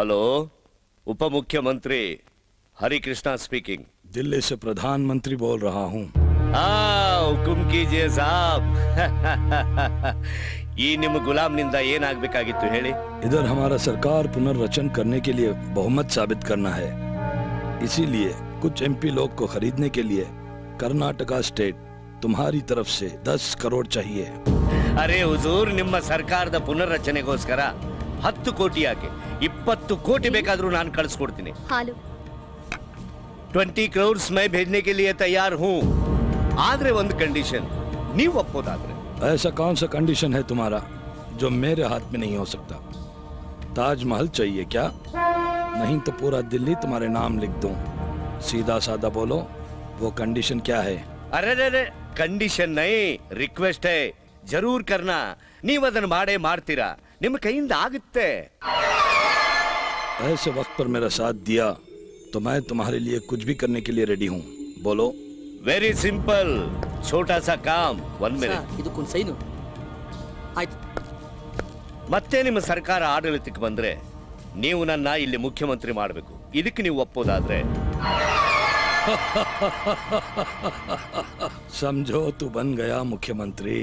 Hello, उप मुख्यमंत्री Hari Krishna speaking. Delhi से प्रधानमंत्री बोल रहा हूँ। हुकुम कीजिए साहब। ये निम गुलाम निंदा ಏನ್ ಆಗಬೇಕಾಗಿತ್ತು ಹೇಳಿ? इधर हमारा सरकार पुनर्रचन करने के लिए बहुमत साबित करना है, इसीलिए कुछ एमपी लोग को खरीदने के लिए कर्नाटका स्टेट तुम्हारी तरफ से 10 करोड़ चाहिए। अरे हुजूर, ನಿಮ್ಮ ಸರ್ಕಾರದ ಪುನರ್ರಚನೆಗೋಸ್ಕರ 10 ಕೋಟಿ ಯಾಕೆ 20 ಕೋಟಿ ಬೇಕಾದರೂ ನಾನು ಕಳಿಸ್ಕೊಡ್ತೀನಿ। ಹಾಲು 20 करोड़ मैं भेजने के लिए तैयार हूँ, आदरे ಒಂದು कंडीशन, ನೀವು ಒಪ್ಪೋದಾದ್ರೆ। ऐसा कौन सा कंडीशन है तुम्हारा जो मेरे हाथ में नहीं हो सकता? ताजमहल चाहिए क्या? नहीं तो पूरा दिल्ली तुम्हारे नाम लिख दूं। सीधा साधा बोलो, वो कंडीशन क्या है? अरे रे, कंडीशन नहीं, रिक्वेस्ट है, जरूर करना। ನೀವು ಅದನ್ನ ಮಾಡೇ ಮಾಡ್ತೀರಾ, ನಿಮ್ಮ ಕೈಯಿಂದ ಆಗುತ್ತೆ। ऐसे वक्त पर मेरा साथ दिया तो मैं तुम्हारे लिए कुछ भी करने के लिए रेडी हूँ। बोलो। वेरी सिंपल, छोटा सा काम। 1 मिनट। ಇದಕ್ಕೊಂದು ಸೈನು ಆಯ್ತು। ಮತ್ತೆ ನಿಮ್ಮ ಸರ್ಕಾರ ಆಡಳಿತಕ್ಕೆ ಬಂದ್ರೆ ನೀವು ನನ್ನ ಇಲ್ಲಿ ಮುಖ್ಯಮಂತ್ರಿ ಮಾಡಬೇಕು, ಇದಕ್ಕೆ ನೀವು ಒಪ್ಪೋದಾದ್ರೆ। समझो तू बन गया मुख्यमंत्री।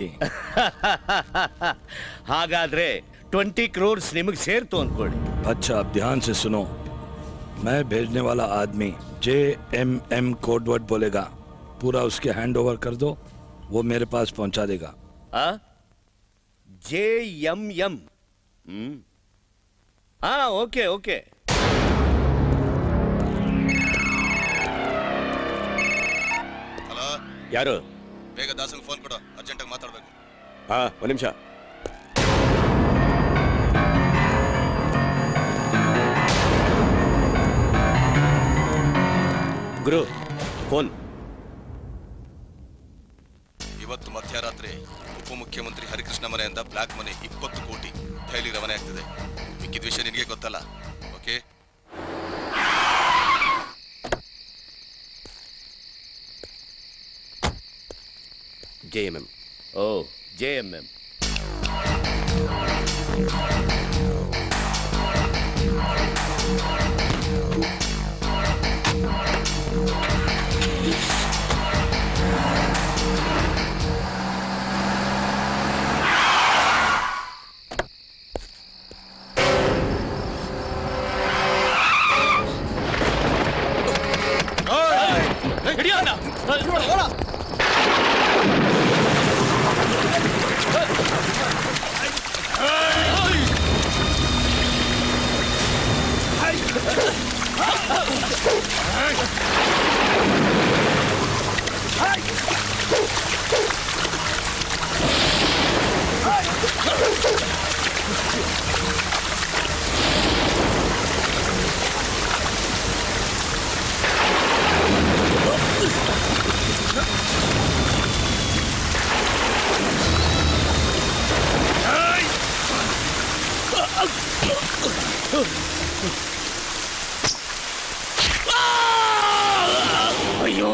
ಹಾಗಾದ್ರೆ 20 करोड़ ನಿಮಗೆ ಸೇರ್ತು ಅನ್ಕೊಳ್ಳಿ। अच्छा, अब ध्यान से सुनो। मैं भेजने वाला आदमी JMM कोडवर्ड बोलेगा, पूरा उसके हैंड ओवर कर दो, वो मेरे पास पहुंचा देगा। JMM? हाँ, ओके ओके। ಹಲೋ, ಯಾರು? ಬೇಗ ದಾಸಂಗ್ ಫೋನ್ ಕೊಡು, ಅರ್ಜೆಂಟ್ ಆಗಿ ಮಾತಾಡಬೇಕು। ಹಾ, ಒಂದು ನಿಮಿಷ। ಗುರು, ಫೋನ್। ಇವತ್ತು ಮಧ್ಯರಾತ್ರಿ ಉಪಮುಖ್ಯಮಂತ್ರಿ ಹರಿಕೃಷ್ಣ ಮನೆಯಿಂದ ಬ್ಲಾಕ್ ಮನಿ 20 ಕೋಟಿ ದೆಹಲಿ ರವಾನೆ ಆಗ್ತದೆ। ಮಿಕ್ಕಿದ ವಿಷಯ ನಿನಗೆ ಗೊತ್ತಲ್ಲ, ಓಕೆ? JMM। ಓ, JMM। ಅಯ್ಯೋ,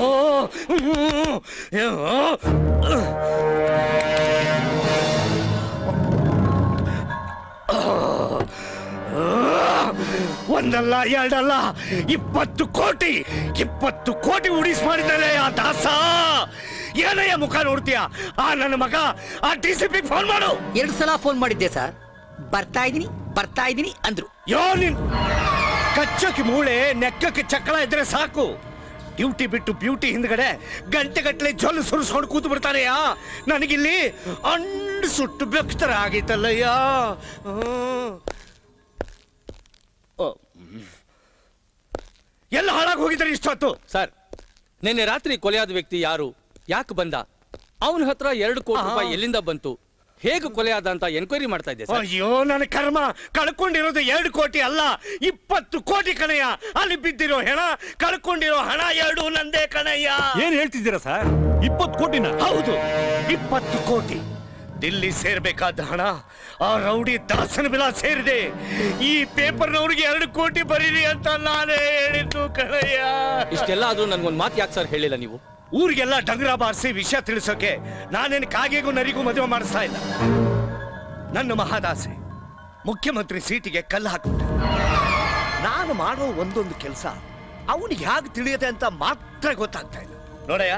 ಒಂದಲ್ಲ ಎರಡಲ್ಲ 20 ಕೋಟಿ 20 ಕೋಟಿ ಉಡಿಸ್ ಮಾಡಿದ್ದಾನೆ ಆ ದಾಸ। ಏನಯ್ಯ ಮುಖ ನೋಡ್ತೀಯ? ಆ ನನ್ನ ಮಗ ಆ DCP ಫೋನ್ ಮಾಡು। 2 ಸಲ ಫೋನ್ ಮಾಡಿದ್ದೆ ಸರ್, ಬರ್ತಾ ಇದೀನಿ ಅಂದ್ರು। ಯೋ, ನಿನ್ ಕಚ್ಚಕ್ಕೆ ಮೂಳೆ ನೆಕ್ಕಕ್ಕೆ ಚಕ್ಕಳ ಇದ್ರೆ ಸಾಕು, ಡ್ಯೂಟಿ ಬಿಟ್ಟು ಬ್ಯೂಟಿ ಹಿಂದ್ಗಡೆ ಗಂಟೆಗಟ್ಟಲೆ ಜೊಲ್ಲು ಸುರಿಸ್ಕೊಂಡು ಕೂತು ಬಿಡ್ತಾನೆಯ। ನನಗಿಲ್ಲಿ ಅಂಡ್ ಸುಟ್ಟು ಬೆಕ್ತರ ಆಗಿತ್ತಲ್ಲಯ್ಯ। ಎಲ್ಲ ಹಾಳಾಗಿ ಹೋಗಿದ್ದಾರೆ ಇಷ್ಟೊತ್ತು। ಸರ್, ನಿನ್ನೆ ರಾತ್ರಿ ಕೊಲೆಯಾದ ವ್ಯಕ್ತಿ ಯಾರು, ಯಾಕೆ ಬಂದ, ಅವನ ಹತ್ರ 2 ಕೋಟಿ ರೂಪಾಯಿ ಎಲ್ಲಿಂದ ಬಂತು, ಹೇಗೆ ಕೊಲೆಯಾದ ಅಂತ ಎನ್ಕ್ವೈರಿ ಮಾಡ್ತಾ ಇದ್ದೆ ಸರ್। ಅಯ್ಯೋ, ನನ್ನ ಕರ್ಮ, ಕಳ್ಕೊಂಡಿರೋದು 2 ಕೋಟಿ ಅಲ್ಲ 20 ಕೋಟಿ ಕಣಯ್ಯ। ಅಲ್ಲಿ ಬಿದ್ದಿರೋ ಹೆಣ, ಕಳ್ಕೊಂಡಿರೋ ಹಣ 2 ನಂದೇ ಕಣಯ್ಯ। ಏನ್ ಹೇಳ್ತಿದ್ದೀರಾ ಸರ್? 20 ಕೋಟಿನ? ಹೌದು, 20 ಕೋಟಿ ದಿಲ್ಲಿ ಸೇರ್ಬೇಕಾದ ಹಣ ಆ ರೌಡಿ ದಾಸನ ಬಿಲ ಸೇರಿದೆ। ಈ ಪೇಪರ್ನವ್ರಿಗೆ 2 ಕೋಟಿ ಬರೀರಿ ಅಂತ ನಾನೇ ಹೇಳಿದ್ದು ಕಣಯ್ಯ। ಇಷ್ಟೆಲ್ಲ ಆದ್ರೂ ನನ್ಗೊಂದು ಮಾತು ಯಾಕೆ ಸರ್ ಹೇಳಿಲ್ಲ ನೀವು? ಊರಿಗೆಲ್ಲ ಡಂಗ್ರ ಬಾರಿಸಿ ವಿಷಯ ತಿಳಿಸೋಕೆ ನಾನೇನು ಕಾಗೆಗೂ ನರಿಗೂ ಮದುವೆ ಮಾಡಿಸ್ತಾ ಇಲ್ಲ। ನನ್ನ ಮಹಾದಾಸೆ ಮುಖ್ಯಮಂತ್ರಿ ಸೀಟಿಗೆ ಕಲ್ಲು ಹಾಕ್ಬಿಟ್ಟೆ। ನಾನು ಮಾಡೋ ಒಂದೊಂದು ಕೆಲಸ ಅವನಿಗೆ ಹೇಗೆ ತಿಳಿಯುತ್ತೆ ಅಂತ ಮಾತ್ರ ಗೊತ್ತಾಗ್ತಾ ಇಲ್ಲ. ನೋಡಯ್ಯ,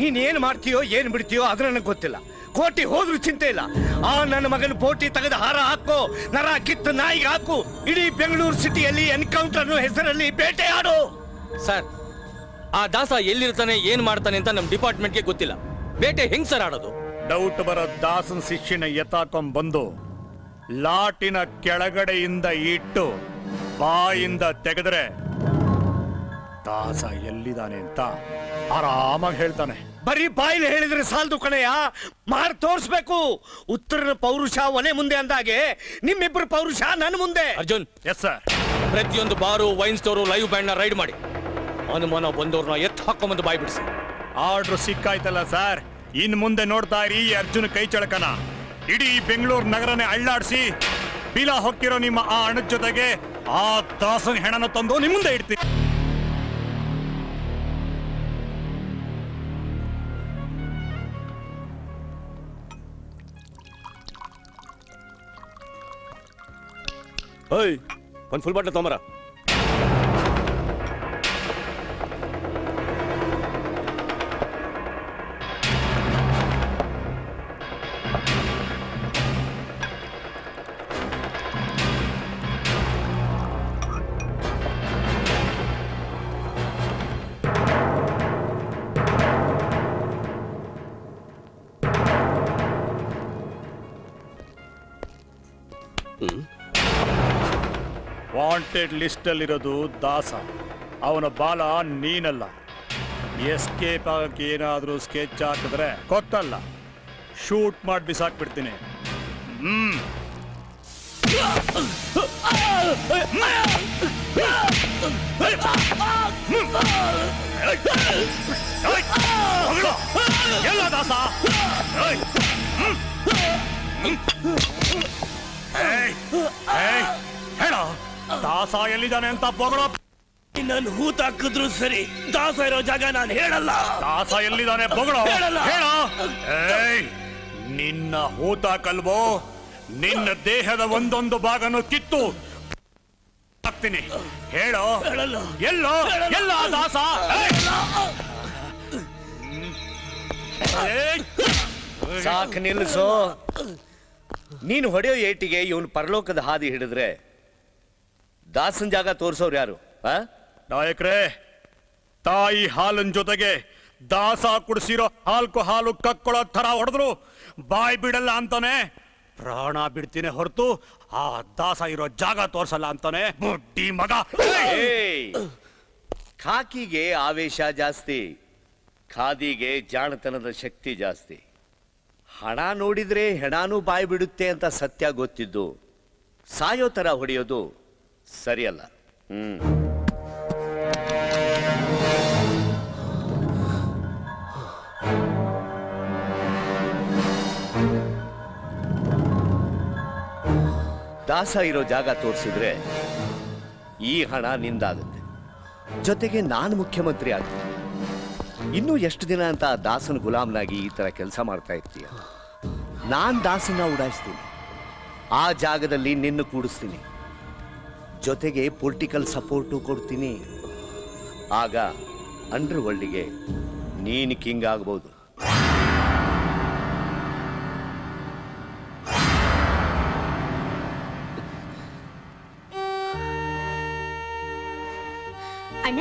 ನೀನ್ ಏನ್ ಮಾಡ್ತೀಯೋ ಏನ್ ಬಿಡ್ತೀಯೋ ಅದು ನನಗೆ ಗೊತ್ತಿಲ್ಲ. ಕೋಟಿ ಹೋದ್ರೂ ಚಿಂತೆ ಇಲ್ಲ. ಆ ನನ್ನ ಮಗನ ಪೋಟಿ ತೆಗೆದು ಹಾರ ಹಾಕೋ, ನರ ಕಿತ್ತು ನಾಯಿಗೆ ಹಾಕು, ಇಡೀ ಬೆಂಗಳೂರು ಸಿಟಿಯಲ್ಲಿ ಎನ್ಕೌಂಟರ್ ಹೆಸರಲ್ಲಿ ಬೇಟೆ ಆಡು. ಸರ್, ಆ ದಾಸ ಎಲ್ಲಿರ್ತಾನೆ ಏನ್ ಮಾಡ್ತಾನೆ ಅಂತ ನಮ್ ಡಿಪಾರ್ಟ್ಮೆಂಟ್ಗೆ ಗೊತ್ತಿಲ್ಲ. ಬೇಟೆ ಹೆಂಗ್ ಸರ್ ಆಡೋದು? ಡೌಟ್ ಬರೋ ದಾಸನ್ ಶಿಷ್ಯನ ಎತ್ತಾಕೊಂಡ್ ಬಂದು ಲಾಟಿನ ಕೆಳಗಡೆಯಿಂದ ಇಟ್ಟು ಬಾಯಿಂದ ತೆಗೆದ್ರೆ ದಾಸ ಎಲ್ಲಿದ್ದಾನೆ ಅಂತ ಆರಾಮಾಗಿ ಹೇಳ್ತಾನೆ. ಬರೀ ಬಾಯಿಲಿ ಹೇಳಿದ್ರೆ ಸಾಲದು ಕಣಯ್ಯ, ಮಾಡ್ ತೋರ್ಸ್ಬೇಕು. ಉತ್ತರನ ಪೌರುಷ ಒಲೆ ಮುಂದೆ ಅಂದಾಗೆ ನಿಮ್ಮಿಬ್ಬರು ಪೌರುಷ ನನ್ನ ಮುಂದೆ. Arjun, yes sir. ಪ್ರತಿಯೊಂದು ಬಾರು, ವೈನ್ ಸ್ಟೋರು, ಲೈವ್ ಬ್ಯಾಂಡ್ ನ ರೈಡ್ ಮಾಡಿ ಅನುಮಾನ ಬಂದವ್ರನ್ನ ಎತ್ತು ಹಾಕೊಂಬಂದು ಬಾಯ್ ಬಿಡಿಸಿ. ಆರ್ಡರ್ ಸಿಕ್ಕಾಯ್ತಲ್ಲ ಸರ್, ಇನ್ ಮುಂದೆ ನೋಡ್ತಾ ಇರಿ ಅರ್ಜುನ್ ಕೈ ಚಳಕನ. ಇಡೀ ಬೆಂಗಳೂರು ನಗರನೇ ಅಳ್ಳಾಡಿಸಿ ಬಿಲ ಹೊಕ್ಕಿರೋ ನಿಮ್ಮ ಆ ಹಣದ ಜೊತೆಗೆ ಆ ದಾಸನ ಹೆಣನ ತಂದು ನಿಮ್ಮ ಮುಂದೆ ಇಡ್ತೀನಿ. ಓಯ್, ಒಂದು ಫುಲ್ ಬಾಟ್ಲ್ ತೊಂಬರ. ವಾಂಟೆಡ್ ಲಿಸ್ಟ್ ಅಲ್ಲಿರೋದು ದಾಸ. ಅವನ ಬಾಲ ನೀನಲ್ಲ. ಎಸ್ಕೇಪ್ ಆಗಕ್ಕೆ ಏನಾದ್ರೂ ಸ್ಕೆಚ್ ಹಾಕಿದ್ರೆ ಗೊತ್ತಲ್ಲ, ಶೂಟ್ ಮಾಡಿ ಬಿಸಾಕ್ಬಿಡ್ತೀನಿ. ಎಲ್ಲ ದಾಸ ಹೇಳೋ, ದಾಸ ಎಲ್ಲಿದ್ದಾನೆ ಅಂತ ಬೊಗಳೋ. ನನ್ನ ಹೂತ್ ಹಾಕಿದ್ರು ಸರಿ, ದಾಸ ಇರೋ ಜಾಗ ನಾನು ಹೇಳಲ್ಲ. ದಾಸ ಎಲ್ಲಿದ್ದಾನೆ ಬೊಗಳೋ, ಹೇಳೋ. ನಿನ್ನ ಹೂತಾಕಲ್ವೋ, ನಿನ್ನ ದೇಹದ ಒಂದೊಂದು ಭಾಗನು ಕಿತ್ತು ಹಾಕ್ತೀನಿ. ಹೇಳೋ, ಎಲ್ಲೋ ಎಲ್ಲ ದಾಸ. ಸಾಕು ನಿಲ್ಲಿಸೋ. ನೀನು ಹೊಡೆಯೋ ಏಟಿಗೆ ಇವನು ಪರಲೋಕದ ಹಾದಿ ಹಿಡಿದ್ರೆ ದಾಸನ್ ಜಾಗ ತೋರ್ಸೋರು ಯಾರು? ನಾಯಕ್ರೇ, ತಾಯಿ ಹಾಲಿನ ಜೊತೆಗೆ ದಾಸ ಕುಡಿಸಿರೋ ಹಾಲು ಕಕ್ಕೊಳ್ಳೋ ತರ ಹೊಡೆದ್ರು ಬಾಯ್ ಬಿಡಲ್ಲ ಅಂತಾನೆ. ಪ್ರಾಣ ಬಿಡ್ತೀನಿ ಹೊರತು ಆ ದಾಸ ಇರೋ ಜಾಗ ತೋರ್ಸಲ್ಲ ಅಂತಾನೆ ಬುಡ್ಡಿ ಮಗ. ಖಾಕಿಗೆ ಆವೇಶ ಜಾಸ್ತಿ, ಖಾದಿಗೆ ಜಾಣತನದ ಶಕ್ತಿ ಜಾಸ್ತಿ. ಹಣ ನೋಡಿದ್ರೆ ಹೆಣಾನು ಬಾಯಿ ಬಿಡುತ್ತೆ ಅಂತ ಸತ್ಯ ಗೊತ್ತಿದ್ದು ಸಾಯೋ ತರ ಹೊಡೆಯೋದು ಸರಿಯಲ್ಲ. ದಾಸ ಇರೋ ಜಾಗ ತೋರಿಸಿದ್ರೆ ಈ ಹಣ ನಿಂದಾಗುತ್ತೆ, ಜೊತೆಗೆ ನಾನು ಮುಖ್ಯಮಂತ್ರಿ ಆಗ್ತೀನಿ. ಇನ್ನೂ ಎಷ್ಟು ದಿನ ಅಂತ ದಾಸನ ಗುಲಾಮ್ನಾಗಿ ಈ ತರ ಕೆಲಸ ಮಾಡ್ತಾ ಇರ್ತೀಯ? ನಾನ್ ದಾಸನ ಉಡಾಯಿಸ್ತೀನಿ, ಆ ಜಾಗದಲ್ಲಿ ನಿನ್ನ ಕೂಡಿಸ್ತೀನಿ, ಜೊತೆಗೆ ಪೊಲಿಟಿಕಲ್ ಸಪೋರ್ಟು ಕೊಡ್ತೀನಿ. ಆಗ ಅಂಡರ್ ವರ್ಲ್ಡ್ಗೆ ನೀನು ಕಿಂಗ್ ಆಗ್ಬೋದು. ಅಣ್ಣ,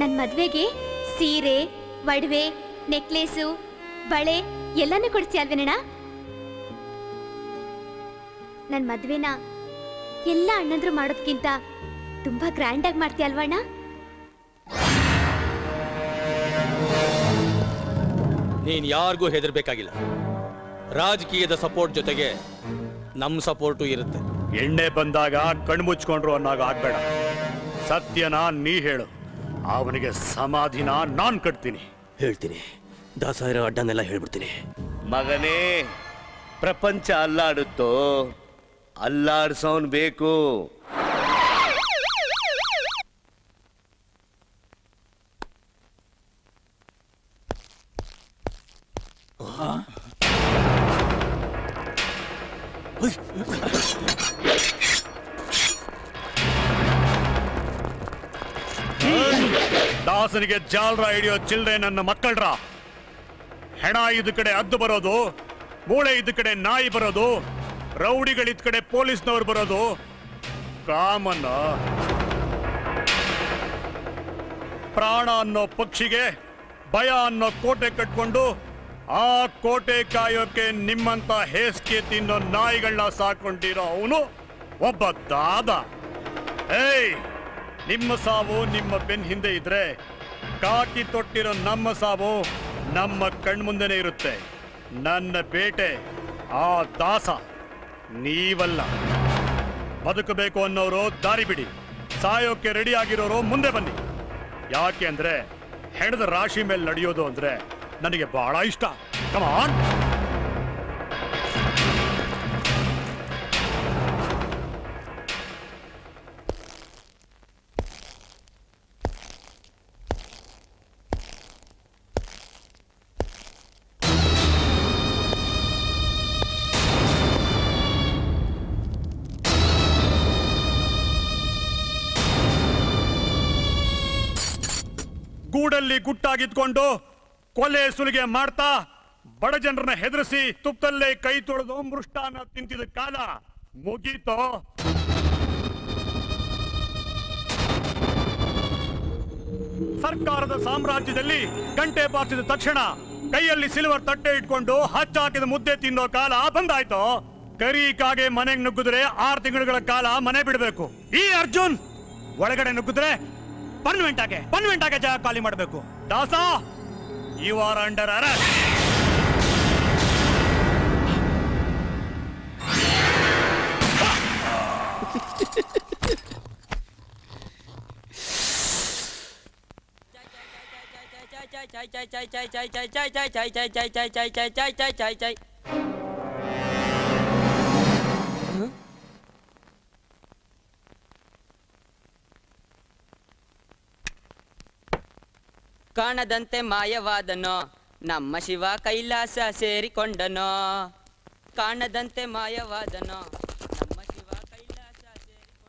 ನನ್ನ ಮದ್ವೆಗೆ ಸೀರೆ, ಒಡವೆ, ನೆಕ್ಲೇಸು, ಬಳೆ ಎಲ್ಲಾನು ಕೊಡ್ತೀಯ ಅಲ್ವೇನಣ್ಣ? ನನ್ನ ಮದ್ವೆನ ಎಲ್ಲ ಅಣ್ಣಂದ್ರು ಮಾಡೋದ್ಕಿಂತ ತುಂಬಾ ಗ್ರ್ಯಾಂಡ್ ಆಗಿ ಮಾಡ್ತೀಯ ಅಲ್ವಣ್ಣ? ನೀನ್ ಯಾರಿಗೂ ಹೆದರ್ಬೇಕಾಗಿಲ್ಲ. ರಾಜಕೀಯದ ಸಪೋರ್ಟ್ ಜೊತೆಗೆ ನಮ್ ಸಪೋರ್ಟು ಇರುತ್ತೆ. ಎಣ್ಣೆ ಬಂದಾಗ ಕಣ್ಮುಚ್ಕೊಂಡ್ರು ಅನ್ನೋಗ ಆಗ್ಬೇಡ. ಸತ್ಯನ ನೀ ಹೇಳು, ಅವನಿಗೆ ಸಮಾಧಿನ ನಾನ್ ಕಟ್ತೀನಿ. ಹೇಳ್ತೀನಿ, ದಾಸ ಇರೋ ಅಡ್ಡನೆಲ್ಲ ಹೇಳ್ಬಿಡ್ತೀನಿ. ಮಗನೇ, ಪ್ರಪಂಚ ಅಲ್ಲಾಡುತ್ತೋ, ಅಲ್ಲಾಡ್ಸೋನ್ ಬೇಕು. ದಾಸನಿಗೆ ಜಾಲ್ರ ಹಿಡಿಯೋ ಚಿಲ್ಡ್ರೆ ನನ್ನ ಮಕ್ಕಳ್ರ. ಹೆಣ ಇದ್ದ ಕಡೆ ಹದ್ದು ಬರೋದು, ಮೂಳೆ ಇದ್ದ ಕಡೆ ನಾಯಿ ಬರೋದು, ರೌಡಿಗಳಿದ್ದ ಕಡೆ ಪೊಲೀಸ್ನವ್ರು ಬರೋದು ಕಾಮನ್ನ. ಪ್ರಾಣ ಅನ್ನೋ ಪಕ್ಷಿಗೆ ಭಯ ಅನ್ನೋ ಕೋಟೆ ಕಟ್ಕೊಂಡು ಆ ಕೋಟೆ ಕಾಯೋಕೆ ನಿಮ್ಮಂತ ಹೇಸಿಗೆ ತಿನ್ನೋ ನಾಯಿಗಳನ್ನ ಸಾಕೊಂಡಿರೋ ಅವನು ಒಬ್ಬ ದಾದ. ಏಯ್, ನಿಮ್ಮ ಸಾವು ನಿಮ್ಮ ಬೆನ್ ಹಿಂದೆ ಇದ್ರೆ ಕಾಕಿ ತೊಟ್ಟಿರೋ ನಮ್ಮ ಸಾವು ನಮ್ಮ ಕಣ್ಮುಂದೆನೇ ಇರುತ್ತೆ. ನನ್ನ ಬೇಟೆ ಆ ದಾಸ, ನೀವಲ್ಲ. ಬದುಕಬೇಕು ಅನ್ನೋರು ದಾರಿ ಬಿಡಿ, ಸಾಯೋಕೆ ರೆಡಿ ಆಗಿರೋರು ಮುಂದೆ ಬನ್ನಿ. ಯಾಕೆ ಅಂದ್ರೆ ಹೆಣದ ರಾಶಿ ಮೇಲೆ ನಡೆಯೋದು ಅಂದ್ರೆ ನನಗೆ ಬಹಳ ಇಷ್ಟ. ಕಮಾನ್. ಗೂಡಲ್ಲಿ ಗುಟ್ಟಾಗಿದ್ಕೊಂಡು ಕೊಲೆ ಸುಲಿಗೆ ಮಾಡ್ತಾ ಬಡ ಜನರನ್ನ ಹೆದರಿಸಿ ತುಪ್ಪದಲ್ಲೇ ಕೈ ತೊಳೆದು ಮೃಷ್ಟಾನ ತಿಂತಿದ ಕಾಲ ಮುಗೀತೋ. ಸರ್ಕಾರದ ಸಾಮ್ರಾಜ್ಯದಲ್ಲಿ ಗಂಟೆ ಬಾರಿಸಿದ ತಕ್ಷಣ ಕೈಯಲ್ಲಿ ಸಿಲ್ವರ್ ತಟ್ಟೆ ಇಟ್ಕೊಂಡು ಹಚ್ಚಾಕಿದ ಮುದ್ದೆ ತಿನ್ನೋ ಕಾಲ ಬಂದಾಯ್ತು. ಕರಿ ಕಾಗೆ ಮನೆಗೆ ನುಗ್ಗಿದ್ರೆ 6 ತಿಂಗಳುಗಳ ಕಾಲ ಮನೆ ಬಿಡಬೇಕು. ಈ ಅರ್ಜುನ್ ಒಳಗಡೆ ನುಗ್ಗಿದ್ರೆ ಪರ್ಮನೆಂಟ್ ಆಗಿ ಜಾಗ ಖಾಲಿ ಮಾಡಬೇಕು. ದಾಸ, ಯು ಆರ್ ಅಂಡರ್ ಅರೆಸ್ಟ್. ಕಾಣದಂತೆ ಮಾಯವಾದನೋ ನಮ್ಮ ಶಿವ ಕೈಲಾಸ ಸೇರಿಕೊಂಡನೋ. ಕಾಣದಂತೆ ಮಾಯವಾದನೋ ನಮ್ಮ ಶಿವ ಕೈಲಾಸ ಸೇರಿಕೊಂಡನೋ.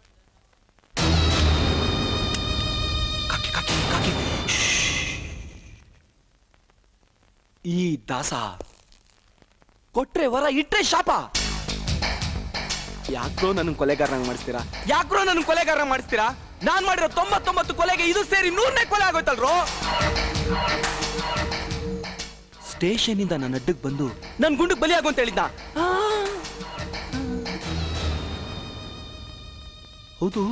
ಈ ದಾಸ ಕೊಟ್ರೆ ವರ, ಇಟ್ರೆ ಶಾಪ. ಯಾಕ್ರೋ ನನ್ನ ಕೊಲೆಗಾರನಾಗ ಮಾಡಿಸ್ತೀರಾ? ನಾನ್ ಮಾಡಿರೋ 99 ಕೊಲೆಗೆ ಇದು ಸೇರಿ 100ನೇ ಕೊಲೆ ಆಗೋಯ್ತಲ್ರೋ. ಸ್ಟೇಷನ್ ಇಂದ ನನ್ನ ಅಡ್ಡಕ್ಕೆ ಬಂದು ನನ್ ಗುಂಡಿಗೆ ಬಲಿ ಆಗು ಅಂತ ಹೇಳಿದ್ದ. ಹೌದು,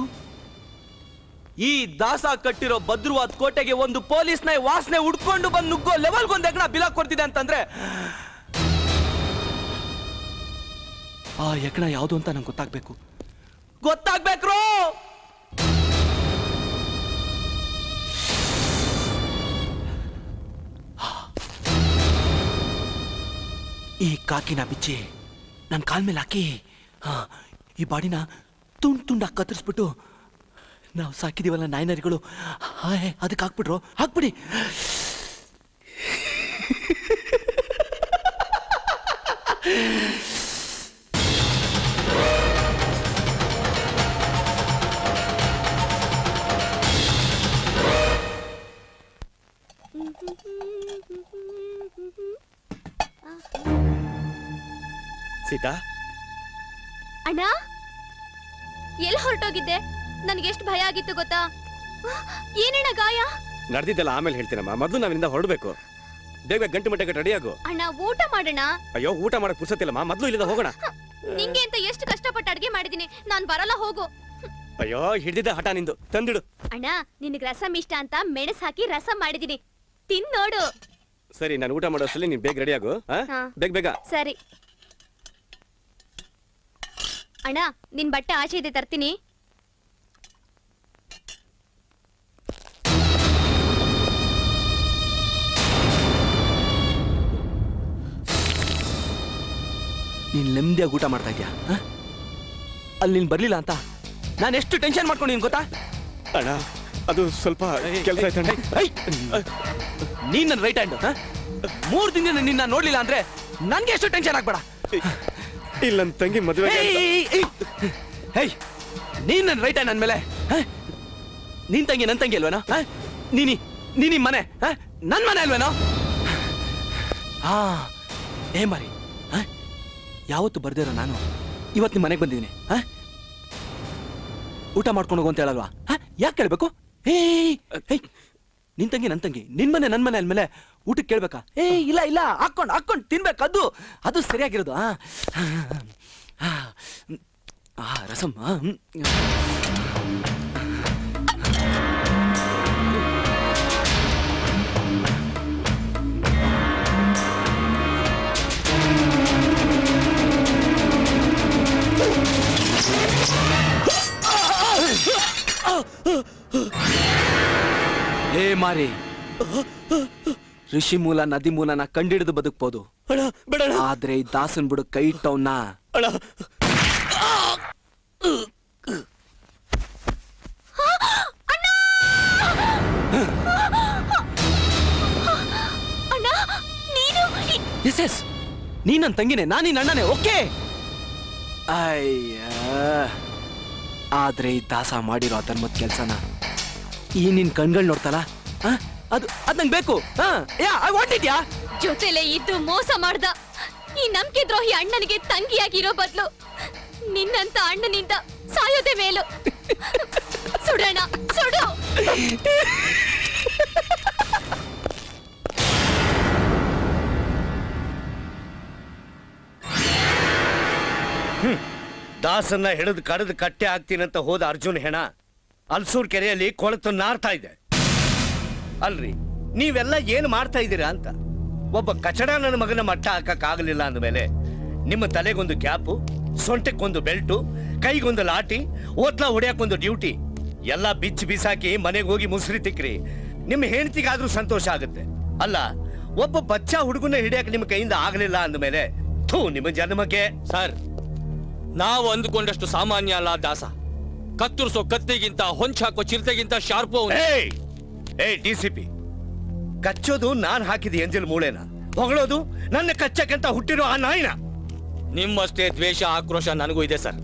ಈ ದಾಸ ಕಟ್ಟಿರೋ ಭದ್ರವಾದ ಕೋಟೆಗೆ ಒಂದು ಪೊಲೀಸ್ ನಾಯಿ ವಾಸನೆ ಉಡ್ಕೊಂಡು ಬಂದು ನುಗ್ಗೋ ಲೆವೆಲ್ಗೊಂದು ಎಗಣ ಬಿಲ ಕೊಡ್ತಿದೆ ಅಂತಂದ್ರೆ ಆ ಎಗಣ ಯಾವುದು ಅಂತ ನಂಗೆ ಗೊತ್ತಾಗ್ಬೇಕ್ರೋ. ಈ ಕಾಕಿನ ಬಿಚ್ಚಿ ನನ್ನ ಕಾಲ್ ಮೇಲೆ ಹಾಕಿ ಈ ಬಾಡಿನ ತುಂಡಾಗಿ ಕತ್ತರಿಸ್ಬಿಟ್ಟು ನಾವು ಸಾಕಿದೀವಲ್ಲ ನಾಯಿನರಿಗಳು, ಅದಕ್ಕೆ ಹಾಕ್ಬಿಡಿ. ಸೀತಾ, ಅಣ್ಣ ಎಲ್ಲಿ ಹೊರಟೋಗಿದ್ದೆ? ನನಗೆ ಎಷ್ಟು ಭಯ ಆಗಿತ್ತು ಗೊತ್ತಾ? ಏನೇನ ಗಾಯ? ನಡೆದಿದ್ದೆಲ್ಲ ಆಮೇಲೆ ಹೇಳ್ತೀನಮ್ಮ, ಮೊದಲು ನಾವಿಂದ ಹೊರಡಬೇಕು. ಬೇಗ ಗಂಟು ಮಟ್ಟಕ್ಕೆ ರೆಡಿ ಆಗು. ಅಣ್ಣ ಊಟ ಮಾಡೋಣ. ಅಯ್ಯೋ, ಊಟ ಮಾಡಕ್ ಪುರ್ಸತ್ತಿಲ್ಲಮ್ಮ, ಮೊದಲು ಇಲ್ಲಿಂದ ಹೋಗೋಣ. ನಿಂಗೆ ಅಂತ ಎಷ್ಟು ಕಷ್ಟಪಟ್ಟು ಅಡ್ಗೆ ಮಾಡಿದೀನಿ, ನಾನ್ ಬರಲ್ಲ, ಹೋಗು. ಅಯ್ಯೋ, ಹಿಡಿದಿದ್ದ ಹಠ ನಿಂದು, ತಂದಿಡು. ಅಣ್ಣ, ನಿನಗೆ ರಸಂ ಇಷ್ಟ ಅಂತ ಮೆಣಸ್ ಹಾಕಿ ರಸಂ ಮಾಡಿದೀನಿ, ತಿನ್ ನೋಡು. ಸರಿ, ನಾನು ಊಟ ಮಾಡೋಷ್ಟರಲ್ಲಿ ನೀನ್ ಬೇಗ ರೆಡಿ ಆಗು. ಬೇಗ. ಸರಿ ಅಣ್ಣ, ನಿನ್ ಬಟ್ಟೆ ಆಚೆ ಇದೆ, ತರ್ತೀನಿ. ನೀನ್ ನೆಮ್ಮದಿಯಾಗಿ ಊಟ ಮಾಡ್ತಾ ಇದ್ಯಾ? ಅಲ್ಲಿ ನೀನ್ ಬರ್ಲಿಲ್ಲ ಅಂತ ನಾನು ಎಷ್ಟು ಟೆನ್ಷನ್ ಮಾಡ್ಕೊಂಡಿದ್ದೀನಿ ಗೊತ್ತಾ? ಅಣ್ಣ, ಅದು ಸ್ವಲ್ಪ ಕೆಲಸ ಆಯ್ತಣ್ಣ. ನೀನ್ ನನ್ನ ರೈಟ್ ಹ್ಯಾಂಡ್. 3 ದಿನ ನಿನ್ನ ನೋಡ್ಲಿಲ್ಲ ಅಂದ್ರೆ ನನ್ಗೆ ಎಷ್ಟು ಟೆನ್ಷನ್ ಆಗ್ಬೇಡ. ಇಲ್ಲ, ನನ್ನ ತಂಗಿ ಮದುವೆ. ನೀನ್ ನನ್ನ ರೈಟ್ ಹ್ಯಾಂಡ್ ಅಂದ್ಮೇಲೆ ನಿನ್ ತಂಗಿ ನನ್ನ ತಂಗಿ ಅಲ್ವೇನಾ? ನೀನ್ ಮನೆ ನನ್ ಮನೆ ಅಲ್ವೇನೋ? ಹಾ ಏ ಮಾರಿ, ಯಾವತ್ತು ಬರ್ದಿರೋ ನಾನು ಇವತ್ತು ನಿಮ್ಮ ಮನೆಗೆ ಬಂದಿದ್ದೀನಿ. ಊಟ ಮಾಡ್ಕೊಂಡು ಹೋಗು ಅಂತ ಹೇಳಲ್ವಾ? ಯಾಕೆ ಕೇಳ್ಬೇಕು? ನಿನ್ ತಂಗಿ ನನ್ ತಂಗಿ, ನಿನ್ ಮನೆ ನನ್ ಮನೆ ಅಂದ್ಮೇಲೆ ಊಟಕ್ಕೆ ಕೇಳ್ಬೇಕಾ? ಇಲ್ಲ ಇಲ್ಲ, ಹಾಕೊಂಡು ತಿನ್ಬೇಕು, ಅದು ಸರಿಯಾಗಿರೋದು. ರಸಂ. ಲೇ ಮಾರಿ, ಋಷಿ ಮೂಲ ನದಿ ಮೂಲನ ಕಂಡಿಡಿದು ಬದುಕ್ಬೋದು, ಆದ್ರೆ ಈ ದಾಸನ್ ಬಿಡು ಕೈ ಇಟ್ಟವನ್ನ ಎಸ್ ನೀ ನನ್ ತಂಗಿನೇ, ನಾನ್ ನಿನ್ ಅಣ್ಣನೇ. ಓಕೆ. ಅಯ್ಯ, ಆದ್ರೆ ಈ ದಾಸ ಮಾಡಿರೋ ಧರ್ಮದ ಕೆಲ್ಸನ ಈ ನಿನ್ ಕಣ್ಗಳು ನೋಡ್ತಲ್ಲ, ಅದು ನಂಗೆ ಬೇಕು. ಜೊತೆಲೆ ಇದ್ದು ಮೋಸ ಮಾಡ್ದ ಈ ನಂಬಿಕೆ ದ್ರೋಹಿ ಅಣ್ಣನಿಗೆ ತಂಗಿಯಾಗಿರೋ ಬದಲು ನಿನ್ನಂತ ಅಣ್ಣನಿಂದ ಸಾಯೋದೇ ಮೇಲು. ಸುಡೋಣ, ಸುಡು. ದಾಸನ್ನ ಹಿಡಿದು ಕಡಿದು ಕಟ್ಟೆ ಹಾಕ್ತೀನಂತ ಹೋದ ಅರ್ಜುನ್ ಹೆಣ ಅಲ್ಸೂರ್ ಕೆರೆಯಲ್ಲಿ ಕೊಳತು ನಾರ್ತಾ ಇದೆ. ಅಲ್ರಿ, ನೀವೆಲ್ಲ ಏನ್ ಮಾಡ್ತಾ ಇದ್ದೀರಾ ಅಂತ. ಒಬ್ಬ ಕಚಡ ನನ್ನ ಮಗನ ಮಟ್ಟ ಹಾಕಕ್ ಆಗಲಿಲ್ಲ ಅಂದ್ಮೇಲೆ ನಿಮ್ಮ ತಲೆಗೊಂದು ಕ್ಯಾಪು, ಸೊಂಟಕ್ಕೊಂದು ಬೆಲ್ಟು, ಕೈಗೊಂದು ಲಾಟಿ, ಓತ್ಲಾ ಹೊಡ್ಯಾಕೊಂದು ಡ್ಯೂಟಿ ಎಲ್ಲ ಬಿಚ್ಚಿ ಬಿಸಾಕಿ ಮನೆಗೆ ಹೋಗಿ ಮುಸ್ರಿ ತಿಕ್ಕ್ರಿ. ನಿಮ್ಮ ಹೆಂಡತಿಗಾದ್ರೂ ಸಂತೋಷ ಆಗುತ್ತೆ. ಅಲ್ಲ, ಒಬ್ಬ ಬಚ್ಚ ಹುಡುಗನ ಹಿಡಿಯಕ್ ನಿಮ್ಮ ಕೈಯಿಂದ ಆಗಲಿಲ್ಲ ಅಂದ್ಮೇಲೆ ನಿಮ್ಮ ಜನ್ಮಕ್ಕೆ. ಸರ್, ನಾವು ಅಂದುಕೊಂಡಷ್ಟು ಸಾಮಾನ್ಯ ಅಲ್ಲ ದಾಸ. ಕತ್ತರಿಸೋ ಕತ್ತಿಗಿಂತ ಹೊಂಚಾಕೋ ಚಿರತೆಗಿಂತ ಶಾರ್ಪು. ಡಿಸಿಪಿ, ಕಚ್ಚೋದು ನಾನ್ ಹಾಕಿದ ಎಂಜಲ್ ಮೂಳೆನ, ಹೊಗಳೋದು ನನ್ನ ಕಚ್ಚಕ್ಕಂತ ಹುಟ್ಟಿರೋ ಆ ನಾಯಿನ. ನಿಮ್ಮಷ್ಟೇ ದ್ವೇಷ ಆಕ್ರೋಶ ನನಗೂ ಇದೆ ಸರ್.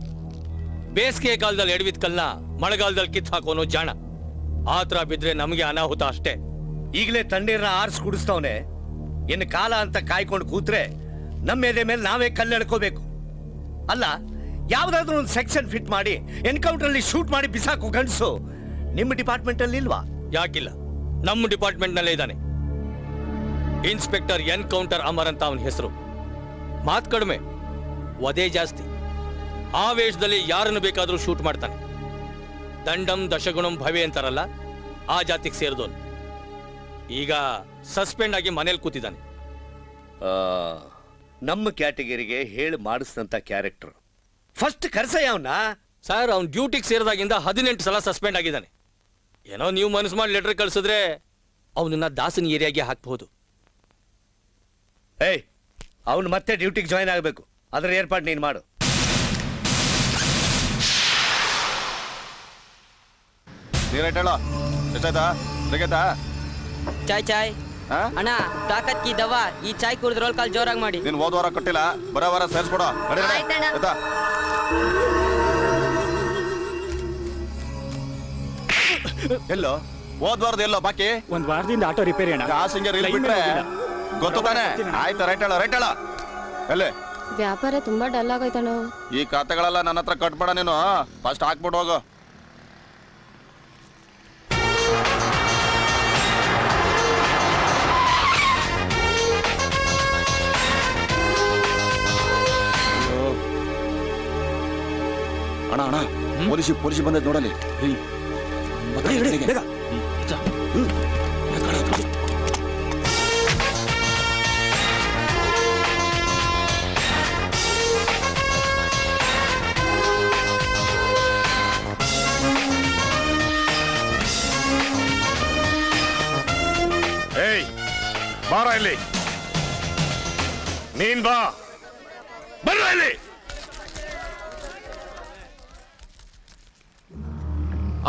ಬೇಸಿಗೆ ಕಾಲದಲ್ಲಿ ಎಡವಿದ ಕಲ್ನ ಮಳೆಗಾಲದಲ್ಲಿ ಕಿತ್ತು ಹಾಕೋನು ಜಾಣ. ಆತರ ಬಿದ್ರೆ ನಮಗೆ ಅನಾಹುತ ಅಷ್ಟೇ. ಈಗಲೇ ತಣ್ಣೀರ್ನ ಆರ್ಸ್ ಕುಡಿಸ್ತವನೆ. ಇನ್ನು ಕಾಲ ಅಂತ ಕಾಯ್ಕೊಂಡು ಕೂತ್ರೆ ನಮ್ಮ ಎದೆ ಮೇಲೆ ನಾವೇ ಕಲ್ಲೆಳ್ಕೋಬೇಕು. ಅಲ್ಲ, ಯಾವ್ದಾದ್ರು ಒಂದು ಸೆಕ್ಷನ್ ಫಿಟ್ ಮಾಡಿ ಎನ್ಕೌಂಟರ್ ಅಲ್ಲಿ ಶೂಟ್ ಮಾಡಿ ಬಿಸಾಕೋ ಗಂಡಸು ನಿಮ್ಮ ಡಿಪಾರ್ಟ್ಮೆಂಟ್ ಅಲ್ಲಿ ಇಲ್ವಾ? ಯಾಕಿಲ್ಲ, ನಮ್ಮ ಡಿಪಾರ್ಟ್ಮೆಂಟ್ ನಲ್ಲೇ ಇದ್ದಾನೆ. ಇನ್ಸ್ಪೆಕ್ಟರ್ ಎನ್ಕೌಂಟರ್ ಅಮರ್ ಅಂತ ಅವನ ಹೆಸರು. ಮಾತ್ ಕಡಿಮೆ, ವಧೆ ಜಾಸ್ತಿ. ಆವೇಶದಲ್ಲಿ ಯಾರನ್ನು ಬೇಕಾದ್ರೂ ಶೂಟ್ ಮಾಡ್ತಾನೆ. ದಂಡಂ ದಶಗುಣಂ ಭವೆ ಅಂತಾರಲ್ಲ, ಆ ಜಾತಿಗೆ ಸೇರಿದವನು. ಈಗ ಸಸ್ಪೆಂಡ್ ಆಗಿ ಮನೇಲಿ ಕೂತಿದ್ದಾನೆ. ನಮ್ಮ ಕ್ಯಾಟಗರಿಗೆ ಹೇಳಿ ಮಾಡಿಸಿದಂತ ಕ್ಯಾರೆಕ್ಟರ್. ಫಸ್ಟ್ ಕರ್ಸಯ್ಯ ಅವನ. ಸರ್, ಅವ್ನ ಡ್ಯೂಟಿಗೆ ಸೇರಿದಾಗಿಂದ 18 ಸಲ ಸಸ್ಪೆಂಡ್ ಆಗಿದ್ದಾನೆ. ಏನೋ ನೀವು ಮನಸ್ಸು ಮಾಡಿ ಲೆಟರ್ ಕಳಿಸಿದ್ರೆ ಅವನನ್ನ ದಾಸನ ಏರಿಯಾಗೆ ಹಾಕಬಹುದು. ಅವನು ಮತ್ತೆ ಡ್ಯೂಟಿಗೆ ಜಾಯ್ನ್ ಆಗಬೇಕು. ಅದರ ಏರ್ಪಾಡು ನೀನು ಮಾಡು. ಚಾಯ್ ಚಾಯ್ ಅಣ್ಣ, ತಾಕತ್ ಕಿ ದವಾ. ಈ ಚಾಯ್ ಕುಡಿದ್ರೆ ರೋಲ್ ಕಾಲ್ ಜೋರಾಗಿ ಮಾಡಿ. ನೀನು ಹೋದ ವಾರ ಕೊಟ್ಟಿಲ್ಲ, ಬರೋ ವಾರ ಸೇರಿಸ್ಕೊಡೋ. ಎಲ್ಲೋ ಹೋದ ವಾರದ ಎಲ್ಲೋ ಬಾಕಿ? ಒಂದ್ ವಾರದಿಂದ ಆಟೋ ರಿಪೇರಿ ಅಣ್ಣ. ಕಾಸಿಂಗೆ ರೀಲ್ ಬಿಟ್ರೆ ಗೊತ್ತು ತಾನೆ. ಆಯ್ತು, ರೈಟ್ ಹೇಳ. ಎಲ್ಲೇ ವ್ಯಾಪಾರ ತುಂಬಾ ಡಲ್ ಆಗೋಯ್ತಾನೋ. ಈ ಖಾತೆಗಳೆಲ್ಲ ನನ್ನ ಹತ್ರ ಕಟ್ಬೇಡ ನೀನು. ಫಸ್ಟ್ ಹಾಕ್ಬಿಟ್ಟು ಹೋಗು. ಅಣ್ಣ ಪೊಲೀಸ್ ಬಂದೈತೆ ನೋಡಲಿ. ಬಾರ ಇಲ್ಲಿ, ನೀನ್ ಬಾ, ಬರ್ರ ಇಲ್ಲಿ.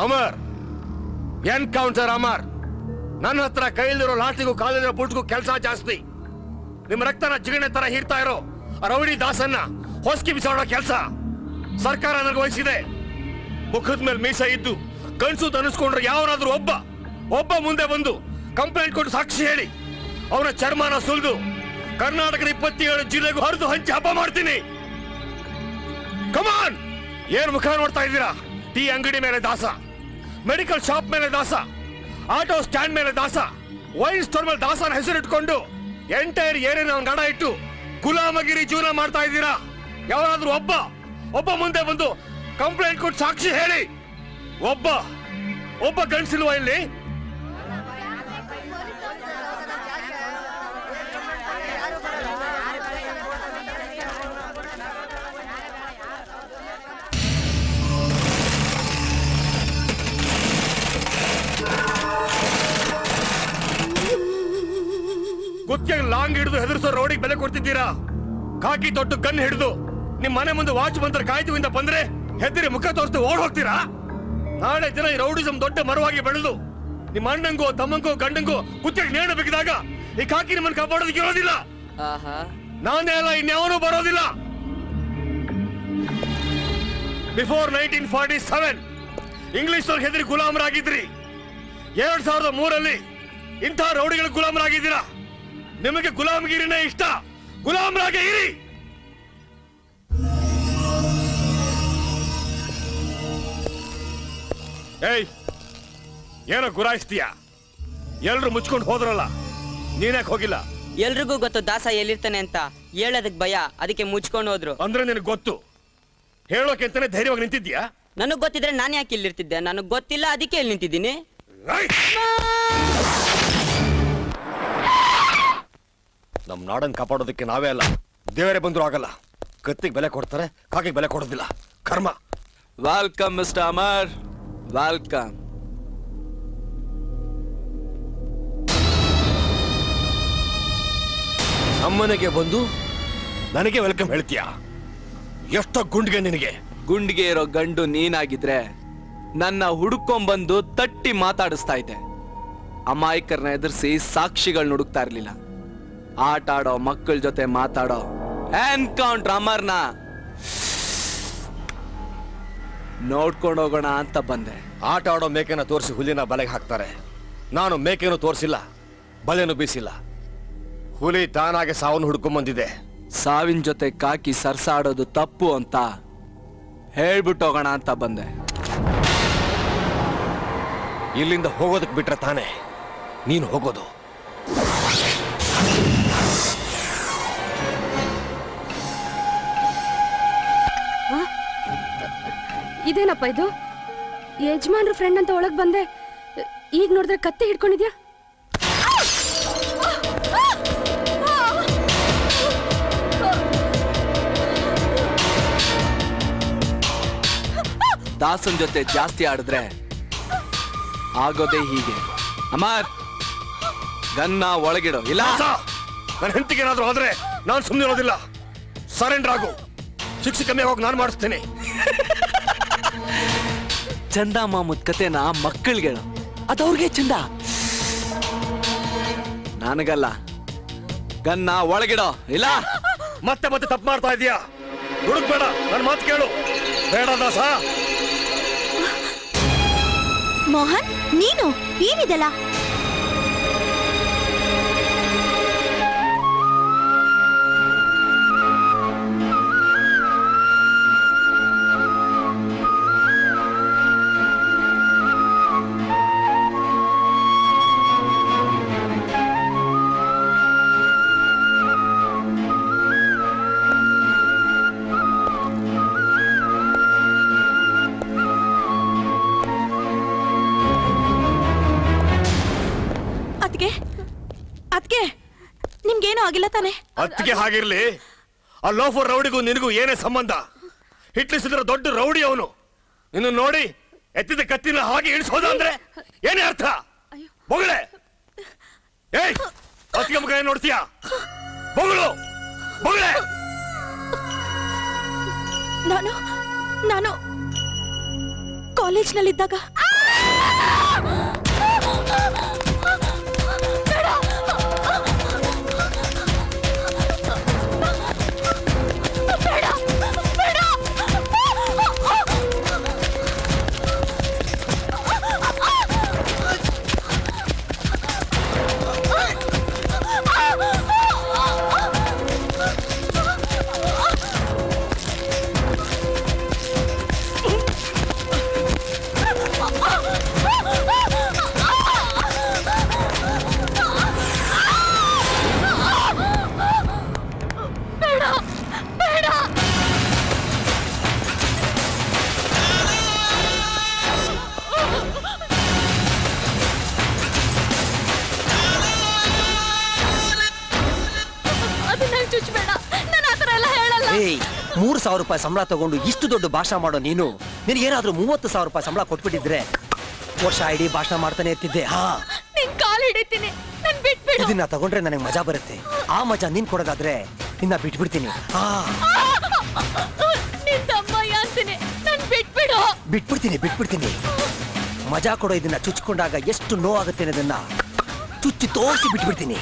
ಅಮರ್, ಎನ್ಕೌಂಟರ್ ಅಮರ್. ನನ್ನ ಹತ್ರ ಕೈಲಿರೋ ಲಾಟಿಗೂ ಕಾಲಿರೋ ಬುಟ್ಗೂ ಕೆಲಸ ಜಾಸ್ತಿ. ನಿಮ್ಮ ರಕ್ತನ ಜಿಗಣೆ ತರ ಹೀರ್ತಾ ಇರೋ ರೌಡಿ ದಾಸನ್ನ ಹೊಸ್ಕಿ ಬಿಸಾಡೋ ಕೆಲಸ ಸರ್ಕಾರ ನನಗೆ ವಹಿಸಿದೆ. ಮುಖದ ಮೇಲೆ ಮೀಸ ಇದ್ದು ಗಂಡಸು ತನಿಸ್ಕೊಂಡ್ರೆ ಯಾವನಾದ್ರೂ ಒಬ್ಬ ಮುಂದೆ ಬಂದು ಕಂಪ್ಲೇಂಟ್ ಕೊಟ್ಟು ಸಾಕ್ಷಿ ಹೇಳಿ ಅವನ ಚರ್ಮನ ಸುಲಿದು ಕರ್ನಾಟಕದ 27 ಜಿಲ್ಲೆಗೂ ಹರಿದು ಹಂಚಿ ಹಬ್ಬ ಮಾಡ್ತೀನಿ. ಕಮಾನ್! ಏನ್ ಮುಖ ನೋಡ್ತಾ ಇದ್ದೀರಾ? ಟೀ ಅಂಗಡಿ ಮೇಲೆ ದಾಸ, ಮೆಡಿಕಲ್ ಶಾಪ್ ಮೇಲೆ ದಾಸ, ಆಟೋ ಸ್ಟ್ಯಾಂಡ್ ಮೇಲೆ ದಾಸ, ವೈನ್ ಸ್ಟೋರ್ ಮೇಲೆ ದಾಸನ ಹೆಸರಿಟ್ಕೊಂಡು ಎಂಟೈರ್ ಏರಿಯಾ ಗಡ ಇಟ್ಟು ಗುಲಾಮಗಿರಿ ಜೀವನ ಮಾಡ್ತಾ ಇದ್ದೀರಾ. ಯಾರಾದ್ರೂ ಒಬ್ಬ ಮುಂದೆ ಬಂದು ಕಂಪ್ಲೇಂಟ್ ಕೊಟ್ಟು ಸಾಕ್ಷಿ ಹೇಳಿ. ಒಬ್ಬ ಗಂಡಸಿಲ್ವಾ ಇಲ್ಲಿ? ಗುತ್ತಿಗೆ ಲಾಂಗ್ ಹಿಡಿದು ಹೆದರ್ಸೋ ರೋಡಿಗೆ ಬೆಲೆ ಕೊಡ್ತಿದ್ದೀರಾ. ಕಾಕಿ ತೊಟ್ಟು ಗನ್ ಹಿಡಿದು ನಿಮ್ ಮನೆ ಮುಂದೆ ವಾಚ್ ಬಂದ್ರೆ ಕಾಯ್ದುವಿಂದ ಬಂದ್ರೆ ಹೆದರಿ ಮುಖ ತೋರಿಸ್ತು ಓಡ್ ಹೋಗ್ತೀರಾ? ನಾಳೆ ದಿನ ಈ ರೌಡಿಸಂ ದೊಡ್ಡ ಮರವಾಗಿ ಬೆಳೆದು ನಿಮ್ಮ ಅಣ್ಣಂಗೋ ತಮ್ಮಂಗೋ ಗಂಡಂಗೋ ಕುತ್ತಿಗೆ ನೇಣು ಬಿಗಿದಾಗ ಈ ಕಾಕಿ ನಿಮ್ಮನ್ನು ಕಾಪಾಡೋದಕ್ಕೆ ಇರೋದಿಲ್ಲ. ನಾನೇ ಅಲ್ಲ, ಇನ್ಯಾವನೂ ಬರೋದಿಲ್ಲ. ಬಿಫೋರ್ 1947 ಇಂಗ್ಲಿಷ್ ಅವ್ರಿಗೆ ಹೆದರಿ ಗುಲಾಮರಾಗಿದ್ರಿ. 2003 ಇಂಥ ರೌಡಿಗಳ ಗುಲಾಮರಾಗಿದ್ದೀರಾ. ನಿಮಗೆ ಗುಲಾಮಗಿರಿನೇ ಇಷ್ಟ, ಗುಲಾಮರಾಗೆ ಇರಿ. ಏಯ್, ಏನೋ ಗುರಾಯಿಸ್ತೀಯ? ಎಲ್ರು ಮುಚ್ಕೊಂಡು ಹೋದ್ರಲ್ಲ, ನೀನ್ಯಾಕೆ ಹೋಗಿಲ್ಲ? ಎಲ್ರಿಗೂ ಗೊತ್ತು ದಾಸ ಎಲ್ಲಿರ್ತಾನೆ ಅಂತ. ಹೇಳೋದಕ್ ಭಯ, ಅದಕ್ಕೆ ಮುಚ್ಕೊಂಡು ಹೋದ್ರು. ಅಂದ್ರೆ ನಿನಗೆ ಗೊತ್ತು, ಹೇಳೋಕೆ ಅಂತಾನೆ ಧೈರ್ಯವಾಗಿ ನಿಂತಿದ್ಯಾ? ನನಗ್ ಗೊತ್ತಿದ್ರೆ ನಾನು ಯಾಕೆ ಇಲ್ಲಿರ್ತಿದ್ದೆ? ನನಗ್ ಗೊತ್ತಿಲ್ಲ, ಅದಕ್ಕೆ ಇಲ್ಲಿ ನಿಂತಿದ್ದೀನಿ. ನಮ್ ನಾಡನ್ ಕಾಪಾಡೋದಕ್ಕೆ ನಾವೇ ಅಲ್ಲ, ದೇವರೇ ಬಂದ್ರು ಆಗಲ್ಲ. ಕತ್ತಿಗೆ ಬೆಲೆ ಕೊಡ್ತಾರೆ, ಕಾಕಿಗೆ ಬೆಲೆ ಕೊಡೋದಿಲ್ಲ. ಕರ್ಮ. Welcome mister Amar, welcome. ನಮ್ಮನೆಗೆ ಬಂದು ನನಗೆ ವೆಲ್ಕಮ್ ಹೇಳ್ತೀಯಾ? ಎಷ್ಟೋ ಗುಂಡಿಗೆ ನಿನಗೆ. ಗುಂಡಿಗೆ ಇರೋ ಗಂಡು ನೀನಾಗಿದ್ರೆ ನನ್ನ ಹುಡುಕೊಂಡ್ಬಂದು ತಟ್ಟಿ ಮಾತಾಡಿಸ್ತಾ ಇದ್ದೆ. ಅಮಾಯಕರನ್ನ ಎದುರಿಸಿ ಸಾಕ್ಷಿಗಳನ್ನ ಹುಡುಕ್ತಾ ಇರ್ಲಿಲ್ಲ. ಆಟ ಆಡೋ ಮಕ್ಕಳ ಜೊತೆ ಮಾತಾಡೋ ಎನ್ಕೌಂಟರ್ ಅಮರ್ನ ನೋಡ್ಕೊಂಡು ಹೋಗೋಣ ಅಂತ ಬಂದೆ. ಆಟ ಆಡೋ ಮೇಕೆನ ತೋರಿಸಿ ಹುಲಿನ ಬಲೆಗೆ ಹಾಕ್ತಾರೆ. ನಾನು ಮೇಕೆನೂ ತೋರಿಸಿಲ್ಲ, ಬಲೆನೂ ಬೀಸಿಲ್ಲ. ಹುಲಿ ತಾನಾಗೆ ಸಾವನ್ನು ಹುಡ್ಕೊಂಡ್ಬಂದಿದೆ. ಸಾವಿನ ಜೊತೆ ಕಾಕಿ ಸರ್ಸಾಡೋದು ತಪ್ಪು ಅಂತ ಹೇಳ್ಬಿಟ್ಟು ಹೋಗೋಣ ಅಂತ ಬಂದೆ. ಇಲ್ಲಿಂದ ಹೋಗೋದಕ್ಕೆ ಬಿಟ್ರೆ ತಾನೇ ನೀನು ಹೋಗೋದು. ಇದೇನಪ್ಪ ಇದು? ಯಜಮಾನ್ರು ಫ್ರೆಂಡ್ ಅಂತ ಒಳಗ್ ಬಂದೆ, ಈಗ ನೋಡಿದ್ರೆ ಕತ್ತೆ ಹಿಡ್ಕೊಂಡಿದ್ಯಾ? ದಾಸನ್ ಜೊತೆ ಜಾಸ್ತಿ ಆಡಿದ್ರೆ ಆಗೋದೇ ಹೀಗೆ. ಅಮರ್, ಗನ್ನ ಒಳಗಿಡೋ, ಇಲ್ಲ ನನ್ನ ಹೆಂಡತಿಗೆ ಏನಾದ್ರೂ ಆದ್ರೆ ನಾನು ಸುಮ್ಮನೆ ಇರೋದಿಲ್ಲ. ಸರೆಂಡರ್ ಆಗು, ಶಿಕ್ಷೆ ಕಮ್ಮಿ ಹೋಗಿ ನಾನು ಮಾಡಿಸ್ತೇನೆ. ಚಂದ ಮಾಮೂದ್ ಕತೆನ ಮಕ್ಕಳಿಗೆ ಅದವ್ರಿಗೆ ಚಂದ, ನನಗಲ್ಲ. ಗನ್ನ ಒಳಗಿಡೋ, ಇಲ್ಲ ಮತ್ತೆ ತಪ್ಪು ಮಾಡ್ತಾ ಇದೀಯಾ? ಹುಡುಕ್ಬೇಡ, ನನ್ನ ಮಾತು ಕೇಳು. ಬೇಡ ದಾಸ. ಮೋಹನ್, ನೀನು ಏನಿದೆಲ್ಲ? ಅದ್ಕೆ ನಿಮ್ಗೇನು ಆಗಿಲ್ಲ ತಾನೆ? ಅದಕ್ಕೆ ಹಾಗಿರ್ಲಿ. ಆ ಲೋಫರ್ ರೌಡಿಗೂ ನಿನಗೂ ಏನೇ ಸಂಬಂಧ? ಹಿಟ್ಲಿಸಿದ್ರೆ ದೊಡ್ಡ ರೌಡಿ ಅವನು. ಇನ್ನು ನೋಡಿ ಎತ್ತಿದ ಕತ್ತಿನ ಹಾಗೆ ಇಳಿಸೋದ ಅಂದ್ರೆ ಏನೇ ಅರ್ಥ? ಬೊಗಳೆ. ಏಯ್, ಅತ್ತಿಗೆ ಮಗ ಏನ್ ನೋಡ್ತೀಯಾ? ಬೊಗಳು, ಬೊಗಳೆ. ನಾನು ಕಾಲೇಜ್ನಲ್ಲಿದ್ದಾಗ 3,000 ರೂಪಾಯಿ ಸಂಬಳ ತಗೊಂಡು ಇಷ್ಟು ದೊಡ್ಡ ಭಾಷಣ ಮಾಡೋ ನೀನು ನಿನಗೇನಾದ್ರೂ 30,000 ರೂಪಾಯಿ ಸಂಬಳ ಕೊಟ್ಬಿಟ್ಟಿದ್ರೆ ವರ್ಷ ಇಡೀ ಭಾಷಣ ಮಾಡ್ತಾನೆ ಇರ್ತಿದ್ದೆ. ಇದನ್ನ ತಗೊಂಡ್ರೆ ನನಗೆ ಮಜಾ ಬರುತ್ತೆ. ಆ ಮಜಾ ನೀನ್ ಕೊಡೋದಾದ್ರೆ ನಿನ್ನ ಬಿಟ್ಬಿಡ್ತೀನಿ. ಬಿಟ್ಬಿಡ್ತೀನಿ. ಮಜಾ ಕೊಡೋ ಇದನ್ನ ಚುಚ್ಕೊಂಡಾಗ ಎಷ್ಟು ನೋವಾಗುತ್ತೆ ಅನ್ನೋದನ್ನ ಚುಚ್ಚಿ ತೋರಿಸಿ ಬಿಟ್ಬಿಡ್ತೀನಿ.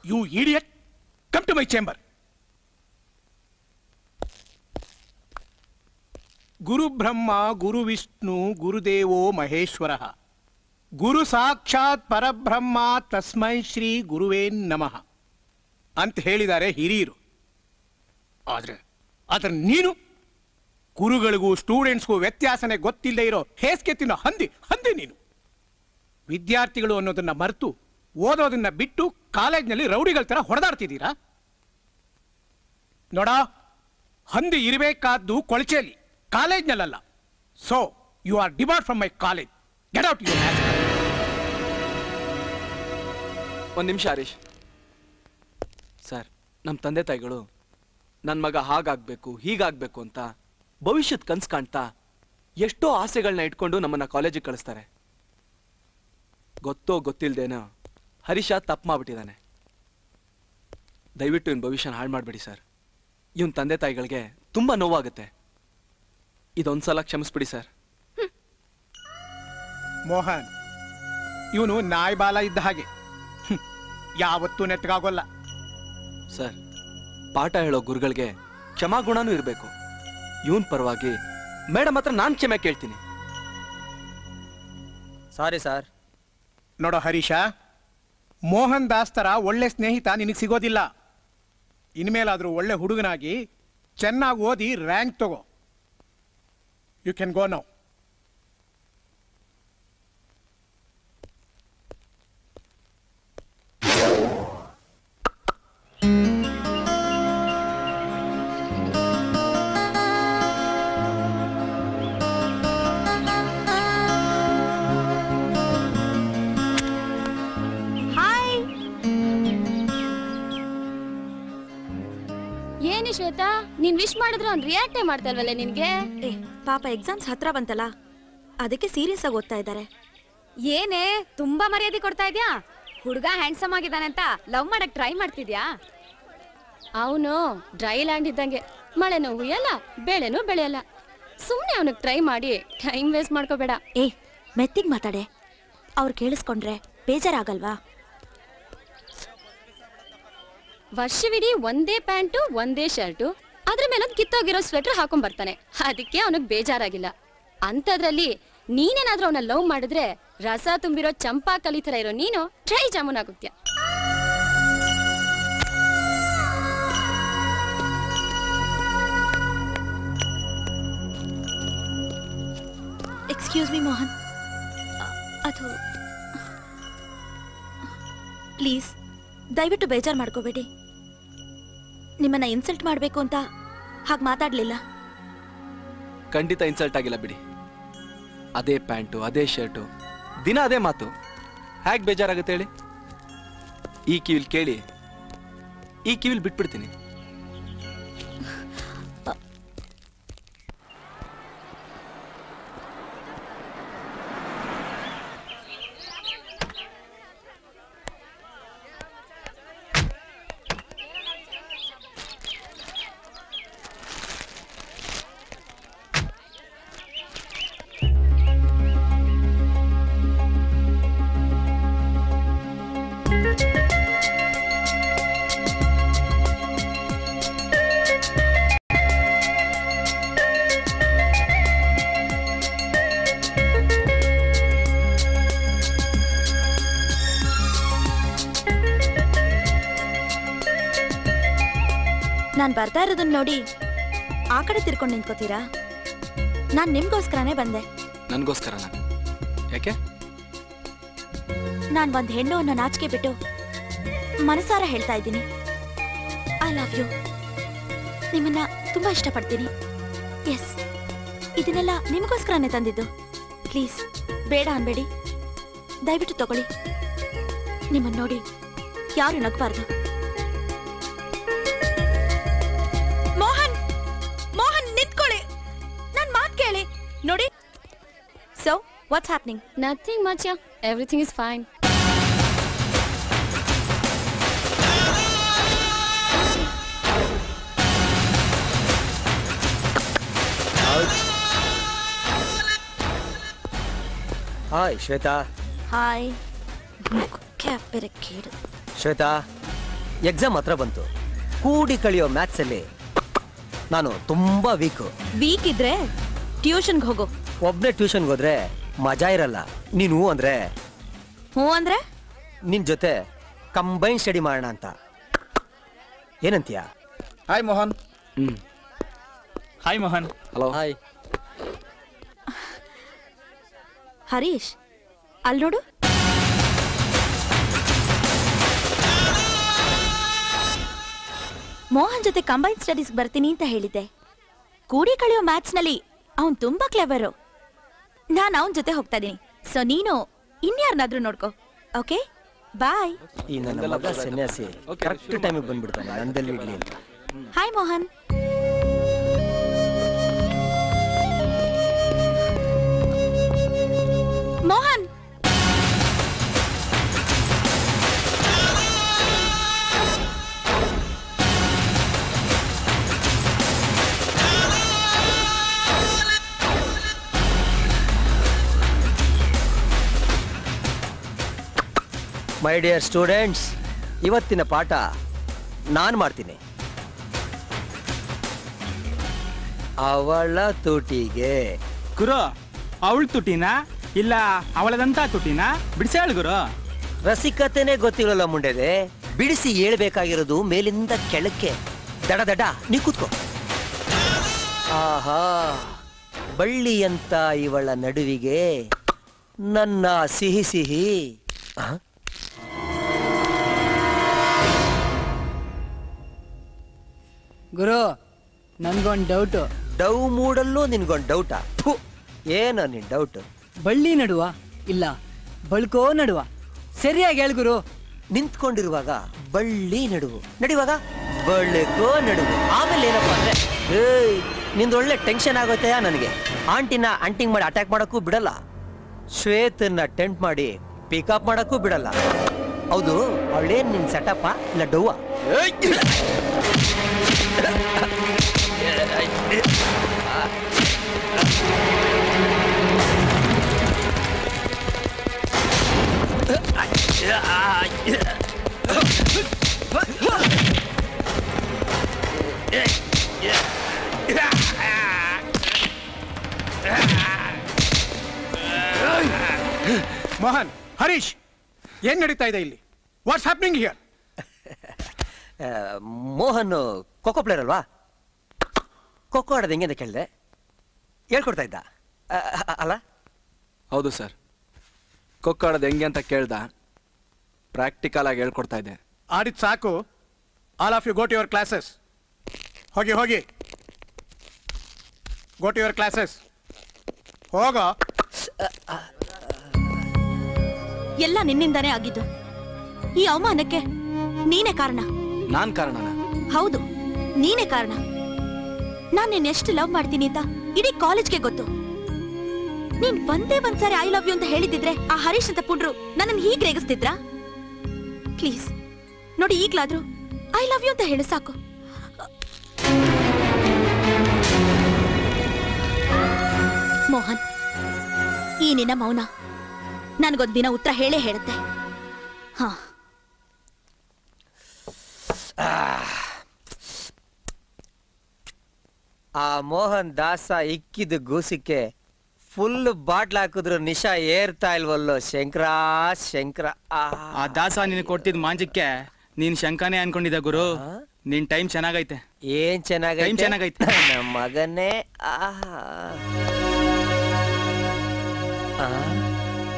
You idiot! Come to my chamber. Guru Brahma, Guru Vishnu, Guru Devo Maheshwara. Guru Sakshat Parabrahma Tasmai Shri Guruve Namaha. ಅಂತ ಹೇಳಿದ್ದಾರೆ ಹಿರಿಯರು. ಆದ್ರೆ ನೀನು ಗುರುಗಳಿಗೂ ಸ್ಟೂಡೆಂಟ್ಸ್ಗೂ ವ್ಯತ್ಯಾಸನೇ ಗೊತ್ತಿಲ್ಲದೆ ಇರೋ ಹೇಸ್ಗೆ ತಿನ್ನೋ ಹಂದಿ ನೀನು. ವಿದ್ಯಾರ್ಥಿಗಳು ಅನ್ನೋದನ್ನ ಮರೆತು ಓದೋದನ್ನ ಬಿಟ್ಟು ಕಾಲೇಜ್ನಲ್ಲಿ ರೌಡಿಗಳ ತರ ಹೊಡೆದಾಡ್ತಿದ್ದೀರಾ? ನೋಡ, ಹಂದಿ ಇರಬೇಕಾದ್ದು ಕೊಳಚೆಯಲ್ಲಿ, ಕಾಲೇಜ್ನಲ್ಲ. So you are debarred from my college. Get out your match. ಒಂದು ನಿಮಿಷ ಹರೀಶ್ ಸರ್, ನಮ್ಮ ತಂದೆ ತಾಯಿಗಳು ನನ್ನ ಮಗ ಹಾಗಾಗಬೇಕು ಹೀಗಾಗಬೇಕು ಅಂತ ಭವಿಷ್ಯದ ಕನಸು ಕಾಣ್ತಾ ಎಷ್ಟೋ ಆಸೆಗಳನ್ನ ಇಟ್ಕೊಂಡು ನಮ್ಮನ್ನ ಕಾಲೇಜಿಗೆ ಕಳಿಸ್ತಾರೆ. ಗೊತ್ತೋ ಗೊತ್ತಿಲ್ಲದೇನೋ ಹರೀಶ ತಪ್ಪು ಮಾಡ್ಬಿಟ್ಟಿದ್ದಾನೆ. ದಯವಿಟ್ಟು ಇವನ್ ಭವಿಷ್ಯನ ಹಾಳು ಮಾಡಬೇಡಿ ಸರ್. ಇವನ್ ತಂದೆ ತಾಯಿಗಳಿಗೆ ತುಂಬಾ ನೋವಾಗುತ್ತೆ. ಇದೊಂದ್ಸಲ ಕ್ಷಮಿಸ್ಬಿಡಿ ಸರ್. ಮೋಹನ್, ಇವನು ನಾಯಿ ಬಾಲ ಇದ್ದ ಹಾಗೆ, ಯಾವತ್ತೂ ನೆಟ್ಟಗಾಗೋಲ್ಲ. ಸರ್, ಪಾಠ ಹೇಳೋ ಗುರುಗಳಿಗೆ ಕ್ಷಮಾಗುಣನೂ ಇರಬೇಕು. ಇವನ್ ಪರವಾಗಿ ಮೇಡಮ್ ಹತ್ರ ನಾನು ಕ್ಷಮೆ ಕೇಳ್ತೀನಿ. Sorry sir. ನೋಡೋ ಹರೀಶ, ಮೋಹನ್ ದಾಸ್ ತರ ಒಳ್ಳೆ ಸ್ನೇಹಿತ ನಿನಗೆ ಸಿಗೋದಿಲ್ಲ. ಇನ್ಮೇಲಾದ್ರೂ ಒಳ್ಳೆ ಹುಡುಗನಾಗಿ ಚೆನ್ನಾಗಿ ಓದಿ ರ್ಯಾಂಕ್ ತಗೋ. You can go now. ಏನು ಶ್ವೇತಾ, ನೀನ್ ವಿಶ್ ಮಾಡಿದ್ರು ಅವ್ನು ರಿಯಾಕ್ಟೇ ಮಾಡ್ತಾ ಇಲ್ವಲ್ಲ ನಿನ್ಗೆ? ಪಾಪ ಎಕ್ಸಾಮ್ಸ್ ಹತ್ರ ಬಂತಲ್ಲ, ಅದಕ್ಕೆ ಸೀರಿಯಸ್ ಆಗಿ ಓದ್ತಾ ಇದ್ದಾರೆ. ಏನೇ ತುಂಬಾ ಮರ್ಯಾದೆ ಕೊಡ್ತಾ ಇದ್ಯಾ? ಹುಡುಗ ಹ್ಯಾಂಡ್ಸಮ್ ಆಗಿದ್ದಾನೆ ಅಂತ ಲವ್ ಮಾಡಕ್ ಟ್ರೈ ಮಾಡ್ತಿದ್ಯಾ? ಅವನು ಡ್ರೈ ಲ್ಯಾಂಡ್ ಇದ್ದಂಗೆ, ಮಳೆನೂ ಹುಯ್ಯಲ್ಲ ಬೆಳೆನೂ ಬೆಳೆಯಲ್ಲ. ಸುಮ್ನೆ ಅವನಿಗೆ ಟ್ರೈ ಮಾಡಿ ಟೈಮ್ ವೇಸ್ಟ್ ಮಾಡ್ಕೋಬೇಡ. ಮೆತ್ತಿಗೆ ಮಾತಾಡೆ, ಅವ್ರು ಕೇಳಿಸ್ಕೊಂಡ್ರೆ ಬೇಜಾರಾಗಲ್ವಾ? ವರ್ಷವಿಡೀ ಒಂದೇ ಪ್ಯಾಂಟು ಒಂದೇ ಶರ್ಟು, ಅದ್ರ ಮೇಲೆ ಕಿತ್ತೋಗಿರೋ ಸ್ವೆಟರ್ ಹಾಕೊಂಡ್ ಬರ್ತಾನೆ. ಅದಕ್ಕೆ ಅವನಿಗೆ ಬೇಜಾರಾಗಿಲ್ಲ. ಅಂತದ್ರಲ್ಲಿ ನೀನೇನಾದ್ರೂ ಅವನ ಲವ್ ಮಾಡಿದ್ರೆ ರಸ ತುಂಬಿರೋ ಚಂಪಾ ಕಲಿ ತರ ಇರೋ ನೀನು ಡ್ರೈ ಜಾಮೂನ್ ಆಗುತ್ತೀಯ. ಎಕ್ಸ್ಕ್ಯೂಸ್ ಮಿ ಮೋಹನ್, ಅದು ಪ್ಲೀಸ್ ದಯವಿಟ್ಟು ಬೇಜಾರು ಮಾಡ್ಕೋಬೇಡಿ. ನಿಮ್ಮನ್ನ ಇನ್ಸಲ್ಟ್ ಮಾಡ್ಬೇಕು ಅಂತ ಹಾಗೆ ಮಾತಾಡ್ಲಿಲ್ಲ. ಖಂಡಿತ ಇನ್ಸಲ್ಟ್ ಆಗಿಲ್ಲ ಬಿಡಿ. ಅದೇ ಪ್ಯಾಂಟು, ಅದೇ ಶರ್ಟು, ದಿನ ಅದೇ ಮಾತು, ಹೇಗೆ ಬೇಜಾರಾಗುತ್ತೆ ಹೇಳಿ? ಈ ಕಿವಿಲ್ ಕೇಳಿ, ಈ ಕಿವಿಲ್ ಬಿಟ್ಬಿಡ್ತೀನಿ. ನಾನ್ ಬರ್ತಾ ಇರೋದನ್ನ ನೋಡಿ ಆ ಕಡೆ ತಿರ್ಕೊಂಡು ನಿಂತ್ಕೋತೀರಾ? ನಾನ್ ನಿಮ್ಗೋಸ್ಕರನೇ ಬಂದೆ. ನನ್ಗೋಸ್ಕರನ? ಯಾಕೆ? ನಾನ್ ಒಂದ್ ಹೆಣ್ಣು ಅನ್ನೋ ನಾಚಿಕೆ ಬಿಟ್ಟು ಮನಸಾರ ಹೇಳ್ತಾ ಇದ್ದೀನಿ, ಐ ಲವ್ ಯು. ನಿಮ್ಮನ್ನ ತುಂಬಾ ಇಷ್ಟಪಡ್ತೀನಿ. ಎಸ್, ಇದನ್ನೆಲ್ಲ ನಿಮಗೋಸ್ಕರನೇ ತಂದಿದ್ದು. ಪ್ಲೀಸ್ ಬೇಡ ಅನ್ಬೇಡಿ, ದಯವಿಟ್ಟು ತಗೊಳ್ಳಿ. ನಿಮ್ಮನ್ನ ನೋಡಿ ಯಾರು ನಗಬಾರ್ದು. ಮೋಹನ್ ನಿಂತ್ಕೊಳ್ಳಿ, ನನ್ ಮಾತ್ ಕೇಳಿ. ನೋಡಿ. So, what's happening? Nothing much, yeah. Everything is fine. Hi Shweta. Hi. ಬೇರೆ ಕೇಳು. ಶ್ವೇತಾ, ಎಕ್ಸಾಮ್ ಹತ್ರ ಬಂತು. ಕೂಡಿ ಕಳಿಯೋ ಮ್ಯಾಥ್ಸ್ ಅಲ್ಲಿ ನಾನು ತುಂಬಾ ವೀಕ್ ಇದ್ರೆ ಟ್ಯೂಷನ್ಗೆ ಹೋಗು. ಒಬ್ನೇ ಟ್ಯೂಷನ್ಗೆ ಹೋದ್ರೆ ಮಜಾ ಇರಲ್ಲ. ನೀನು ಅಂದ್ರೆ ನಿನ್ ಜೊತೆ ಕಂಬೈನ್ ಸ್ಟಡಿ ಮಾಡೋಣ ಅಂತ. ಏನಂತೀಯ? Hi Mohan. Hi Mohan. Hello. Hi. Harish, ಅಲ್ಲಿ ನೋಡು. ಮೋಹನ್ ಜೊತೆ ಕಂಬೈನ್ ಸ್ಟಡೀಸ್ ಬರ್ತೀನಿ ಅಂತ ಹೇಳಿದ್ದೆ. ಕೂಡಿ ಕಳೆಯೋ ಮ್ಯಾಥ್ಸ್ ನಲ್ಲಿ ಅವನ್ ತುಂಬಾ ಕ್ಲೆವರು. ನಾನು ಅವನ್ ಜೊತೆ ಹೋಗ್ತಾ ಇದೀನಿ. ಸೊ ನೀನು ಇನ್ಯಾರನ್ನಾದ್ರೂ ನೋಡ್ಕೋ. ಓಕೆ, ಬಾಯ್. ಈ ನನ್ನ ಮಗ ಸನ್ಯಾಸಿ ಕರೆಕ್ಟ್ ಟೈಮಿಗೆ ಬಂದ್ಬಿಡ್ತಾನೆ ನಂದಲ್ಲಿ ಇಡ್ಲಿ ಅಂತ. Hi Mohan. Mohan, my dear students, ಇವತ್ತಿನ ಪಾಠ ನಾನು ಮಾಡ್ತೀನಿ. ಅವಳ ತುಟಿಗೆ. ಗುರು, ಅವಳ ತುಟಿನಾ ಇಲ್ಲ ಅವಳದಂತ ತುಟಿನಾ? ಬಿಡಿಸಿ ಹೇಳು ಗುರು. ರಸಿಕತೆನೇ ಗೊತ್ತಿರಲ್ಲ ಮುಂಡೆದೆ. ಬಿಡಿಸಿ ಹೇಳ್ಬೇಕಾಗಿರೋದು ಮೇಲಿಂದ ಕೆಳಕ್ಕೆ. ದಡ ದಡ ನೀ ಕೂತ್ಕೋ. ಆಹಾ, ಬಳ್ಳಿಯಂತ ಇವಳ ನಡುವಿಗೆ ನನ್ನ ಸಿಹಿ ಸಿಹಿ. ಗುರು, ನನ್ಗೊಂದು ಡೌಟು. ಡವ್ ಮೂಡಲ್ಲೂ ನಿನ್ಗೊಂದು ಡೌಟಾ? ಏನೋ ನಿನ್ ಡೌಟ್? ಬಳ್ಳಿ ನಡುವ ಇಲ್ಲ ಬಳ್ಕೋ ನಡುವ? ಸರಿಯಾಗಿ ಹೇಳು ಗುರು. ನಿಂತ್ಕೊಂಡಿರುವಾಗ ಬಳ್ಳಿ ನಡುವು, ನಡೆಯುವಾಗ ಬಳ್ಕೋ ನಡುವು. ಆಮೇಲೆ ಏನಪ್ಪ ಅಂದ್ರೆ, ನಿಂದೊಳ್ಳೆ ಟೆನ್ಷನ್ ಆಗೋತೆಯಾ ನನಗೆ. ಆಂಟಿನ ಅಂಟಿಂಗ್ ಮಾಡಿ ಅಟ್ಯಾಕ್ ಮಾಡಕ್ಕೂ ಬಿಡಲ್ಲ, ಶ್ವೇತನ್ನ ಟೆಂಟ್ ಮಾಡಿ ಪಿಕಪ್ ಮಾಡಕ್ಕೂ ಬಿಡಲ್ಲ. ಹೌದು, ಅವಳೇನ್ ನಿನ್ ಸೆಟಪ್ಪ ಇಲ್ಲ ಡವ್ವ? ಮೋಹನ್, ಹರೀಶ್, ಏನ್ ನಡೀತಾ ಇದೆ ಇಲ್ಲಿ? What's happening here? Mohan kho kho player ಅಲ್ವಾ? ಖೋಖೋ ಆಡೋದು ಹೆಂಗೆ ಅಂತ ಕೇಳಿದೆ, ಹೇಳ್ಕೊಡ್ತಾ ಇದ್ದ ಅಲ್ಲ? ಹೌದು ಸರ್, ಖೋಖೋ ಆಡೋದು ಹೆಂಗೆ ಅಂತ ಕೇಳ್ದ, ಪ್ರಾಕ್ಟಿಕಲ್ ಆಗಿ ಹೇಳ್ಕೊಡ್ತಾ ಇದ್ದೆ. ಆಡಿದ್ ಸಾಕು. All of you go to your classes. ಹೋಗಿ ಹೋಗಿ, ಗೋ ಟು ಯುವರ್ ಕ್ಲಾಸಸ್. ಹೋಗೋ. ಎಲ್ಲ ನಿನ್ನಿಂದಾನೇ ಆಗಿದ್ದು. ಈ ಅವಮಾನಕ್ಕೆ ನೀನೇ ಕಾರಣ. ನಾನ್ ಕಾರಣನ? ಹೌದು, ನೀನೇ ಕಾರಣ. ನಾನ್ ನಿನ್ನ ಎಷ್ಟು ಲವ್ ಮಾಡ್ತೀನಿ ಅಂತ ಇಡೀ ಕಾಲೇಜ್ಗೆ ಗೊತ್ತು. ನೀನ್ ಒಂದೇ ಒಂದ್ಸಾರಿ ಐ ಲವ್ ಯು ಅಂತ ಹೇಳಿದಿದ್ರೆ ಆ ಹರೀಶ್ ಅಂತ ಪುಂಡ್ರು ನನ್ನನ್ನು ಹೀಗೆ ರೇಗಿಸ್ತಿದ್ರಾ? ಪ್ಲೀಸ್ ನೋಡಿ, ಈಗ್ಲಾದ್ರೂ ಐ ಲವ್ ಯು ಅಂತ ಹೇಳು ಸಾಕು. ಮೋಹನ್, ಈ ನಿನ್ನ ಮೌನ ನನಗೊಂದ್ ದಿನ ಉತ್ತರ ಹೇಳೇ ಹೇಳುತ್ತೆ. ಹಾ, ಆ ಮೋಹನ್ ದಾಸ ಇಕ್ಕಿದ ಗೂಸಿಕ್ಕೆ ಫುಲ್ ಬಾಟ್ಲ್ ಹಾಕಿದ್ರು ನಿಶಾ ಏರ್ತಾ ಇಲ್ವಲ್ಲೋ ಶಂಕರ ಶಂಕರ. ಆ ದಾಸ ನೀನು ಕೊಡ್ತಿದ್ ಮಾಂಜಕ್ಕೆ ನೀನ್ ಶಂಕನೇ ಅನ್ಕೊಂಡಿದ್ದ ಗುರು. ನಿನ್ ಟೈಮ್ ಚೆನ್ನಾಗೈತೆ. ಏನ್ ಚೆನ್ನಾಗೈತೆ? ಚೆನ್ನಾಗೈತೆ ನಮ್ಮ ಮಗನೇ.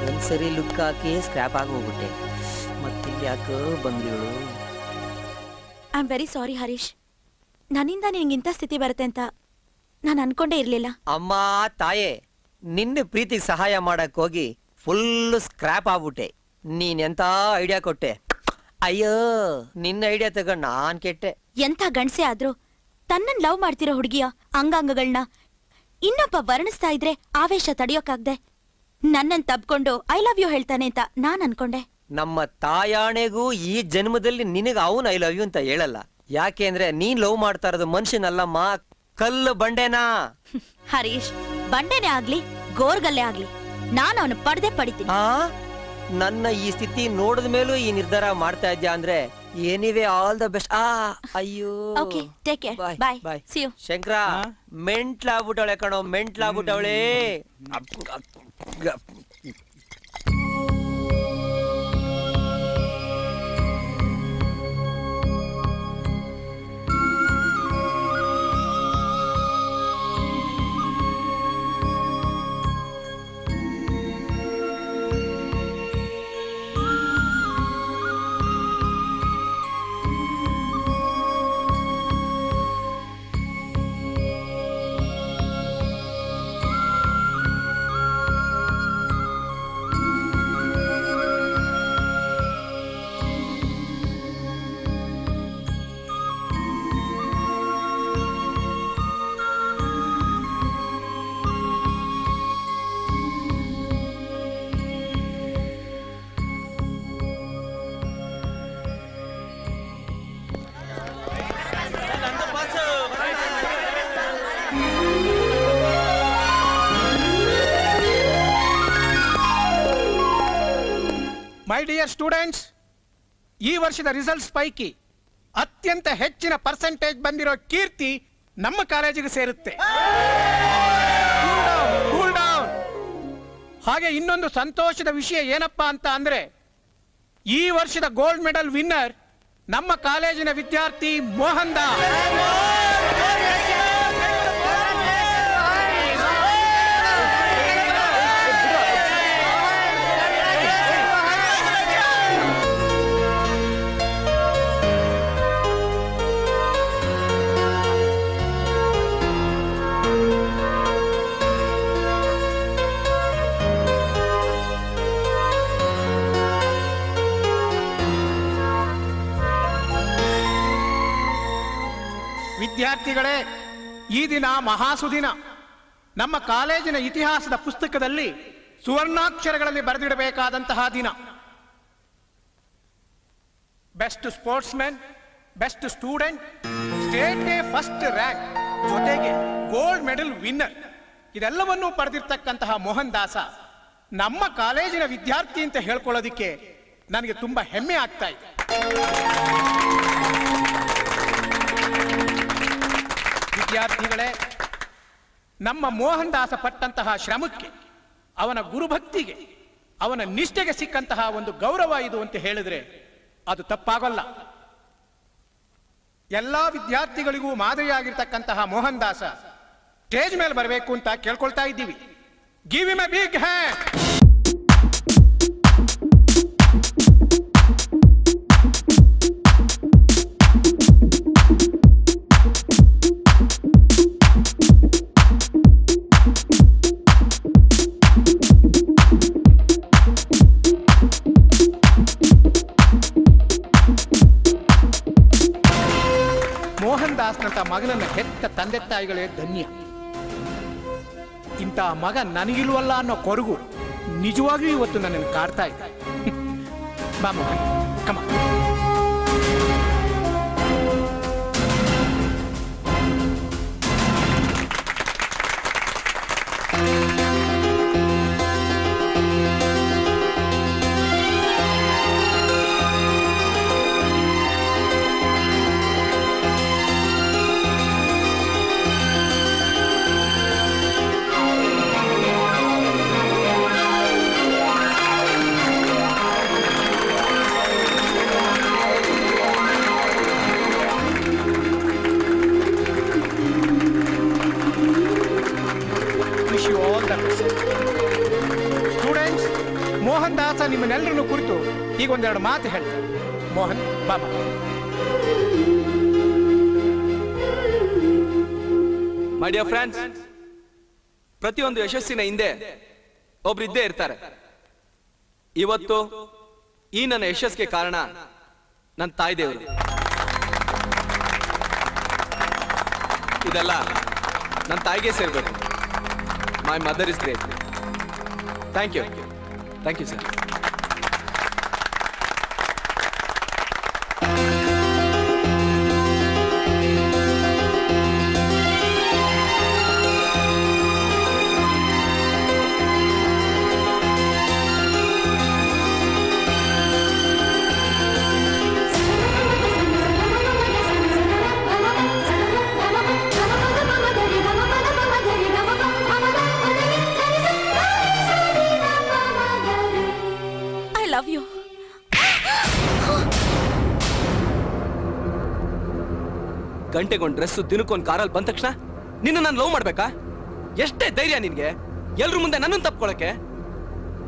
ಒಂದ್ಸರಿ ಲುಕ್ ಹಾಕಿ ಸ್ಕ್ರಾಪ್ ಆಗಿ ಹೋಗ್ಬಿಟ್ಟೆ. ಮತ್ತಿಲ್ಲಿ ಯಾಕೋ ಬಂದಿಳು. I am very sorry Harish. ನನ್ನಿಂದ ನಿನ್ಗಿಂತ ಸ್ಥಿತಿ ಬರುತ್ತೆ ಅಂತ ನಾನು ಅನ್ಕೊಂಡೇ ಇರ್ಲಿಲ್ಲ. ಅಮ್ಮ ತಾಯೇ, ನಿನ್ನ ಪ್ರೀತಿಗೆ ಸಹಾಯ ಮಾಡಕ್ ಹೋಗಿ ಫುಲ್ ಸ್ಕ್ರಾಪ್ ಆಗ್ಬಿಟ್ಟೆ. ನೀನೆಂತ ಐಡಿಯಾ ಕೊಟ್ಟೆ. ಅಯ್ಯೋ, ನಿನ್ನ ಐಡಿಯಾ ತಗೊಂಡ್ ನಾನ್ ಕೆಟ್ಟೆ. ಎಂಥ ಗಂಡ್ಸೆ ಆದ್ರೂ ತನ್ನನ್ ಲವ್ ಮಾಡ್ತಿರೋ ಹುಡುಗಿಯ ಅಂಗಾಂಗಗಳನ್ನ ಇನ್ನೊಬ್ಬ ವರ್ಣಿಸ್ತಾ ಇದ್ರೆ ಆವೇಶ ತಡೆಯೋಕಾಗ್ದೆ ನನ್ನನ್ ತಬ್ಕೊಂಡು ಐ ಲವ್ ಯು ಹೇಳ್ತಾನೆ ಅಂತ ನಾನ್ ಅನ್ಕೊಂಡೆ. ನಮ್ಮ ತಾಯಾಣೆಗೂ ಈ ಜನ್ಮದಲ್ಲಿ ನಿನಗ ಅವನ್ ಐ ಲವ್ ಯು ಅಂತ ಹೇಳಲ್ಲ. ಯಾಕೆ ಅಂದ್ರೆ ನೀನ್ ಲವ್ ಮಾಡ್ತಾ ಇರೋದು ಮನುಷ್ಯನಲ್ಲಮ್ಮ, ಕಲ್ಲು ಬಂಡೆನಾ. ಹರೀಶ್, ಬಂಡೆನೇ ಆಗ್ಲಿ ಗೋರ್ಗಲ್ಲೇ ಆಗ್ಲಿ ನಾನು ಅವನು ಪಡೆದೇ ಪಡಿತೀನಿ. ನನ್ನ ಈ ಸ್ಥಿತಿ ನೋಡಿದ ಮೇಲೂ ಈ ನಿರ್ಧಾರ ಮಾಡ್ತಾ ಇದ್ಯಾ ಅಂದ್ರೆ ಎನಿವೇ ಆಲ್ ದ ಬೆಸ್ಟ್. ಅಯ್ಯೋ, okay, take care, bye bye, see you. Shankara, ಮೆಂಟ್ಲಾಗ್ಬಿಟ್ಟವಳೆ ಕಣೋ, ಮೆಂಟ್ಲಾಗ್ಬಿಟ್ಟವಳೆ. ಮೈ ಡಿಯರ್ ಸ್ಟೂಡೆಂಟ್ಸ್, ಈ ವರ್ಷದ ರಿಸಲ್ಟ್ಸ್ ಪೈಕಿ ಅತ್ಯಂತ ಹೆಚ್ಚಿನ ಪರ್ಸೆಂಟೇಜ್ ಬಂದಿರೋ ಕೀರ್ತಿ ನಮ್ಮ ಕಾಲೇಜಿಗೆ ಸೇರುತ್ತೆ. Cool down. ಹಾಗೆ ಇನ್ನೊಂದು ಸಂತೋಷದ ವಿಷಯ ಏನಪ್ಪಾ ಅಂತ ಅಂದ್ರೆ, ಈ ವರ್ಷದ ಗೋಲ್ಡ್ ಮೆಡಲ್ ವಿನ್ನರ್ ನಮ್ಮ ಕಾಲೇಜಿನ ವಿದ್ಯಾರ್ಥಿ ಮೋಹನ್ ದಾಸ್. ವಿದ್ಯಾರ್ಥಿಗಳೇ, ಈ ದಿನ ಮಹಾಸುದಿನ. ನಮ್ಮ ಕಾಲೇಜಿನ ಇತಿಹಾಸದ ಪುಸ್ತಕದಲ್ಲಿ ಸುವರ್ಣಾಕ್ಷರಗಳಲ್ಲಿ ಬರೆದಿಡಬೇಕಾದಂತಹ ದಿನ. Best sports man, best student, state first rank, ಜೊತೆಗೆ ಗೋಲ್ಡ್ ಮೆಡಲ್ ವಿನ್ನರ್, ಇದೆಲ್ಲವನ್ನೂ ಪಡೆದಿರ್ತಕ್ಕಂತಹ ಮೋಹನ್ ದಾಸ ನಮ್ಮ ಕಾಲೇಜಿನ ವಿದ್ಯಾರ್ಥಿ ಅಂತ ಹೇಳ್ಕೊಳ್ಳೋದಿಕ್ಕೆ ನನಗೆ ತುಂಬಾ ಹೆಮ್ಮೆ ಆಗ್ತಾ ಇದೆ. ವಿದ್ಯಾರ್ಥಿಗಳೇ, ನಮ್ಮ ಮೋಹನ್ ದಾಸ ಪಟ್ಟಂತಹ ಶ್ರಮಕ್ಕೆ, ಅವನ ಗುರುಭಕ್ತಿಗೆ, ಅವನ ನಿಷ್ಠೆಗೆ ಸಿಕ್ಕಂತಹ ಒಂದು ಗೌರವ ಇದು ಅಂತ ಹೇಳಿದ್ರೆ ಅದು ತಪ್ಪಾಗಲ್ಲ. ಎಲ್ಲಾ ವಿದ್ಯಾರ್ಥಿಗಳಿಗೂ ಮಾದರಿಯಾಗಿರ್ತಕ್ಕಂತಹ ಮೋಹನ್ ದಾಸ ಸ್ಟೇಜ್ ಮೇಲೆ ಬರಬೇಕು ಅಂತ ಕೇಳ್ಕೊಳ್ತಾ ಇದ್ದೀವಿ. Give him a big hand. ನನ್ನ ಹೆತ್ತ ತಂದೆ ತಾಯಿಗಳೇ ಧನ್ಯ. ಇಂಥ ಮಗ ನನಗಿಲ್ವಲ್ಲ ಅನ್ನೋ ಕೊರಗು ನಿಜವಾಗಿಯೂ ಇವತ್ತು ನನ್ನನ್ನು ಕಾಡ್ತಾ ಇದೆ. ಬಾ ಮೋಹನ್, ಕಮ. ಸ್ಟೂಡೆಂಟ್ಸ್, ಮೋಹನ್ ದಾಸ ನಿಮ್ಮನ್ನೆಲ್ಲರನ್ನು ಕುರಿತು ಈಗ ಒಂದೆರಡು ಮಾತು ಹೇಳ್ತಾರೆ. ಮೋಹನ್, ಬಾಬಾ. ಮೈ ಡಿಯರ್ ಫ್ರೆಂಡ್ಸ್, ಪ್ರತಿಯೊಂದು ಯಶಸ್ಸಿನ ಹಿಂದೆ ಒಬ್ರಿದ್ದೇ ಇರ್ತಾರೆ. ಇವತ್ತು ಈ ನನ್ನ ಯಶಸ್ಸಿಗೆ ಕಾರಣ ನನ್ನ ತಾಯಿ ದೇವರು. ಇದೆಲ್ಲ ನನ್ನ ತಾಯಿಗೆ ಸೇರ್ಬೇಕು. My mother is great. Thank you sir. Love you. ಗಂಟೆಗೊಂದು ಡ್ರೆಸ್, ದಿನಕ್ಕೊಂದು ಕಾರಲ್ಲಿ ಬಂದ ತಕ್ಷಣ ನಿನ್ನ ನಾನು ಲವ್ ಮಾಡ್ಬೇಕಾ? ಎಷ್ಟೇ ಧೈರ್ಯ ನಿನ್ಗೆ ಎಲ್ರ ಮುಂದೆ ನನ್ನನ್ನು ತಪ್ಕೊಳಕ್ಕೆ?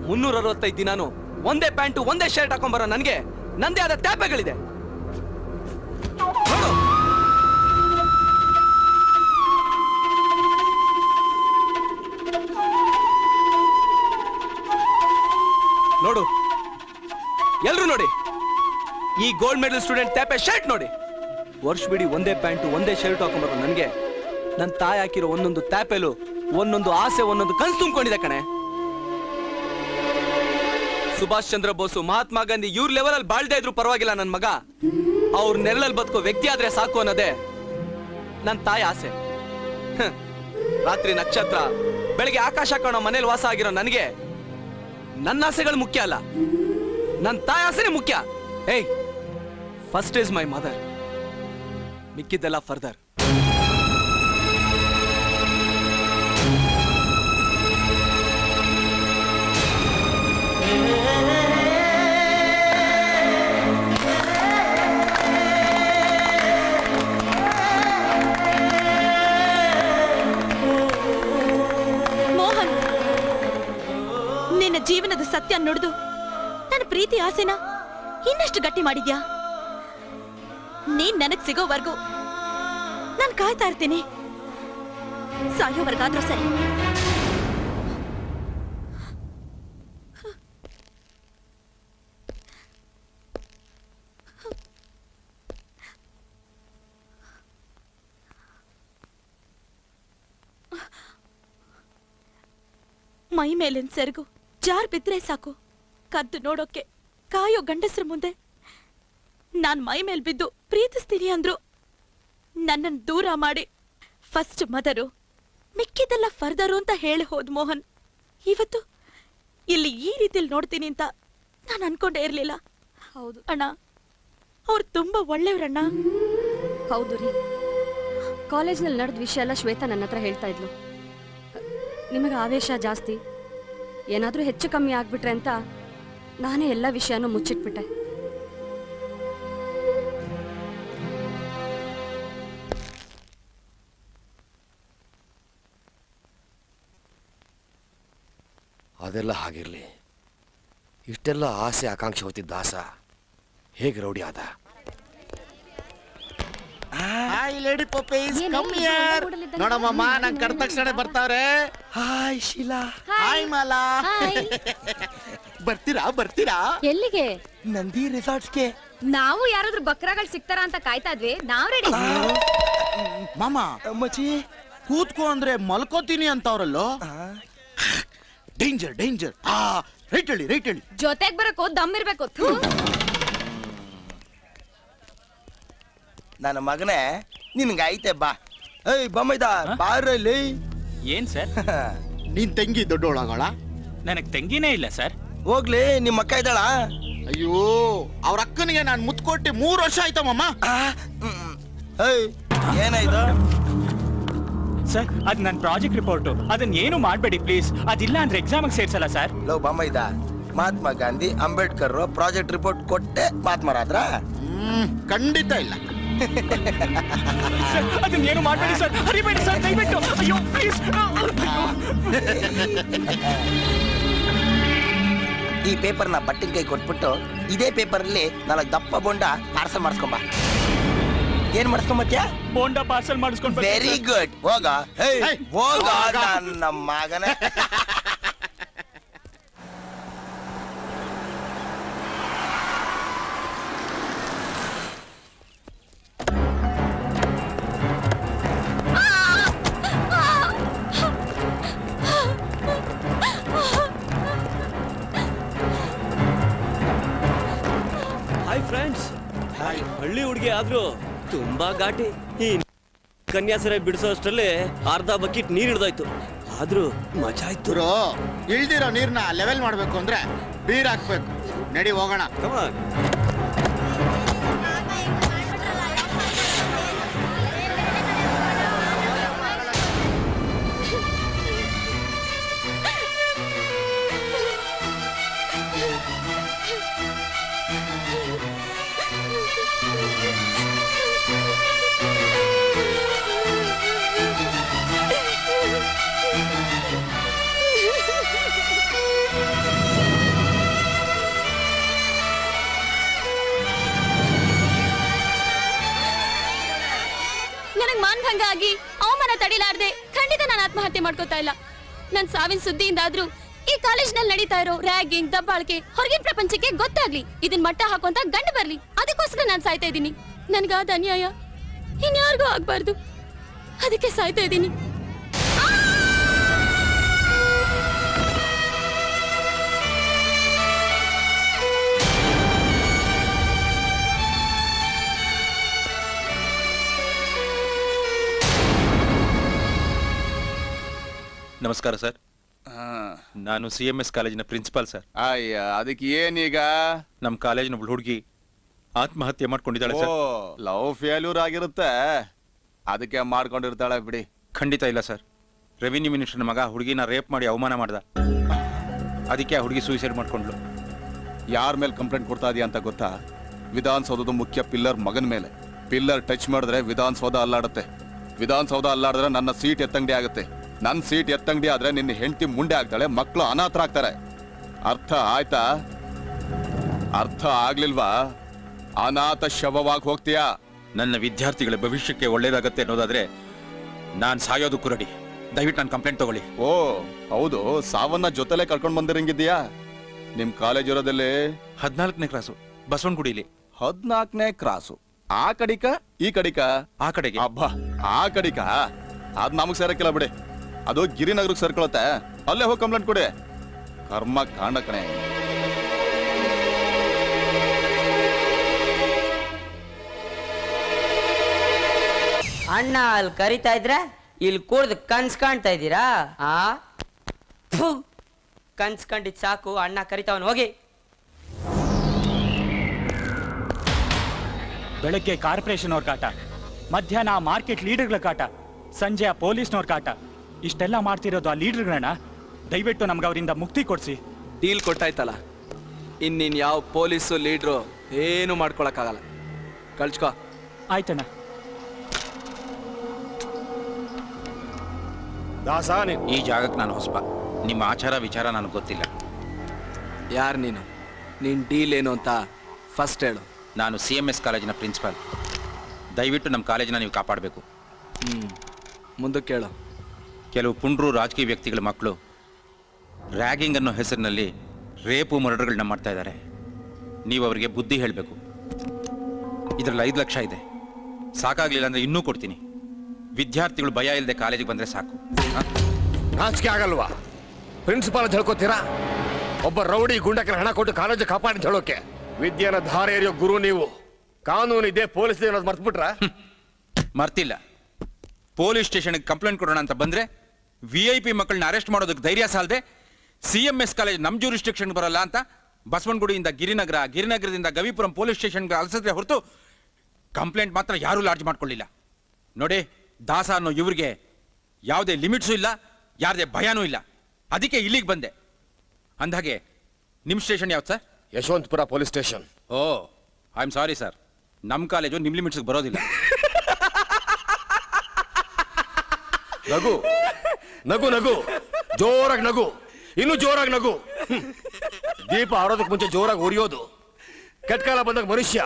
365 ದಿನಾನು ಒಂದೇ ಪ್ಯಾಂಟು ಒಂದೇ ಶರ್ಟ್ ಹಾಕೊಂಡ್ಬರೋ ನನ್ಗೆ ನಂದೇ ಆದ ಟ್ಯಾಪೆಗಳಿದೆ. ನೋಡು, ಎಲ್ರು ನೋಡಿ, ಈ ಗೋಲ್ಡ್ ಮೆಡಲ್ ಸ್ಟೂಡೆಂಟ್ ಟ್ಯಾಪೆ ಶರ್ಟ್ ನೋಡಿ. ವರ್ಷ ಬಿಡಿ ಒಂದೇ ಪ್ಯಾಂಟು ಒಂದೇ ಶರ್ಟ್ ಹಾಕೊಂಡ್ಬರೋ ನನ್ಗೆ ನನ್ನ ತಾಯಿ ಹಾಕಿರೋ ಒಂದೊಂದು ಟ್ಯಾಪೆಲು ಒಂದೊಂದು ಆಸೆ, ಒಂದೊಂದು ಕನ್ಸು ತುಂಬಿಕೊಂಡಿದೆ ಕಣೆ. ಸುಭಾಷ್ ಚಂದ್ರ ಬೋಸು, ಮಹಾತ್ಮ ಗಾಂಧಿ ಇವ್ರ ಲೆವೆಲ್ ಅಲ್ಲಿ ಬಾಳ್ದೇ ಇದ್ರು ಪರವಾಗಿಲ್ಲ, ನನ್ನ ಮಗ ಅವ್ರ ನೆರಳಲ್ಲಿ ಬದುಕೋ ವ್ಯಕ್ತಿ ಆದ್ರೆ ಸಾಕು ಅನ್ನೋದೇ ನನ್ನ ತಾಯಿ ಆಸೆ. ರಾತ್ರಿ ನಕ್ಷತ್ರ, ಬೆಳಿಗ್ಗೆ ಆಕಾಶ ಕಾಣೋ ಮನೇಲಿ ವಾಸ ಆಗಿರೋ ನನಗೆ ನನ್ನ ಆಸೆಗಳು ಮುಖ್ಯ ಅಲ್ಲ, ನನ್ನ ತಾಯಿ ಆಸೆನೇ ಮುಖ್ಯ. ಏಯ್, ಫಸ್ಟ್ ಈಸ್ ಮೈ ಮದರ್, ಮಿಕ್ಕಿದ್ದೆಲ್ಲ ಫರ್ದರ್. ಮೋಹನ್, ನಿನ್ನ ಜೀವನದ ಸತ್ಯ ನುಡಿದು ನನ್ನ ಪ್ರೀತಿ ಆಸೆನ ಇನ್ನಷ್ಟು ಗಟ್ಟಿ ಮಾಡಿದ್ಯಾ. ನೀನ್ ನನಗ್ ಸಿಗೋವರೆಗೂ ನಾನು ಕಾಯ್ತಾ ಇರ್ತೀನಿ, ಸಾಯೋವರೆಗಾದ್ರೂ ಸರಿ. ಮೈ ಮೇಲಿನ ಸೆರಗು ಜಾರ್ ಬಿದ್ರೆ ಸಾಕು, ಕದ್ದು ನೋಡೋಕೆ ಕಾಯೋ ಗಂಡಸ್ರ ಮುಂದೆ ನಾನ್ ಮೈ ಮೇಲ್ ಬಿದ್ದು ಪ್ರೀತಿಸ್ತೀನಿ ಅಂದ್ರು ನನ್ನನ್ನು ದೂರ ಮಾಡಿ ಫಸ್ಟ್ ಮದರು ಮಿಕ್ಕಿದೆಲ್ಲ ಫರ್ದರು ಅಂತ ಹೇಳಿ ಹೋದ್ ಮೋಹನ್. ಇವತ್ತು ಇಲ್ಲಿ ಈ ರೀತಿಯಲ್ಲಿ ನೋಡ್ತೀನಿ ಅಂತ ನಾನು ಅನ್ಕೊಂಡೇ ಇರ್ಲಿಲ್ಲ. ಹೌದು ಅಣ್ಣ, ಅವ್ರು ತುಂಬಾ ಒಳ್ಳೆಯವ್ರಣ್ಣ. ಹೌದು ರೀ, ಕಾಲೇಜ್ನಲ್ಲಿ ನಡೆದ ವಿಷಯ ಎಲ್ಲ ಶ್ವೇತಾ ನನ್ನ ಹತ್ರ ಹೇಳ್ತಾ ಇದ್ಲು. ನಿಮಗೆ ಆವೇಶ ಜಾಸ್ತಿ, ಏನಾದರೂ ಹೆಚ್ಚು ಕಮ್ಮಿ ಆಗ್ಬಿಟ್ರೆ ಅಂತ ನಾನೇ ಎಲ್ಲ ವಿಷಯನೂ ಮುಚ್ಚಿಟ್ಬಿಟ್ಟೆ. ಅದೆಲ್ಲ ಹಾಗಿರ್ಲಿ, ಇಷ್ಟೆಲ್ಲ ಆಸೆ ಆಕಾಂಕ್ಷೆ ಹೊತ್ತಿದ್ದ ದಾಸ ಹೇಗೆ ರೌಡಿ ಆದ? Hi lady puppies, come here. ನೋಡಮ್ಮ, ನಂಗೆ ಕರೆದ ತಕ್ಷಣ ಬರ್ತಾವ್ರೆ. ಹಾಯ್ ಶೀಲಾ. ಹಾಯ್ ಮಾಲಾ. ಬರ್ತೀರಾ? ಎಲ್ಲಿಗೆ? ನಂದಿ ರಿಸಾರ್ಟ್ಸ್ಗೆ. ನಾವು ಯಾರಾದ್ರೂ ಬಕ್ರಾಗಳು ಸಿಗ್ತಾರ ಅಂತ ಕಾಯ್ತಾ ಇದ್ವಿ. ನಾವ್ ರೆಡಿ. ಮಾಮ ಮಚ್ಚಿ ಕೂತ್ಕೋ ಅಂದ್ರೆ ಮಲ್ಕೋತೀನಿ ಅಂತವ್ರಲ್ಲೋ. Danger danger. ರೈಟ್ ಹೇಳಿ ರೈಟ್ ಹೇಳಿ. ಜೊತೆಗ್ ಬರಕೋ ದಮ್ ಇರ್ಬೇಕು. ನನ್ನ ಮಗನೇ ನಿನ್ಗೈತೆ ಬಾ. ಏಯ್ ಬಮ್ಮೈದ ಬಾರಲ್ಲಿ. ಏನ್ ಸರ್? ನೀನ್ ತಂಗಿ ದೊಡ್ಡೋಳಗಳ? ನನಗ್ ತಂಗಿನೇ ಇಲ್ಲ ಸರ್. ಹೋಗ್ಲಿ ನಿಮ್ಮ ಅಕ್ಕ ಇದ್ದಾಳ? ಅಯ್ಯೋ ಅವ್ರ ಅಕ್ಕನಿಗೆ ನಾನು ಮುತ್ಕೊಟ್ಟು 3 ವರ್ಷ ಆಯ್ತಮ್ಮ. ಏಯ್ ಏನಾಯ್ತು ಸರ್? ಅದ್ ನನ್ನ ಪ್ರಾಜೆಕ್ಟ್ ರಿಪೋರ್ಟು, ಅದನ್ನ ಏನು ಮಾಡಬೇಡಿ ಪ್ಲೀಸ್. ಅದಿಲ್ಲ ಅಂದ್ರೆ ಎಕ್ಸಾಮ್ ಸೇರ್ಸಲ್ಲ ಸರ್. ಲೋ ಬಮ್ಮೈದ, ಮಹಾತ್ಮ ಗಾಂಧಿ ಅಂಬೇಡ್ಕರ್ ಪ್ರಾಜೆಕ್ಟ್ ರಿಪೋರ್ಟ್ ಕೊಟ್ಟೆ ಮಹಾತ್ಮರಾದ್ರ? ಖಂಡಿತ ಇಲ್ಲ. ಅದನ್ನ ಏನು ಮಾಡಬೇಡಿ ಸರ್, ಹರಿಬೇಡಿ ಸರ್ ದಯವಿಟ್ಟು. ಅಯ್ಯೋ ಪ್ಲೀಸ್. ಈ ಪೇಪರ್ನ ಬಟ್ಟಿನ ಕೈ ಕೊಟ್ಬಿಟ್ಟು ಇದೇ ಪೇಪರಲ್ಲಿ 4 ದಪ್ಪ ಬೋಂಡ ಪಾರ್ಸಲ್ ಮಾಡಿಸ್ಕೊಂಬ. ಏನ್ ಮಾಡಿಸ್ಕೊಂಬತ್ಯಾ? ಬೋಂಡ ಪಾರ್ಸಲ್ ಮಾಡಿಸ್ಕೊಂಡ್. Very good. ಹೋಗ ಹೋಗ ನನ್ನ ಮಗನೇ. Hi friends. ಹಳ್ಳಿ ಹುಡುಗಿ ಆದ್ರೂ ತುಂಬಾ ಘಾಟಿ. ಈ ಕನ್ಯಾಸರ ಬಿಡಿಸೋ ಅಷ್ಟರಲ್ಲಿ ಅರ್ಧ ಬಕೆಟ್ ನೀರ್ ಹಿಡ್ದಾಯ್ತು. ಆದ್ರೂ ಮಜಾ ಆಯ್ತು. ಇಳ್ದಿರೋ ನೀರ್ನ ಲೆವೆಲ್ ಮಾಡ್ಬೇಕು ಅಂದ್ರೆ ಬೀರ್ ಹಾಕ್ಬೇಕು. ನಡಿ ಹೋಗೋಣ. ನನಗ್ ಮಾನಭಂಗ ಆಗಿ ಅವಮಾನ ತಡಿಲಾರ್ದೆ ಖಂಡಿತ ನಾನು ಆತ್ಮಹತ್ಯೆ ಮಾಡ್ಕೋತಾ ಇಲ್ಲ. ನನ್ ಸಾವಿನ ಸುದ್ದಿಯಿಂದಾದ್ರೂ ಈ ಕಾಲೇಜ್ನಲ್ಲಿ ನಡೀತಾ ಇರೋ ರ್ಯಾಗಿಂಗ್, ದಬ್ಬಾಳಿಕೆ ಹೊರಗಿನ ಪ್ರಪಂಚಕ್ಕೆ ಗೊತ್ತಾಗ್ಲಿ. ಇದನ್ ಮಟ್ಟ ಹಾಕುವಂತ ಗಂಡು ಬರ್ಲಿ. ಅದಕ್ಕೋಸ್ಕರ ನಾನು ಸಾಯ್ತಾ ಇದ್ದೀನಿ. ನನ್ಗಾದ ಅನ್ಯಾಯ ಇನ್ಯಾರಿಗೂ ಆಗ್ಬಾರ್ದು, ಅದಕ್ಕೆ ಸಾಯ್ತಾ ಇದ್ದೀನಿ. ನಮಸ್ಕಾರ ಸರ್. ನಾನು CMS ಕಾಲೇಜಿನ ಪ್ರಿನ್ಸಿಪಾಲ್ ಸರ್. ಅಯ್ಯ, ಅದಕ್ಕೆ ಏನೀಗ? ನಮ್ಮ ಕಾಲೇಜಿನ ಹುಡುಗಿ ಆತ್ಮಹತ್ಯೆ ಮಾಡ್ಕೊಂಡಿದ್ದಾಳೆ ಸರ್. ಲವ್ ಫೇಲ್ಯೂರ್ ಆಗಿರುತ್ತೆ, ಅದಕ್ಕೆ ಮಾಡ್ಕೊಂಡಿರ್ತಾಳೆ ಬಿಡಿ. ಖಂಡಿತ ಇಲ್ಲ ಸರ್. ರೆವಿನ್ಯೂ ಮಿನಿಸ್ಟರ್ ಮಗ ಹುಡುಗಿನ ರೇಪ್ ಮಾಡಿ ಅವಮಾನ ಮಾಡ್ದ. ಅದಕ್ಕೆ ಆ ಹುಡುಗಿ ಸೂಸೈಡ್ ಮಾಡ್ಕೊಂಡ್ಲು. ಯಾರ ಮೇಲೆ ಕಂಪ್ಲೇಂಟ್ ಕೊಡ್ತಾ ಇದೆಯಾ ಅಂತ ಗೊತ್ತಾ? ವಿಧಾನಸೌಧದ ಮುಖ್ಯ ಪಿಲ್ಲರ್ ಮಗನ ಮೇಲೆ. ಪಿಲ್ಲರ್ ಟಚ್ ಮಾಡಿದ್ರೆ ವಿಧಾನಸೌಧ ಅಲ್ಲಾಡುತ್ತೆ. ವಿಧಾನಸೌಧ ಅಲ್ಲಾಡಿದ್ರೆ ನನ್ನ ಸೀಟ್ ಎತ್ತಂಗಡಿ ಆಗುತ್ತೆ. ನನ್ನ ಸೀಟ್ ಎತ್ತಂಗಡಿ ಆದ್ರೆ ನಿನ್ನ ಹೆಂಡತಿ ಮುಂಡೆ ಆಗ್ತಾಳೆ, ಮಕ್ಕಳು ಅನಾಥರಾಗ್ತಾರೆ. ಅರ್ಥ ಆಯ್ತಾ? ಅರ್ಥ ಆಗ್ಲಿಲ್ವಾ? ಅನಾಥ ಶವವಾಗಿ ಹೋಗ್ತೀಯಾ? ನನ್ನ ವಿದ್ಯಾರ್ಥಿಗಳ ಭವಿಷ್ಯಕ್ಕೆ ಒಳ್ಳೇದಾಗತ್ತೆ ಅನ್ನೋದಾದ್ರೆ ನಾನು ಸಾಯೋದಕ್ಕೂ ರೆಡಿ. ದಯವಿಟ್ಟು ನಾನು ಕಂಪ್ಲೇಂಟ್ ತಗೊಳ್ಳಿ. ಓ ಹೌದು, ಸಾವನ್ನ ಜೊತೆಲೆ ಕರ್ಕೊಂಡು ಬಂದಿರಂಗಿದ್ಯಾ? ನಿಮ್ ಕಾಲೇಜ್ ಇರೋದಲ್ಲಿ 14ನೇ ಕ್ರಾಸು, ಬಸವನಗುಡಿಲಿ. 14ನೇ ಕ್ರಾಸು. ಆ ಕಡಿಕ ಈ ಕಡಿಕ? ಆ ಕಡೆಗೆ. ಅಬ್ಬಾ, ಆ ಕಡಿಕ ಅದ್ ನಮಗ್ ಸೇರಕ್ಕಿಲ್ಲ ಬಿಡಿ. ಅದು ಗಿರಿನಗರಕ್ಕೆ ಸೇರ್ಕೊಳತ್ತೆ. ಅಲ್ಲೇ ಹೋಗಿ ಕಂಪ್ಲೇಂಟ್ ಕೊಡಿ. ಕರ್ಮ ಕಾಂಡ ಕಣೆ. ಅಣ್ಣ ಅಲ್ಲಿ ಕರಿತಾ ಇದ್ರೆ ಇಲ್ಲಿ ಕೂಡ್ದು ಕನ್ಸ್ ಕಾಣ್ತಾ ಇದ್ದೀರಾ? ಕನ್ಸ್ ಕಂಡಿದ್ ಸಾಕು, ಅಣ್ಣ ಕರಿತಾವನ್ ಹೋಗಿ. ಬೆಳಗ್ಗೆ ಕಾರ್ಪೊರೇಷನ್ ಅವ್ರ ಕಾಟ, ಮಧ್ಯಾಹ್ನ ಮಾರ್ಕೆಟ್ ಲೀಡರ್ಗಳ ಕಾಟ, ಸಂಜೆ ಪೊಲೀಸ್ನವ್ರ ಕಾಟ. ಇಷ್ಟೆಲ್ಲ ಮಾಡ್ತಿರೋದು ಆ ಲೀಡರ್ಗಳನ್ನ. ದಯವಿಟ್ಟು ನಮ್ಗೆ ಅವರಿಂದ ಮುಕ್ತಿ ಕೊಡ್ಸಿ. ಡೀಲ್ ಕೊಟ್ಟಾಯ್ತಲ್ಲ, ಇನ್ನಿನ್ ಯಾವ ಪೊಲೀಸು ಲೀಡ್ರು ಏನು ಮಾಡ್ಕೊಳಕ್ಕಾಗಲ್ಲ. ಕಳ್ಸ್ಕೊ. ಆಯ್ತಣ್ಣ. ದಾಸ, ಈ ಜಾಗಕ್ಕೆ ನಾನು ಹೊಸಬ. ನಿಮ್ಮ ಆಚಾರ ವಿಚಾರ ನನಗೆ ಗೊತ್ತಿಲ್ಲ. ಯಾರು ನೀನು? ನಿನ್ ಡೀಲ್ ಏನು ಅಂತ ಫಸ್ಟ್ ಹೇಳು. ನಾನು CMS ಕಾಲೇಜಿನ ಪ್ರಿನ್ಸಿಪಾಲ್. ದಯವಿಟ್ಟು ನಮ್ಮ ಕಾಲೇಜಿನ ನೀವು ಕಾಪಾಡಬೇಕು. ಮುಂದಕ್ಕೆ ಕೇಳು. ಕೆಲವು ಪುಂಡ್ರು ರಾಜಕೀಯ ವ್ಯಕ್ತಿಗಳ ಮಕ್ಕಳು ರ್ಯಾಗಿಂಗ್ ಅನ್ನೋ ಹೆಸರಿನಲ್ಲಿ ರೇಪು ಮರ್ಡರ್ಗಳನ್ನ ಮಾಡ್ತಾ ಇದ್ದಾರೆ. ನೀವು ಅವರಿಗೆ ಬುದ್ಧಿ ಹೇಳಬೇಕು. ಇದರಲ್ಲಿ 5 ಲಕ್ಷ ಇದೆ. ಸಾಕಾಗಲಿಲ್ಲ ಅಂದರೆ ಇನ್ನೂ ಕೊಡ್ತೀನಿ. ವಿದ್ಯಾರ್ಥಿಗಳು ಭಯ ಇಲ್ಲದೆ ಕಾಲೇಜಿಗೆ ಬಂದ್ರೆ ಸಾಕು. ನಾಚಿಕೆ ಆಗಲ್ವಾ? ಪ್ರಿನ್ಸಿಪಾಲ್ ಹೇಳ್ಕೊತೀರಾ? ಒಬ್ಬ ರೌಡಿ ಗುಂಡಕ್ಕೆ ಹಣ ಕೊಟ್ಟು ಕಾಲೇಜ್ ಕಾಪಾಡಿ ಹೇಳೋಕೆ. ವಿದ್ಯೆನ ಧಾರೆ ಎರೆಯೋ ಗುರು ನೀವು. ಕಾನೂನು ಇದೆ, ಪೊಲೀಸ್ ಇದೆ ಅನ್ನೋದು ಮರ್ತ್ಬಿಟ್ರ? ಮರ್ತಿಲ್ಲ. ಪೊಲೀಸ್ ಸ್ಟೇಷನ್ಗೆ ಕಂಪ್ಲೇಂಟ್ ಕೊಡೋಣ ಅಂತ ಬಂದ್ರೆ VIP ಮಕ್ಕಳನ್ನ ಅರೆಸ್ಟ್ ಮಾಡೋದಕ್ಕೆ ಧೈರ್ಯ ಸಾಲದೆ CMS ಕಾಲೇಜ್ ನಮ್ ಜ್ಯೂರಿಸ್ಟ್ರಿಕ್ಷನ್ ಬರಲ್ಲ ಅಂತ ಬಸವನಗುಡಿಯಿಂದ ಗಿರಿನಗರ, ಗಿರಿನಗರದಿಂದ ಗವಿಪುರಂ ಪೊಲೀಸ್ ಸ್ಟೇಷನ್ಗೆ ಅಲ್ಸದ್ರೆ ಹೊರತು ಕಂಪ್ಲೇಂಟ್ ಮಾತ್ರ ಯಾರೂ ಲಾಡ್ಜ್ ಮಾಡ್ಕೊಳ್ಳಿಲ್ಲ. ನೋಡಿ, ದಾಸ ಅನ್ನೋ ಇವ್ರಿಗೆ ಯಾವುದೇ ಲಿಮಿಟ್ಸು ಇಲ್ಲ, ಯಾರದೇ ಭಯನೂ ಇಲ್ಲ. ಅದಕ್ಕೆ ಇಲ್ಲಿಗೆ ಬಂದೆ. ಅಂದಾಗೆ ನಿಮ್ಮ ಸ್ಟೇಷನ್ ಯಾವ್ದು sir? Yeshwantpur police station. Oh, I am sorry sir, ನಮ್ಮ ಕಾಲೇಜು ನಿಮ್ಮ ಲಿಮಿಟ್ಸ್ಗೆ ಬರೋದಿಲ್ಲ. ನಗು ನಗು ನಗು, ಜೋರಾಗಿ ನಗು, ಇನ್ನು ಜೋರಾಗಿ ನಗು. ದೀಪ ಆರೋದಕ್ಕೆ ಮುಂಚೆ ಜೋರಾಗಿ ಉರಿಯೋದು, ಕೆಟ್ಕಾಲ ಬಂದಾಗ ಮನುಷ್ಯ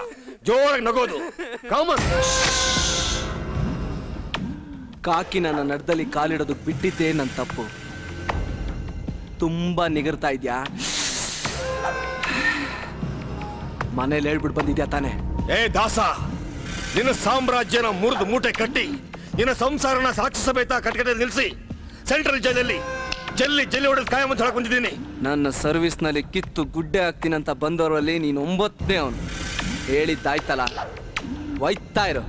ಜೋರಾಗಿ ನಗೋದು ಕಾಮನ್. ಕಾಕಿ ನನ್ನ ನಡ್ದಲ್ಲಿ ಕಾಲಿಡೋದು ಬಿಟ್ಟಿದ್ದೇ ನನ್ನ ತಪ್ಪು. ತುಂಬಾ ನಿಗರ್ತಾ ಇದ್ಯಾ? ಮನೇಲಿ ಹೇಳ್ಬಿಟ್ಟು ಬಂದಿದ್ಯಾ ತಾನೆ? ಏ ದಾಸ, ನಿನ್ನ ಸಾಮ್ರಾಜ್ಯನ ಮುರಿದು ಮೂಟೆ ಕಟ್ಟಿ ನಿನ್ನ ಸಂಸಾರನ ಸಾಕ್ಷಿ ಸಮೇತ ಕಟ್ಕಡೆ ನಿಲ್ಲಿಸಿ ಸೆಂಟ್ರಲ್ ಜೈಲಲ್ಲಿ ಜಲ್ಲಿ ಹೊಡೆದು ಕಾಯಂ ಅಂತ ಹೇಳಕ್ ಬಂದಿದ್ದೀನಿ. ನನ್ನ ಸರ್ವಿಸ್ನಲ್ಲಿ ಕಿತ್ತು ಗುಡ್ಡೆ ಹಾಕ್ತೀನಂತ ಬಂದವರಲ್ಲಿ ನೀನು 9ನೇ ಅವನು. ಹೇಳಿದ್ದಾಯ್ತಲ್ಲ, ಒಯ್ತಾ ಇರೋ.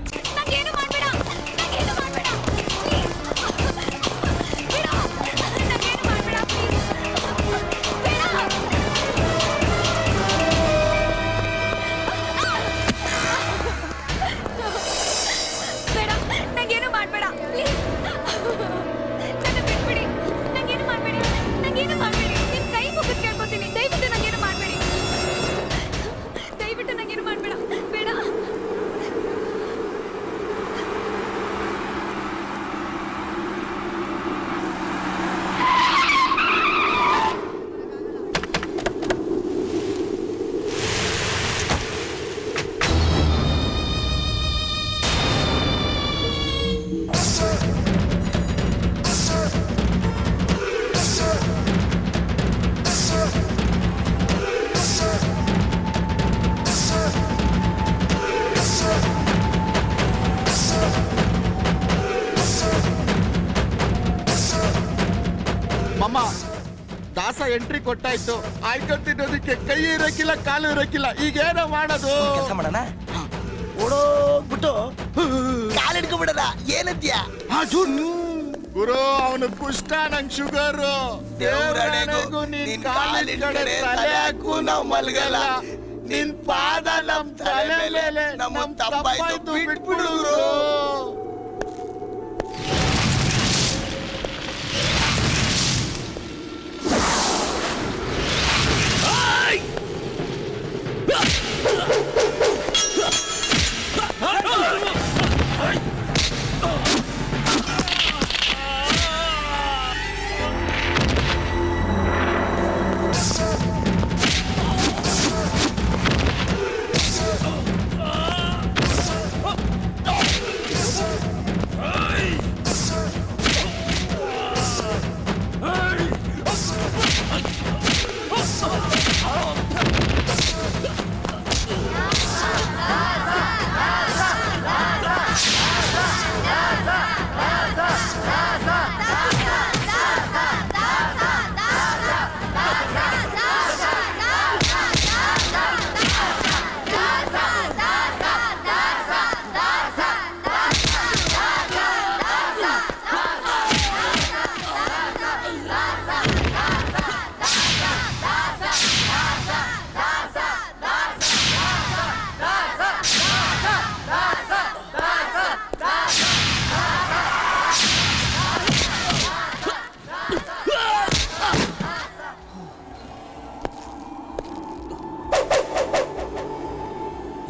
ದಾಸ ಎಂಟ್ರಿ ಕೊಟ್ಟಾಯ್ತು, ಆಯ್ಕೆ ತಿನ್ನೋದಕ್ಕೆ ಕೈ ಇರಕ್ಕಿಲ್ಲ, ಕಾಲು ಇರಕ್ಕಿಲ್ಲ. ಈಗ ಏನೋ ಮಾಡೋದು? ಕೆಲಸ ಮಾಡೋಣ, ಓಡೋಗ್ಬಿಟ್ಟು ಕಾಲು ಹಿಡ್ಕೊಂಡ್ಬಿಡದ. ಏನಂತ್ಯಾ? ಗುರು, ಅವನು ಕುಷ್ಟ, ನಂಗ್ ಶುಗರು. ದೇವರಣೆಗೂ ನೀನ್ ಕಾಲಿನ ಕಡೆ ತಲೆ ಹಾಕು, ನಾವ್ ಮಲ್ಗಲ್ಲ. ನಿನ್ ಪಾದ ನಮ್ ತಲೆ ಮೇಲೆ, ನಮ್ ತಪ್ಪಾಯ್ತು ಬಿಟ್ಬಿಡುರು.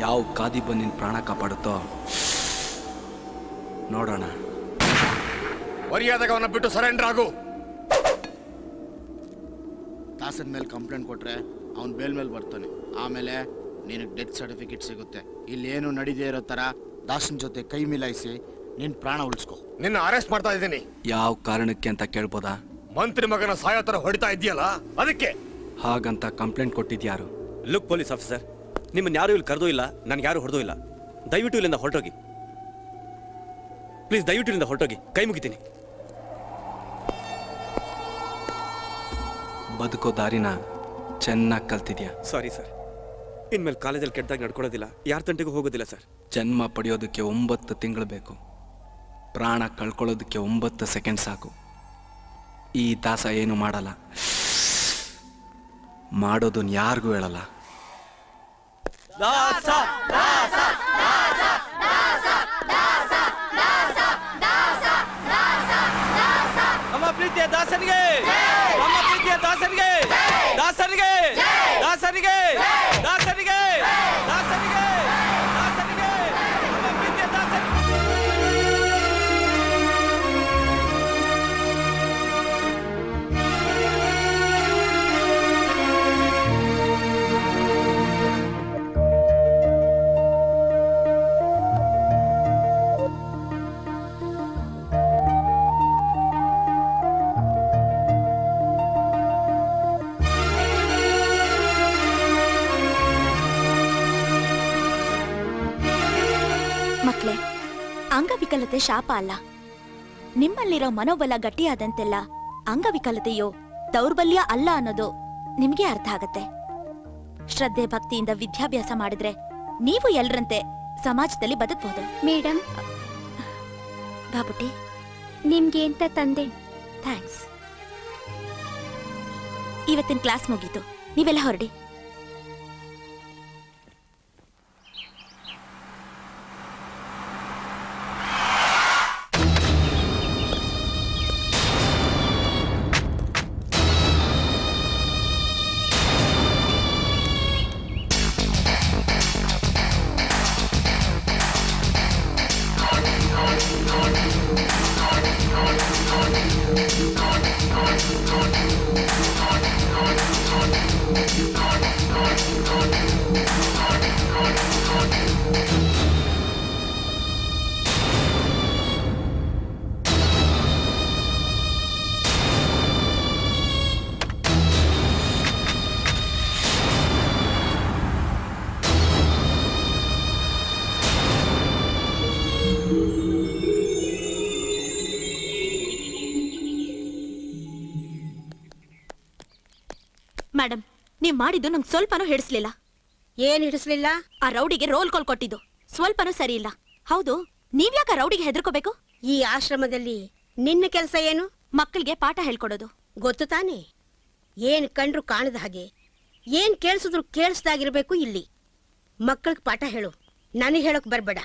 ಯಾವ ಕಾದಿ ಬಂದು ನಿನ್ ಪ್ರಾಣ ಕಾಪಾಡುತ್ತೋ ನೋಡೋಣ. ಮರ್ಯಾದೆಗೆ ಅವನ್ನ ಬಿಟ್ಟು ಸರೆಂಡರ್ ಆಗು. ದಾಸನ್ ಮೇಲೆ ಕಂಪ್ಲೇಂಟ್ ಕೊಟ್ರೆ ಅವ್ನ್ ಬೇಲ್ ಮೇಲೆ ಬರ್ತಾನೆ. ಆಮೇಲೆ ನಿನಗೆ ಡೆತ್ ಸರ್ಟಿಫಿಕೇಟ್ ಸಿಗುತ್ತೆ. ಇಲ್ಲೇನು ನಡೀದೇ ಇರೋ ತರ ದಾಸನ್ ಜೊತೆ ಕೈ ಮಿಲಾಯಿಸಿ ನಿನ್ ಪ್ರಾಣ ಉಳಿಸ್ಕೊ. ನಿನ್ನ ಅರೆಸ್ಟ್ ಮಾಡ್ತಾ ಇದ್ದೀನಿ. ಯಾವ ಕಾರಣಕ್ಕೆ ಅಂತ ಕೇಳ್ಬೋದಾ? ಮಂತ್ರಿ ಮಗನ ಸಾಯೋ ತರ ಹೊಡಿತಾ ಇದೆಯಲ್ಲ, ಅದಕ್ಕೆ. ಹಾಗಂತ ಕಂಪ್ಲೇಂಟ್ ಕೊಟ್ಟಿದ್ಯಾರು? ಲುಕ್ ಪೊಲೀಸ್ ಆಫೀಸರ್, ನಿಮ್ಮನ್ನ ಯಾರು ಇಲ್ಲಿ ಕರೆದೂ ಇಲ್ಲ, ನನ್ಗೆ ಯಾರು ಹೊಡೆದೂ ಇಲ್ಲ. ದಯವಿಟ್ಟು ಇಲ್ಲಿಂದ ಹೊರಟೋಗಿ ಪ್ಲೀಸ್ ದಯವಿಟ್ಟು ಇಲ್ಲಿಂದ ಹೊರಟೋಗಿ, ಕೈ ಮುಗಿತೀನಿ. ಬದುಕೋ ದಾರಿನ ಚೆನ್ನಾಗಿ ಕಲ್ತಿದ್ಯಾ. ಸಾರಿ ಸರ್, ಇನ್ಮೇಲೆ ಕಾಲೇಜಲ್ಲಿ ಕೆಟ್ಟದಾಗ ನಡ್ಕೊಳ್ಳೋದಿಲ್ಲ, ಯಾರ ತಂಟೆಗೂ ಹೋಗೋದಿಲ್ಲ ಸರ್. ಜನ್ಮ ಪಡೆಯೋದಕ್ಕೆ 9 ತಿಂಗಳು ಬೇಕು, ಪ್ರಾಣ ಕಳ್ಕೊಳ್ಳೋದಕ್ಕೆ 9 ಸೆಕೆಂಡ್ ಸಾಕು. ಈ ದಾಸ ಏನು ಮಾಡಲ್ಲ, ಮಾಡೋದನ್ನ ಯಾರಿಗೂ ಹೇಳಲ್ಲ. ನಮ್ಮ ಪ್ರೀತಿಯ ದಾಸನಿಗೆ, ನಮ್ಮ ಪ್ರೀತಿಯ ದಾಸನಿಗೆ, ದಾಸನಿಗೆ, ದಾಸನಿಗೆ, ದಾಸನಿಗೆ, ದಾಸನಿಗೆ, ದಾಸನಿಗೆ, ನಮ್ಮ ಪ್ರೀತಿಯ ದಾಸನಿಗೆ. ಮಕ್ಳೇ, ಅಂಗವಿಕಲತೆ ಶಾಪ ಅಲ್ಲ. ನಿಮ್ಮಲ್ಲಿರೋ ಮನೋಬಲ ಗಟ್ಟಿಯಾದಂತೆಲ್ಲ ಅಂಗವಿಕಲತೆಯೋ ದೌರ್ಬಲ್ಯ ಅಲ್ಲ ಅನ್ನೋದು ನಿಮ್ಗೆ ಅರ್ಥ ಆಗತ್ತೆ. ಶ್ರದ್ಧೆ ಭಕ್ತಿಯಿಂದ ವಿದ್ಯಾಭ್ಯಾಸ ಮಾಡಿದ್ರೆ ನೀವು ಎಲ್ಲರಂತೆ ಸಮಾಜದಲ್ಲಿ ಬದುಕಬಹುದು. ಮೇಡಮ್, ಬಾಬುಟಿ, ನಿಮ್ಗೆ ಅಂತ ತಂದೆ. ಥ್ಯಾಂಕ್ಸ್. ಇವತ್ತಿನ ಕ್ಲಾಸ್ ಮುಗೀತು, ನೀವೆಲ್ಲ ಹೊರಡಿ. ಮೇಡಮ್, ನೀವ್ ಮಾಡಿದ್ದು ನಂಗೆ ಸ್ವಲ್ಪನೂ ಹಿಡಿಸ್ಲಿಲ್ಲ. ಏನ್ ಹಿಡಿಸ್ಲಿಲ್ಲ? ಆ ರೌಡಿಗೆ ರೋಲ್ ಕಾಲ್ ಕೊಟ್ಟಿದ್ದು ಸ್ವಲ್ಪನೂ ಸರಿ ಇಲ್ಲ. ಹೌದು, ನೀವ್ಯಾಕ ರೌಡಿಗೆ ಹೆದರ್ಕೋಬೇಕು? ಈ ಆಶ್ರಮದಲ್ಲಿ ನಿನ್ನ ಕೆಲಸ ಏನು? ಮಕ್ಕಳಿಗೆ ಪಾಠ ಹೇಳ್ಕೊಡೋದು. ಗೊತ್ತು ತಾನೆ? ಏನ್ ಕಂಡ್ರು ಕಾಣದ ಹಾಗೆ, ಏನ್ ಕೇಳಿಸಿದ್ರು ಕೇಳಿಸ್ದಾಗಿರ್ಬೇಕು. ಇಲ್ಲಿ ಮಕ್ಕಳಿಗೆ ಪಾಠ ಹೇಳು, ನನಗೆ ಹೇಳಕ್ ಬರ್ಬೇಡ.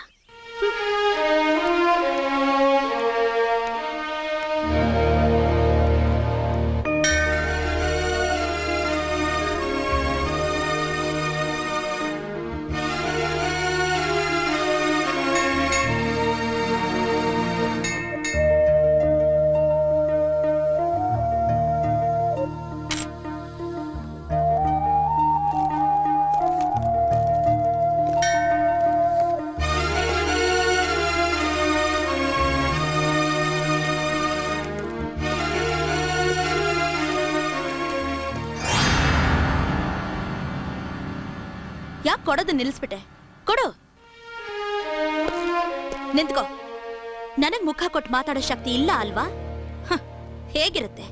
ಯಾಕೆ ಕೊಡೋದು ನಿಲ್ಲಿಸ್ಬಿಟ್ಟೆ? ಕೊಡು. ನಿಂತ್ಕೋ. ನನಗ್ ಮುಖ ಕೊಟ್ಟು ಮಾತಾಡೋ ಶಕ್ತಿ ಇಲ್ಲ ಅಲ್ವಾ? ಹೇಗಿರುತ್ತೆ?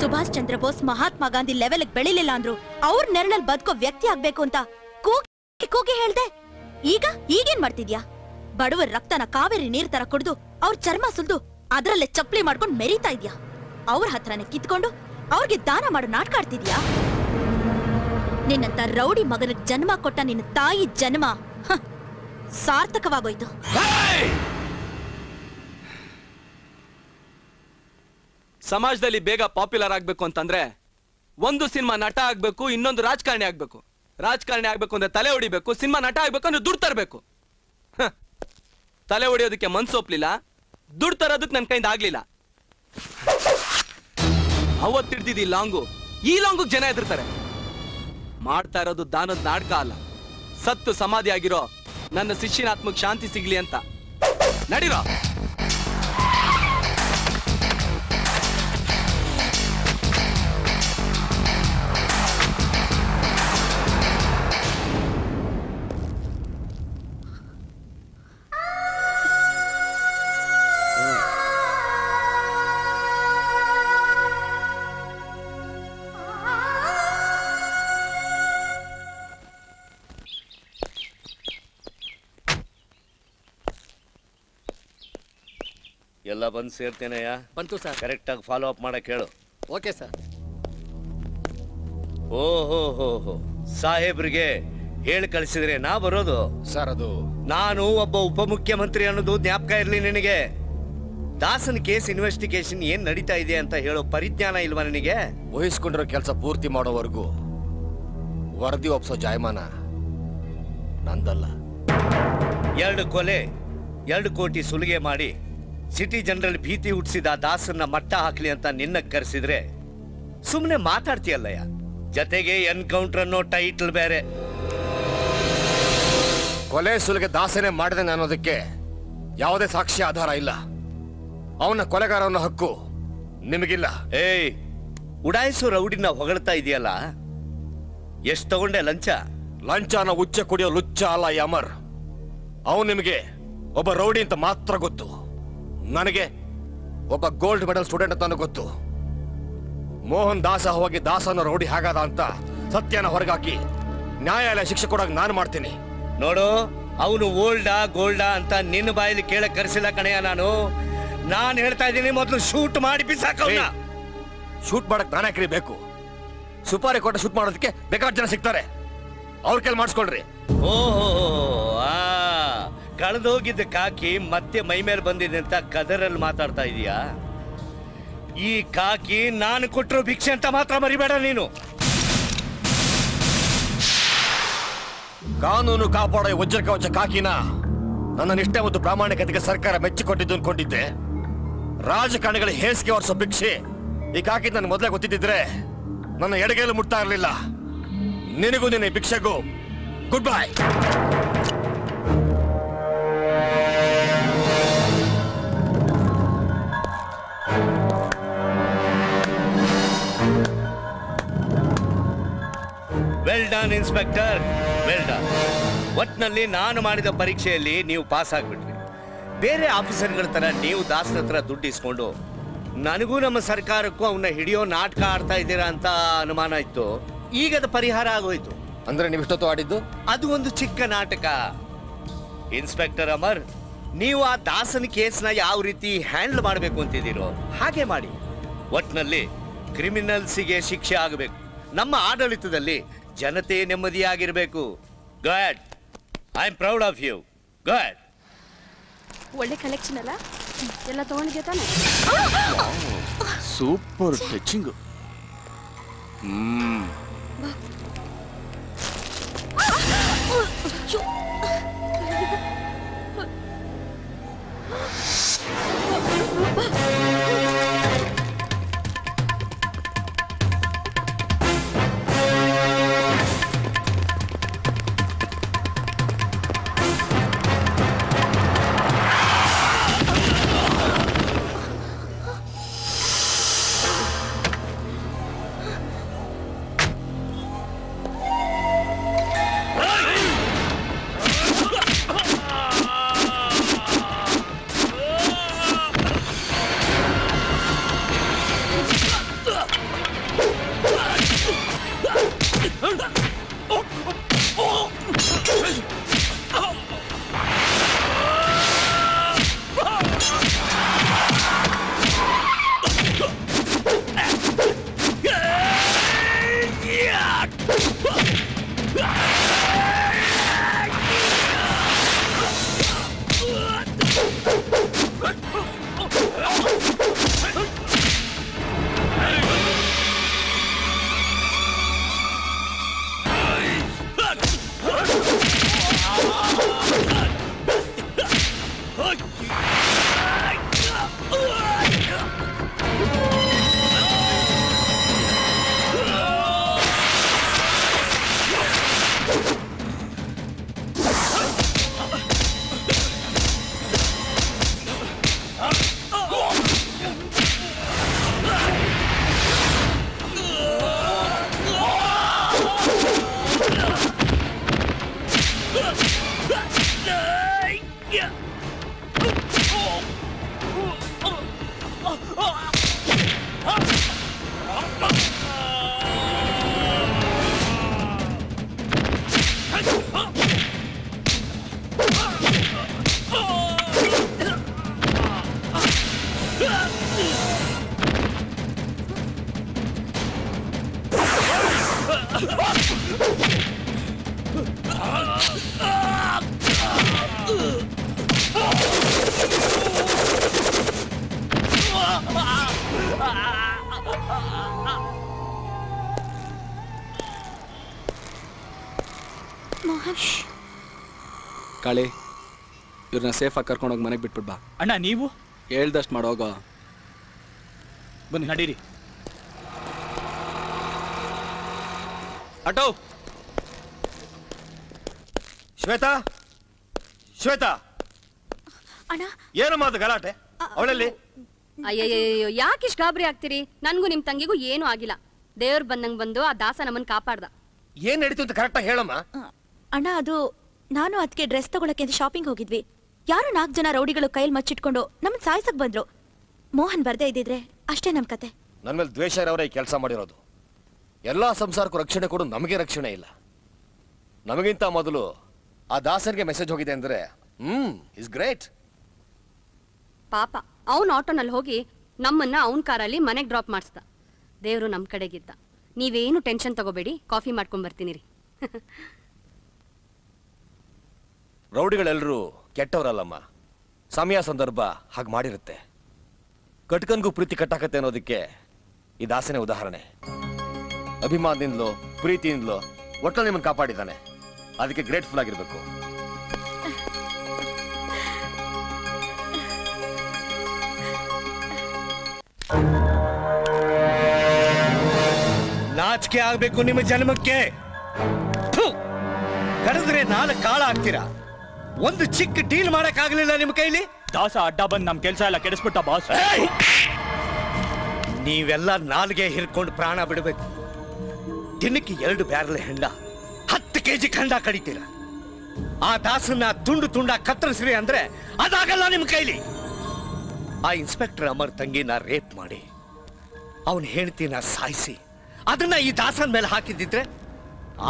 ಸುಭಾಷ್ ಚಂದ್ರ ಬೋಸ್, ಮಹಾತ್ಮ ಗಾಂಧಿ ಲೆವೆಲ್ಗೆ ಬೆಳಿಲಿಲ್ಲ ಅಂದ್ರು ಅವ್ರ ನೆರಳಲ್ಲಿ ಬದುಕೋ ವ್ಯಕ್ತಿ ಆಗ್ಬೇಕು ಅಂತ ಕೂಗಿ ಹೇಳ್ದೆ. ಈಗೇನ್ ಮಾಡ್ತಿದ್ಯಾ? ಬಡವರ ರಕ್ತನ ಕಾವೇರಿ ನೀರ್ ತರ ಕುಡ್ದು ಅವ್ರ ಚರ್ಮ ಸುಲ್ದು ಅದ್ರಲ್ಲೇ ಚಪ್ಲಿ ಮಾಡ್ಕೊಂಡು ಮೆರೀತಾ ಇದ್ಯಾ? ಅವ್ರ ಹತ್ರನೇ ಕಿತ್ಕೊಂಡು ಅವ್ರಿಗೆ ದಾನ ಮಾಡೋ ನಾಟಕ ಆಡ್ತಿದ್ಯಾ? ನಿನ್ನಂತ ರೌಡಿ ಮಗನಿಗೆ ಜನ್ಮ ಕೊಟ್ಟ ನಿನ್ನ ತಾಯಿ ಜನ್ಮ ಸಾರ್ಥಕವಾಗೋಯ್ತು. ಸಮಾಜದಲ್ಲಿ ಬೇಗ ಪಾಪ್ಯುಲರ್ ಆಗ್ಬೇಕು ಅಂತಂದ್ರೆ ಒಂದು ಸಿನಿಮಾ ನಟ ಆಗ್ಬೇಕು, ಇನ್ನೊಂದು ರಾಜಕಾರಣಿ ಆಗ್ಬೇಕು. ರಾಜಕಾರಣಿ ಆಗ್ಬೇಕು ಅಂದ್ರೆ ತಲೆ ಹೊಡಿಬೇಕು, ಸಿನಿಮಾ ನಟ ಆಗ್ಬೇಕು ಅಂದ್ರೆ ದುಡ್ಡು ತರಬೇಕು. ತಲೆ ಹೊಡಿಯೋದಕ್ಕೆ ಮನ್ಸೊಪ್ಲಿಲ್ಲ, ದುಡ್ಡು ತರೋದಕ್ಕೆ ನನ್ನ ಕೈಯಿಂದ ಆಗ್ಲಿಲ್ಲ. ಅವತ್ತಿಡ್ದಿದ್ದು ಈ ಲಾಂಗು ಜನ ಎದುರ್ತಾರೆ. ಮಾಡ್ತಾ ಇರೋದು ದಾನದ ನಾಟಕ ಅಲ್ಲ, ಸತ್ತು ಸಮಾಧಿ ಆಗಿರೋ ನನ್ನ ಶಿಷ್ಯನ ಆತ್ಮಕ್ಕೆ ಶಾಂತಿ ಸಿಗ್ಲಿ ಅಂತ. ನಡೀರೋ. ಎಲ್ಲ ಬಂದು ಸೇರ್ತೇನೆಯಾ? ಬಂತು ಸರ್. ಕರೆಕ್ಟಾಗಿ ಫಾಲೋ ಅಪ್ ಮಾಡಕ್ಕೆ ಹೇಳು. Okay sir. ಓಹೋ ಸಾಹೇಬ್ರಿಗೆ ಹೇಳಿ ಕಳಿಸಿದ್ರೆ ನಾ ಬರೋದು? ಸರ್ ಅದು ನಾನು ಒಬ್ಬ ಉಪಮುಖ್ಯಮಂತ್ರಿ ಅನ್ನೋದು ಜ್ಞಾಪಕ ಇರ್ಲಿ ನಿನಗೆ. ದಾಸನ್ ಕೇಸ್ ಇನ್ವೆಸ್ಟಿಗೇಷನ್ ಏನ್ ನಡೀತಾ ಇದೆ ಅಂತ ಹೇಳೋ ಪರಿಜ್ಞಾನ ಇಲ್ವಾ ನಿನಗೆ? ವಹಿಸ್ಕೊಂಡಿರೋ ಕೆಲಸ ಪೂರ್ತಿ ಮಾಡೋವರೆಗೂ ವರದಿ ಒಪ್ಸೋ ಜಾಯಮಾನ ನಂದಲ್ಲ. 2 ಕೊಲೆ 2 ಕೋಟಿ ಸುಲಿಗೆ ಮಾಡಿ ಸಿಟಿ ಜನರಲ್ಲಿ ಭೀತಿ ಹುಟ್ಟಿಸಿದ ದಾಸನ್ನ ಮಟ್ಟ ಹಾಕ್ಲಿ ಅಂತ ನಿನ್ನ ಕರೆಸಿದ್ರೆ ಸುಮ್ಮನೆ ಮಾತಾಡ್ತೀಯಲ್ಲಯ್ಯ. ಜೊತೆಗೆ ಎನ್ಕೌಂಟರ್ ಅನ್ನೋ ಟೈಟಲ್ ಬೇರೆ. ಕೊಲೆ ಸುಲಿಗೆ ದಾಸನೇ ಮಾಡಿದೆ ಅನ್ನೋದಕ್ಕೆ ಯಾವುದೇ ಸಾಕ್ಷಿ ಆಧಾರ ಇಲ್ಲ. ಅವನ ಕೊಲೆಗಾರ ಅನ್ನೋ ಹಕ್ಕು ನಿಮಗಿಲ್ಲ. ಏಯ್, ಉಡಾಯಿಸೋ ರೌಡಿನ ಹೊಗಳ್ತಾ ಇದೆಯಲ್ಲ, ಎಷ್ಟು ತಗೊಂಡೆ ಲಂಚ? ಲಂಚನ ಉಚ್ಚ ಕುಡಿಯೋ ಲುಚ್ಚ ಅಲ್ಲ ಅಮರ್. ಅವನು ನಿಮಗೆ ಒಬ್ಬ ರೌಡಿ ಅಂತ ಮಾತ್ರ ಗೊತ್ತು. ನನಗೆ ಒಬ್ಬ ಗೋಲ್ಡ್ ಮೆಡಲ್ ಸ್ಟೂಡೆಂಟ್ ಅಂತ ಗೊತ್ತು. ಮೋಹನ್ ದಾಸ ಹೋಗಿ ದಾಸನ ರೌಡಿ ಹಾಗಾದ ಅಂತ ಸತ್ಯನ ಹೊರಗಾಕಿ ನ್ಯಾಯಾಲಯ ಶಿಕ್ಷೆ ಕೊಡೋಕೆ ನಾನು ಮಾಡ್ತೀನಿ. ನೋಡು, ಅವನು ಓಲ್ಡಾ ಗೋಲ್ಡಾ ಅಂತ ನಿನ್ನ ಬಾಯಲ್ಲಿ ಕೇಳಕ್ ಕರೆಸಿಲ್ಲ ಕಣೆಯ. ನಾನು ಹೇಳ್ತಾ ಇದ್ದೀನಿ, ಮೊದಲು ಶೂಟ್ ಮಾಡಿ ಬಿಸಾಕವ್ನ. ಶೂಟ್ ಮಾಡಕ್ ನಾನೇ ಬೇಕು. ಸುಪಾರಿ ಕೊಟ್ಟ ಶೂಟ್ ಮಾಡೋದಕ್ಕೆ ಬೇಕಾದ ಜನ ಸಿಗ್ತಾರೆ. ಅವ್ರ ಕೈಲಿ ಮಾಡಿಸ್ಕೊಳ್ರಿ. ಓಹೋ, ಕಳೆದೋಗಿದ್ದ ಕಾಕಿ ಮತ್ತೆ ಮೈ ಮೇಲೆ ಬಂದಿದೆ ಅಂತ ಕದರಲ್ಲಿ ಮಾತಾಡ್ತಾ ಇದೀಯಾ? ಈ ಕಾಕಿ ನಾನು ಕೊಟ್ಟಿರೋ ಭಿಕ್ಷೆ ಅಂತ ಮಾತ್ರ ಮರಿಬೇಡ ನೀನು. ಕಾನೂನು ಕಾಪಾಡೋ ವಜ್ರ ಕವಚ ಕಾಕಿನ ನನ್ನ ನಿಷ್ಠೆ ಮತ್ತು ಪ್ರಾಮಾಣಿಕತೆಗೆ ಸರ್ಕಾರ ಮೆಚ್ಚಿಕೊಟ್ಟಿದ್ದು ಅನ್ಕೊಂಡಿದ್ದೆ. ರಾಜಕಾರಣಿಗಳ ಹೇಸಿಗೆ ಹೊರಿಸೋ ಭಿಕ್ಷೆ ಈ ಕಾಕಿ ನನ್ನ ಮೊದಲೇ ಗೊತ್ತಿದ್ದಿದ್ರೆ ನನ್ನ ಎಡಗೈಲು ಮುಟ್ತಾ ಇರಲಿಲ್ಲ. ನಿನಗೂ ನಿನ್ನ ಭಿಕ್ಷೆಗೂ good bye. Well done inspector, well done. ಒಟ್ನಲ್ಲಿ ನಾನು ಮಾಡಿದ ಪರೀಕ್ಷೆಯಲ್ಲಿ ನೀವು ಪಾಸ್ ಆಗ್ಬಿಟ್ರಿ. ಬೇರೆ ಆಫೀಸರ್ಗಳ ತರ ನೀವು ದಾಸನ ಹತ್ರ ದುಡ್ಡು ಇಸ್ಕೊಂಡು ನನಗೂ ನಮ್ಮ ಸರ್ಕಾರಕ್ಕೂ ಅವನ್ನ ಹಿಡಿಯೋ ನಾಟಕ ಆಡ್ತಾ ಇದ್ದೀರಾ ಅಂತ ಅನುಮಾನ ಇತ್ತು. ಈಗದ ಪರಿಹಾರ ಆಗೋಯ್ತು. ಅಂದ್ರೆ ನೀವು ಇಷ್ಟೊತ್ತು ಆಡಿದ್ದು ಅದು ಒಂದು ಚಿಕ್ಕ ನಾಟಕ. ಇನ್ಸ್ಪೆಕ್ಟರ್ ಅಮರ್, ನೀವು ಆ ದಾಸನ ಕೇಸ್ನ ಯಾವ ರೀತಿ ಹ್ಯಾಂಡಲ್ ಮಾಡಬೇಕು ಅಂತಿದ್ದೀರೋ ಹಾಗೆ ಮಾಡಿ. ಒಟ್ನಲ್ಲಿ ಕ್ರಿಮಿನಲ್ಸಿಗೆ ಶಿಕ್ಷೆ ಆಗಬೇಕು. ನಮ್ಮ ಆಡಳಿತದಲ್ಲಿ ಜನತೆ ನೆಮ್ಮದಿಯಾಗಿರ್ಬೇಕು. God, I am proud of you. God. ಒಳ್ಳೆ ಕಲೆಕ್ಷನ್ ಅಲ್ಲ, ಎಲ್ಲ ತಗೊಂಡಿದ್ಯಾ ತಾನೆ? Super touching. ಕಾಳಿ ಇವ್ರನ್ನ ಸೇಫಾಗಿ ಕರ್ಕೊಂಡೋಗಿ ಮನೆಗೆ ಬಿಟ್ಬಿಡ್ಬಾ. ಅಣ್ಣ ನೀವು ಹೇಳ್ದಷ್ಟು ಮಾಡೋಗೋ. ಬನ್ನಿ ನಡೀರಿ. ಅಟೋ ಶ್ವೇತಾ, ಶ್ವೇತಾ, ಅಣ್ಣ ಏನಮ್ಮ ಅದು ಗಲಾಟೆ? ಅವಳಲ್ಲಿ? ಅಯ್ಯಯ್ಯೋ ಯಾಕಿಷ್ಟು ಗಾಬರಿ ಆಗ್ತೀರಿ? ನನ್ಗೂ ನಿಮ್ ತಂಗಿಗೂ ಏನೂ ಆಗಿಲ್ಲ. ದೇವ್ರು ಬಂದಂಗ್ ಬಂದು ಆ ದಾಸ ನಮ್ಮನ್ ಕಾಪಾಡ್ದ. ಏನ್ ನಡೀತು ಅಂತ ಕರೆಕ್ಟಾಗಿ ಹೇಳಮ್ಮ. ಅಣ್ಣ ಅದು ನಾನು ಅದಕ್ಕೆ ಡ್ರೆಸ್ ತಗೊಳಕ್ಕೆ ಅಂತ ಶಾಪಿಂಗ್ ಹೋಗಿದ್ವಿ. ಯಾರು 4 ಜನ ರೌಡಿಗಳು ಕೈಯಲ್ಲಿ ಮಚ್ಚಿಟ್ಕೊಂಡು ನಮ್ಮನ್ನ ಸಾಯಿಸಕ್ ಬಂದ್ರು. ಮೋಹನ್ ಬರ್ದೇ ಇದ್ದಿದ್ರೆ ಅಷ್ಟೇ ನಮ್ ಕತೆ. ನನ್ನ ಮೇಲೆ ದ್ವೇಷ ಇರೋರೇ ಈ ಕೆಲಸ ಮಾಡಿರೋದು. ಎಲ್ಲಾ ಸಂಸಾರಕ್ಕೂ ರಕ್ಷಣೆ ಕೊಡು, ನಮಗೆ ರಕ್ಷಣೆ ಇಲ್ಲ. ನಮಗಿಂತ ಮೊದಲು ಆ ದಾಸರಿಗೆ ಮೆಸೇಜ್ ಹೋಗಿದೆ ಅಂದ್ರೆ ಇಸ್ ಗ್ರೇಟ್. ಪಾಪ ಅವನ್ ಆಟೋನಲ್ಲಿ ಹೋಗಿ ನಮ್ಮನ್ನ ಅವನ್ ಕಾರಲ್ಲಿ ಮನೆಗೆ ಡ್ರಾಪ್ ಮಾಡಿಸ್ದ. ದೇವ್ರು ನಮ್ ಕಡೆಗಿದ್ದ. ನೀವೇನು ಟೆನ್ಷನ್ ತಗೋಬೇಡಿ, ಕಾಫಿ ಮಾಡ್ಕೊಂಡ್ ಬರ್ತೀನಿ ರೀ. ರೌಡಿಗಳೆಲ್ಲರೂ ಕೆಟ್ಟವರಲ್ಲಮ್ಮ, ಸಮಯ ಸಂದರ್ಭ ಹಾಗೆ ಮಾಡಿರುತ್ತೆ. ಕಟ್ಕನ್ಗೂ ಪ್ರೀತಿ ಕಟ್ಟಾಕತ್ತೆ ಅನ್ನೋದಕ್ಕೆ ಈ ದಾಸನೇ ಉದಾಹರಣೆ. ಅಭಿಮಾನದಿಂದಲೋ ಪ್ರೀತಿಯಿಂದಲೋ ಒಟ್ಟಲ್ಲಿ ನಿಮ್ಮನ್ನು ಕಾಪಾಡಿದ್ದಾನೆ. ಅದಕ್ಕೆ ಗ್ರೇಟ್ಫುಲ್ ಆಗಿರ್ಬೇಕು. ನಾಚಿಕೆ ಆಗ್ಬೇಕು ನಿಮ್ಮ ಜನ್ಮಕ್ಕೆ. ಕರೆದ್ರೆ 4 ಕಾಳ ಆಗ್ತೀರಾ. ಒಂದು ಚಿಕ್ಕ ಡೀಲ್ ಮಾಡಕ್ ಆಗ್ಲಿಲ್ಲ ನಿಮ್ಮ ಕೈಲಿ. ದಾಸ ಅಡ್ಡ ಬಂದ್ ನಮ್ ಕೆಲ್ಸ ಎಲ್ಲ ಕೆಡಿಸ್ಬಿಟ್ಟ ಬಾಸ್. ನೀವೆಲ್ಲ ನಾಲ್ಗೆ ಹಿರ್ಕೊಂಡು ಪ್ರಾಣ ಬಿಡಬೇಕು. ದಿನಕ್ಕೆ 2 ಬ್ಯಾರಲ್ ಹೆಂಡ 10 ಕೆಜಿ ಖಂಡ ಕಡಿತೀರ. ಆ ದಾಸನ್ನ ತುಂಡ ಕತ್ತರಿಸ್ರಿ ಅಂದ್ರೆ ಅದಾಗಲ್ಲ ನಿಮ್ಮ ಕೈಲಿ. ಆ ಇನ್ಸ್ಪೆಕ್ಟರ್ ಅಮರ್ ತಂಗಿನ ರೇಪ್ ಮಾಡಿ ಅವನ ಹೆಂಡತಿನ ಸಾಯಿಸಿ ಅದನ್ನ ಈ ದಾಸನ ಮೇಲೆ ಹಾಕಿದ್ದಿದ್ರೆ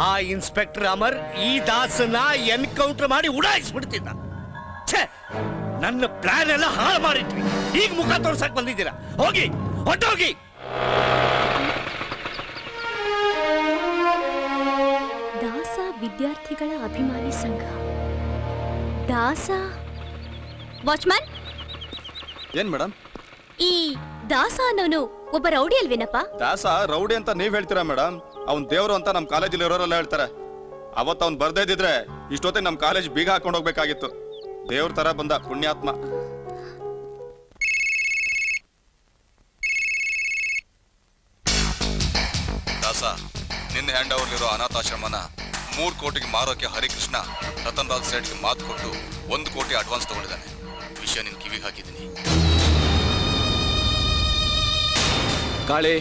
ಆ ಇನ್ಸ್ಪೆಕ್ಟರ್ ಅಮರ್ ಈ ದಾಸನ ಎನ್ಕೌಂಟರ್ ಮಾಡಿ ಉಡಾಯಿಸ್ಬಿಡ್ತಿದ್ದ. ಛೇ, ನನ್ನ ಪ್ಲಾನ್ ಎಲ್ಲ ಹಾಳು ಮಾಡಿಟ್ವಿ. ಈಗ ಮುಖ ತೋರ್ಸಕ್ ಬಂದಿದ್ದೀರಾ? ಹೋಗಿ ಹೊಟ್ಟೋಗಿ. ದಾಸ ವಿದ್ಯಾರ್ಥಿಗಳ ಅಭಿಮಾನಿ ಸಂಘ. ದಾಸ ವಾಚ್ಮ್ಯಾನ್, ಏನ್ ಮೇಡಮ್? ಈ ದಾಸ ಅನ್ನೋನು ಒಬ್ಬ ರೌಡಿ ಅಲ್ವೇನಪ್ಪ? ದಾಸ ರೌಡಿ ಅಂತ ನೀವ್ ಹೇಳ್ತೀರಾ ಮೇಡಮ್? ಅವ್ನ್ ದೇವ್ರು ಅಂತ ನಮ್ ಕಾಲೇಜಲ್ಲಿ ಇರೋರೆಲ್ಲ ಹೇಳ್ತಾರೆ. ಅವತ್ತು ಅವ್ನ್ ಬರ್ದೇ ಇದ್ದಿದ್ರೆ ಇಷ್ಟೊತ್ತಿಗೆ ನಮ್ ಕಾಲೇಜ್ ಬೀಗ ಹಾಕೊಂಡು ಹೋಗ್ಬೇಕಾಗಿತ್ತು. ದೇವ್ರ ತರ ಬಂದ ಪುಣ್ಯಾತ್ಮ. ದಾಸ, ನಿನ್ನೆ ಹ್ಯಾಂಡ್ ಓವರ್ಲಿರೋ ಅನಾಥಾಶ್ರಮನ 3 ಕೋಟಿಗೆ ಮಾರೋಕೆ ಹರಿಕೃಷ್ಣ ರತನ್ ರಾಜ್ ಸೇಠ್ಗೆ ಮಾತು ಕೊಟ್ಟು 1 ಕೋಟಿ ಅಡ್ವಾನ್ಸ್ ತಗೊಂಡಿದ್ದಾನೆ. ವಿಷಯ ನಿನ್ ಕಿವಿಗೆ ಹಾಕಿದ್ದೀನಿ. ಕಾಳಿ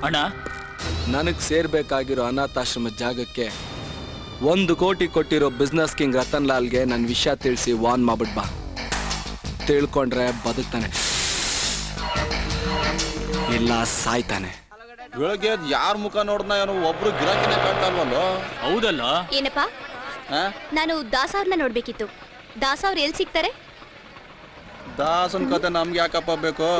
ಅಣ್ಣ, ನನಗ್ ಸೇರ್ಬೇಕಾಗಿರೋ ಅನಾಥಾಶ್ರಮದ ಜಾಗಕ್ಕೆ 1 ಕೋಟಿ ಕೊಟ್ಟಿರೋ ಬಿಸ್ನೆಸ್ ಕಿಂಗ್ ರತನ್ ಲಾಲ್ಗೆ ನನ್ನ ವಿಷಯ ತಿಳಿಸಿ ವಾನ್ ಮಾಡ್ಬಿಟ್ ಬಾ. ತಿಳ್ಕೊಂಡ್ರೆ ಬದುಕ್ತಾನೆ, ಇಲ್ಲ ಸಾಯ್ತಾನೆ. ಬೆಳಗ್ಗೆ ಯಾರ ಮುಖ ನೋಡ್ದ ಏನೋ ಒಬ್ರು ಗಿರಾಕಿನೇ ಕಾಣ್ತಾ ಇಲ್ವಲ್ಲೋ? ಹೌದಲ್ಲ? ಏನಪ್ಪಾ, ನಾನು ದಾಸ ಅವ್ರನ್ನ ನೋಡ್ಬೇಕಿತ್ತು. ದಾಸ ಅವ್ರು ಎಲ್ಲಿ ಸಿಗ್ತಾರೆ? ದಾಸನ್ ಕತೆ ನಮ್ಗೆ ಯಾಕಪ್ಪ ಬೇಕು?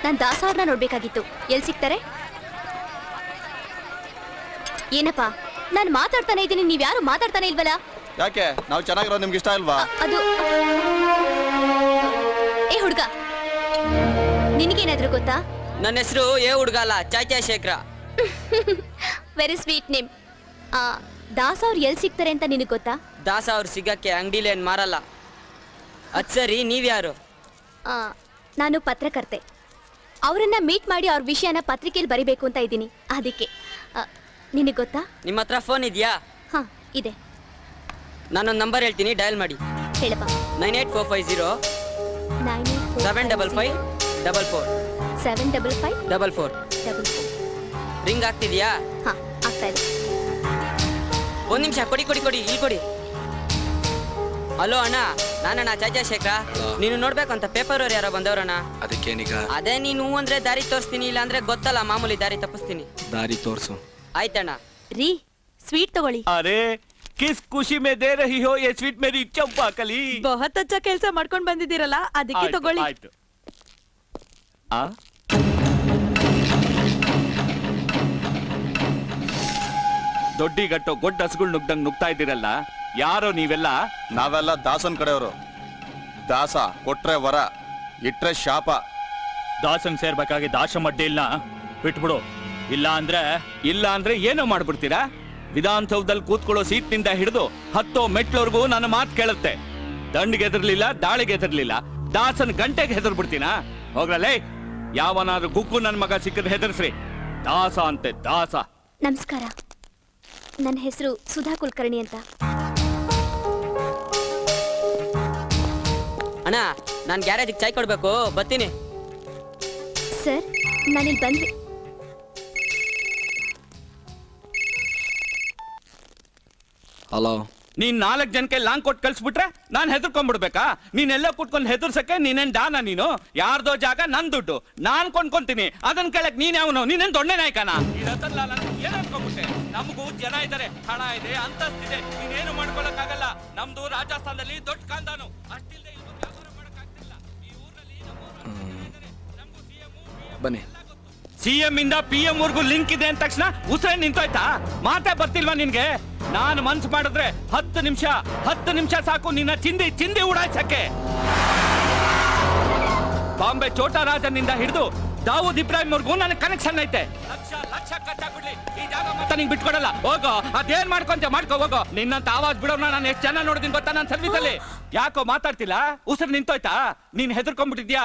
ನಾನು ದಾಸ ಅವ್ರನ್ನ ನೋಡ್ಬೇಕಾಗಿತ್ತು. ಎಲ್ಲಿ ಸಿಗ್ತಾರೆ? ಏನಪ್ಪಾ, ನಾನು ಮಾತಾಡ್ತಾನೆ ಇದ್ದೀನಿ, ನೀವ್ಯಾರು ಮಾತಾಡ್ತಾನೆ ಇಲ್ವಲ್ಲ? ಯಾಕೆ, ನಾವು ಚೆನ್ನಾಗಿರೋದು ನಿಮ್ಗೆ ಇಷ್ಟ ಇಲ್ವಾ? ಅದು ಏ ಹುಡ್ಗ, ನಿನಗೇನಾದ್ರೂ ಗೊತ್ತಾ? ನನ್ನ ಹೆಸರು ಏ ಹುಡ್ಗ ಅಲ್ಲ, Chacha Shekhara. Very sweet name. Dasa ಅವ್ರು ಎಲ್ಲಿ ಸಿಗ್ತಾರೆ ಅಂತ ನಿನಗೆ ಗೊತ್ತಾ? ದಾಸ ಅವ್ರು ಸಿಗಕ್ಕೆ ಅಂಗಡಿಲಿ ಏನ್ ಮಾರಲ್ಲ. ಅದ್ ಸರಿ, ನೀವ್ಯಾರು? ನಾನು ಪತ್ರಕರ್ತೆ. ಅವರನ್ನ ಮೀಟ್ ಮಾಡಿ ಅವ್ರ ವಿಷಯನ ಪತ್ರಿಕೆಯಲ್ಲಿ ಬರಿಬೇಕು ಅಂತ ಇದ್ದೀನಿ. ಅದಕ್ಕೆ ನಿನಗೆ ಗೊತ್ತಾ? ನಿಮ್ಮ ಹತ್ರ ಫೋನ್ ಇದೆಯಾ? ಹಾ ಇದೆ. ನಾನೊಂದು ನಂಬರ್ ಹೇಳ್ತೀನಿ, ಡಯಲ್ ಮಾಡಿ. ಹೇಳಪ್ಪ. 98450 755 44 755 44. ರಿಂಗ್ ಆಗ್ತಿದ್ಯಾ? ಹಾ, ಆಗ್ತಾ ಇದೆ. 1 ನಿಮಿಷ, ಕೊಡಿ ಇಲ್ಲಿ ಕೊಡಿ. ಹಲೋ ಅಣ್ಣ, ನಾನಣ್ಣ ಚಾಚಾ ಶೇಖರ. ನೀನು ನೋಡ್ಬೇಕು ಅಂತ ಪೇಪರ್ ಅವ್ರು ಯಾರೋ ಬಂದವ್ರಣ್ಣ. ಅದಕ್ಕೇನೀಗ? ಅದೇ ನೀನು ಅಂದ್ರೆ ದಾರಿ ತೋರಿಸ್ತೀನಿ, ಇಲ್ಲ ಅಂದ್ರೆ ಗೊತ್ತಲ್ಲ ಮಾಮೂಲಿ ದಾರಿ ತಪ್ಪಿಸ್ತೀನಿ. ದಾರಿ ತೋರ್ಸು. ಆಯ್ತಣ್ಣ. ರೀ, ಸ್ವೀಟ್ ತಗೊಳ್ಳಿ. ಅರೆ ಕಿಸ್ ಖುಷಿ ಮೇ ದೇ ರಹಿ ಹೋ ಯೇ ಸ್ವೀಟ್ ಮೇರಿ ಚಂಪಾ ಕಲಿ. ಬಹುತ್ ಅಚ್ಚ ಕೆಲಸ ಮಾಡ್ಕೊಂಡು ಬಂದಿದ್ದೀರಲ್ಲ, ಅದಕ್ಕೆ ತಗೊಳ್ಳಿ. ಆಯ್ತು. ದೊಡ್ಡಿಗಟ್ಟೋ ಗೊಡ್ಡ ಹಸುಗಳು ನುಗ್ದಂಗ್ ನುಗ್ತಾ ಇದ್ದೀರಲ್ಲ, ಯಾರೋ ನೀವೆಲ್ಲ? ನಾವೆಲ್ಲ ದಾಸನ್ ಕಡೆಯವರು. ದಾಸ, ಕೊಟ್ರೆ ವರ, ಇಟ್ರೆ ಶಾಪ. ದಾಸನ್ ಸೇರ್ಬೇಕಾಗಿದ್ದ ಆಶ್ರಮ ಡೀಲ್ನ ಬಿಟ್ಬಿಡು. ಇಲ್ಲ ಅಂದ್ರೆ ಏನೋ ಮಾಡ್ಬಿಡ್ತೀರಾ? ವಿಧಾನಸೌಧದಲ್ಲಿ ಕೂತ್ಕೊಳ್ಳೋ ಸೀಟ್ನಿಂದ ಹಿಡಿದು ಹತ್ತೋ ಮೆಟ್ಲವರೆಗೂ ನನ್ನ ಮಾತು ಕೇಳುತ್ತೆ. ದಂಡಿಗೆ ಹೆದರ್ಲಿಲ್ಲ, ದಾಳಿಗೆ ಹೆದರ್ಲಿಲ್ಲ, ದಾಸನ್ ಗಂಟೆಗೆ ಹೆದರ್ಬಿಡ್ತೀನ? ಹೋಗ್ರಲ್ಲೇ, ಯಾವನಾದ್ರೂ ಗುಕ್ಕು ನನ್ನ ಮಗ ಸಿಕ್ಕಿದ್ರೆ ಹೆದರ್ಸ್ರಿ. ದಾಸ ಅಂತೆ ದಾಸ. ನಮಸ್ಕಾರ, ನನ್ನ ಹೆಸರು ಸುಧಾ ಕುಲಕರ್ಣಿ ಅಂತ. ಅಣ್ಣ, ನಾನು ಗ್ಯಾರೇಜಿಗೆ ಚಾಯ್ ಕೊಡ್ಬೇಕು, ಬರ್ತೀನಿ. ಸರ್, ನಾನಿಲ್ಲಿ ಬಂದ್ವಿ. ಹಲೋ. ನೀನ್ 4 ಜನಕ್ಕೆ ಲಾಂಗ್ ಕೊಟ್ಟು ಕಳ್ಸ್ಬಿಟ್ರೆ ನಾನು ಹೆದರ್ಕೊಂಡ್ಬಿಡ್ಬೇಕಾ? ನೀನೆಲ್ಲ ಕುಟ್ಕೊಂಡು ಹೆದರ್ಸಕ್ಕೆ ನೀನೇನ್ ಡಾನ? ನೀನು ಯಾರ್ದೋ ಜಾಗ ನನ್ ದುಡ್ಡು ನಾನ್ ಕೊಂಡ್ಕೊಂತೀನಿ, ಅದನ್ನ ಕೇಳಕ್ ನೀನ್ ಯಾವನು? ನೀನೇನ್ ದೊಣ್ಣೆ ನಾಯ್ಕನ? ಏನ್ ಅನ್ಕೊಂಡ್ಬಿಟ್ಟೆ? ನಮಗೂ ಜನ ಇದಾರೆ, ಹಣ ಇದೆ, ಅಂತಸ್ತಿದೆ, ನೀನೇನು ಮಾಡ್ಕೊಳಕ್ಕಾಗಲ್ಲ. ನಮ್ದು ರಾಜಸ್ಥಾನದಲ್ಲಿ ದೊಡ್ಡ ಕಾಂದಾನು, ಅಷ್ಟಿಲ್ದೆ ವ್ಯಾಪಾರ ಮಾಡಕ್ಕಾಗ್ತಿಲ್ಲ. ಈ ಊರಲ್ಲಿ ಬನ್ನಿ. ಸಿಎಂ ಇಂದ PM ವರ್ಗೂ ಲಿಂಕ್ ಇದೆ ಅಂದ ತಕ್ಷಣ ಉಸಿರೇ ನಿಂತೋಯ್ತಾ? ಮಾತೇ ಬರ್ತಿಲ್ವಾ ನಿನ್ಗೆ? ನಾನು ಮನ್ಸು ಮಾಡಿದ್ರೆ 10 ನಿಮಿಷ ಸಾಕು ನಿನ್ನ ಚಿಂದಿ ಉಡಾಯಿಸಕ್ಕೆ. ಬಾಂಬೆ ಚೋಟಾ ರಾಜನಿಂದ ಹಿಡಿದು ದಾವೂದ್ ಇಬ್ರಾಹಿಂ ವರ್ಗೂ ನನ್ನ ಕನೆಕ್ಷನ್ ಐತೆ. ಲಕ್ಷ ಖರ್ಚಾಗ್ಬಿಡ್ಲಿ, ಈ ಜಾಗ ಮಾತ್ರ ನಿಂಗೆ ಬಿಟ್ಕೊಡಲ್ಲ. ಹೋಗೋ, ಅದೇನ್ ಮಾಡ್ಕೊಂತ ಮಾಡ್ಕೋ ಹೋಗೋ. ನಿನ್ನಂತ ಆವಾಜ್ ಬಿಡೋರ್ನ ನಾನು ಎಷ್ಟು ಜನ ನೋಡಿದೀನಿ ಗೊತ್ತಾ ನನ್ನ ಸರ್ವಿಸ್ ಅಲ್ಲಿ? ಯಾಕೋ ಮಾತಾಡ್ತಿಲ್ಲ? ಉಸಿರು ನಿಂತೋಯ್ತಾ? ನೀನ್ ಹೆದರ್ಕೊಂಡ್ಬಿಟ್ಟಿದ್ಯಾ?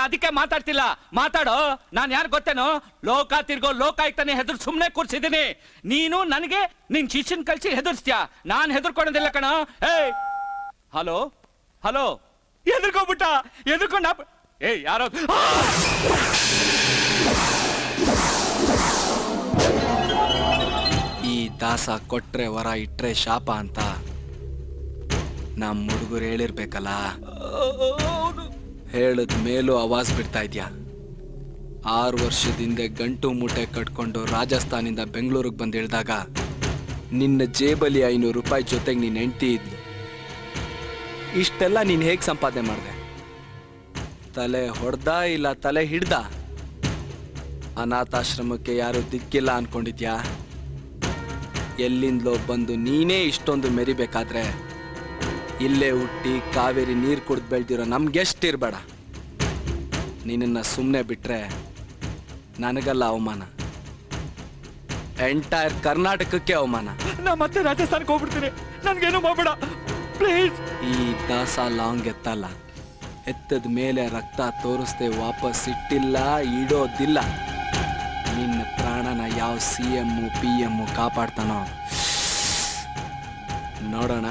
ಅದಕ್ಕೆ ಮಾತಾಡ್ತಿಲ್ಲ. ಮಾತಾಡೋ. ನಾನ್ ಯಾರು ಗೊತ್ತೇನೋ? ಲೋಕ ತಿರ್ಗೋ ಲೋಕಾಯುಕ್ತನೇ ಹೆದರ್ ಸುಮ್ನೆ ಕೂರ್ಸಿದೀನಿ. ನೀನು ನನಗೆ ನಿನ್ ಶಿಷ್ಯನ್ ಕಳ್ಸಿ ಹೆದರ್ಸ್ತ್ಯಾ? ನಾನ್ ಹೆದರ್ಕೊಳ್ಳೋದಿಲ್ಲ ಕಣ. ಹಲೋ, ಹೆದರ್ಕೊಂಡ ಯಾರೋ ಈ ದಾಸ ಕೊಟ್ರೆ ವರ, ಇಟ್ರೆ ಶಾಪ ಅಂತ ನಮ್ಮ ಹುಡುಗರು ಹೇಳಿರ್ಬೇಕಲ್ಲ. ಹೇಳದ್ ಮೇಲೂ ಆವಾಜ್ ಬಿಡ್ತಾ ಇದ್ಯಾ? 6 ವರ್ಷದಿಂದ ಗಂಟು ಮೂಟೆ ಕಟ್ಕೊಂಡು ರಾಜಸ್ಥಾನಿಂದ ಬೆಂಗಳೂರಿಗೆ ಬಂದು ಇಳಿದಾಗ ನಿನ್ನ ಜೇಬಲ್ಲಿ 500 ರೂಪಾಯಿ ಜೊತೆಗೆ ನೀನ್ ಹೆಂಡ್ತಿ ಇದ್ಲು. ಇಷ್ಟೆಲ್ಲ ನೀನ್ ಹೇಗ್ ಸಂಪಾದನೆ ಮಾಡಿದೆ? ತಲೆ ಹೊಡ್ದ ಇಲ್ಲ ತಲೆ ಹಿಡ್ದ? ಅನಾಥಾಶ್ರಮಕ್ಕೆ ಯಾರು ದಿಕ್ಕಿಲ್ಲ ಅನ್ಕೊಂಡಿದ್ಯಾ? ಎಲ್ಲಿಂದಲೋ ಬಂದು ನೀನೇ ಇಷ್ಟೊಂದು ಮೆರಿಬೇಕಾದ್ರೆ ಇಲ್ಲೇ ಹುಟ್ಟಿ ಕಾವೇರಿ ನೀರು ಕುಡ್ದು ಬೆಳೆದಿರೋ ನಮ್ಗೆಷ್ಟಿರ್ಬೇಡ. ನಿನ್ನ ಸುಮ್ಮನೆ ಬಿಟ್ರೆ ನನಗಲ್ಲ ಅವಮಾನ, ಎಂಟೈರ್ ಕರ್ನಾಟಕಕ್ಕೆ ಅವಮಾನ. ನಾ ಮತ್ತೆ ರಾಜಸ್ಥಾನಕ್ಕೆ ಹೋಗ್ಬಿಡ್ತೀನಿ, ನನ್ಗೇನು ಮಾಡಬೇಡ ಪ್ಲೀಸ್. ಈ ದಾಸ ಲಾಂಗ್ ಎತ್ತಲ್ಲ, ಎತ್ತದ ಮೇಲೆ ರಕ್ತ ತೋರಿಸ್ದೆ ವಾಪಸ್ ಇಟ್ಟಿಲ್ಲ, ಇಡೋದಿಲ್ಲ. ನಿನ್ನ ಪ್ರಾಣನ ಯಾವ CM PM ಕಾಪಾಡ್ತಾನೋ ನೋಡೋಣ.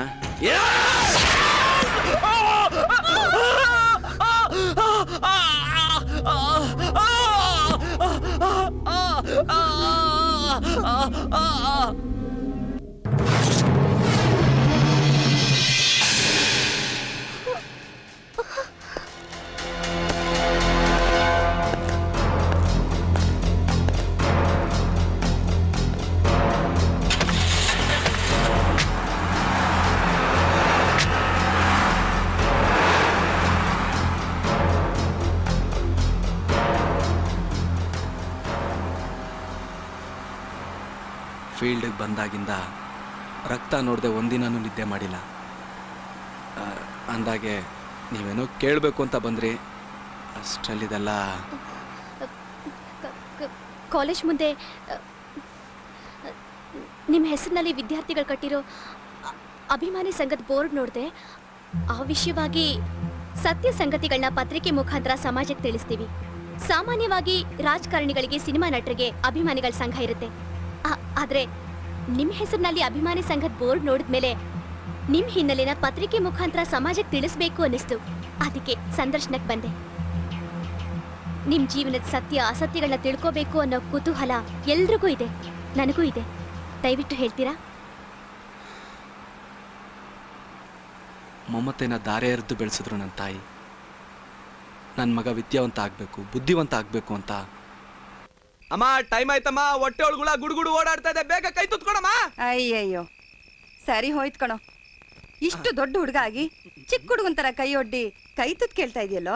ಫೀಲ್ಡ್ಗೆ ಬಂದಾಗಿಂದ ರಕ್ತ ನೋಡದೆ ಒಂದಿನೂ ನಿದ್ದೆ ಮಾಡಿಲ್ಲ. ಅಂದಾಗೆ ನೀವೇನೋ ಕೇಳಬೇಕು ಅಂತ ಬಂದ್ರಿ, ಅಷ್ಟರಲ್ಲಿದೆಲ್ಲ. ಕಾಲೇಜ್ ಮುಂದೆ ನಿಮ್ಮ ಹೆಸರಿನಲ್ಲಿ ವಿದ್ಯಾರ್ಥಿಗಳು ಕಟ್ಟಿರೋ ಅಭಿಮಾನಿ ಸಂಘದ ಬೋರ್ಡ್ ನೋಡಿದೆ. ಆ ವಿಷಯವಾಗಿ ಸತ್ಯ ಸಂಗತಿಗಳನ್ನ ಪತ್ರಿಕೆ ಮುಖಾಂತರ ಸಮಾಜಕ್ಕೆ ತಿಳಿಸ್ತೀವಿ. ಸಾಮಾನ್ಯವಾಗಿ ರಾಜಕಾರಣಿಗಳಿಗೆ, ಸಿನಿಮಾ ನಟರಿಗೆ ಅಭಿಮಾನಿಗಳ ಸಂಘ ಇರುತ್ತೆ. ಆದ್ರೆ ನಿಮ್ಮ ಹೆಸರಿನಲ್ಲಿ ಅಭಿಮಾನಿ ಸಂಘದ ಬೋರ್ಡ್ ನೋಡಿದ್ಮೇಲೆ ನಿಮ್ಮ ಹಿನ್ನೆಲೆನ ಪತ್ರಿಕೆ ಮುಖಾಂತರ ಸಮಾಜಕ್ಕೆ ತಿಳಿಸ್ಬೇಕು ಅನ್ನಿಸ್ತು. ಅದಕ್ಕೆ ಸಂದರ್ಶನಕ್ಕೆ ಬಂದೆ. ನಿಮ್ ಜೀವನದ ಸತ್ಯ ಅಸತ್ಯಗಳನ್ನ ತಿಳ್ಕೋಬೇಕು ಅನ್ನೋ ಕುತೂಹಲ ಎಲ್ರಿಗೂ ಇದೆ, ನನಗೂ ಇದೆ. ದಯವಿಟ್ಟು ಹೇಳ್ತೀರಾ? ಮಮತೆನ ದಾರೆ ಎರೆದು ಬೆಳೆಸಿದ್ರು ನನ್ನ ತಾಯಿ. ನನ್ನ ಮಗ ವಿದ್ಯಾವಂತ ಆಗ್ಬೇಕು, ಬುದ್ಧಿವಂತ ಆಗ್ಬೇಕು ಅಂತ. ಅಮ್ಮ ಟೈಮ್ ಆಯ್ತಮ್ಮ, ಹೊಟ್ಟೆ ಒಳಗುಳ ಗುಡುಗುಡು ಓಡಾಡ್ತಾ ಇದೆ, ಬೇಗ ಕೈ ತುತ್ಕೊಡಮ್ಮ. ಅಯ್ಯಯ್ಯೋ, ಸರಿ ಹೋಯ್ತು ಕಣೋ. ಇಷ್ಟು ದೊಡ್ಡ ಹುಡುಗ ಆಗಿ ಚಿಕ್ಕ ಹುಡುಗನ್ ತರ ಕೈ ಒಡ್ಡಿ ಕೈ ತುತ್ ಕೇಳ್ತಾ ಇದೆಯಲ್ಲೋ.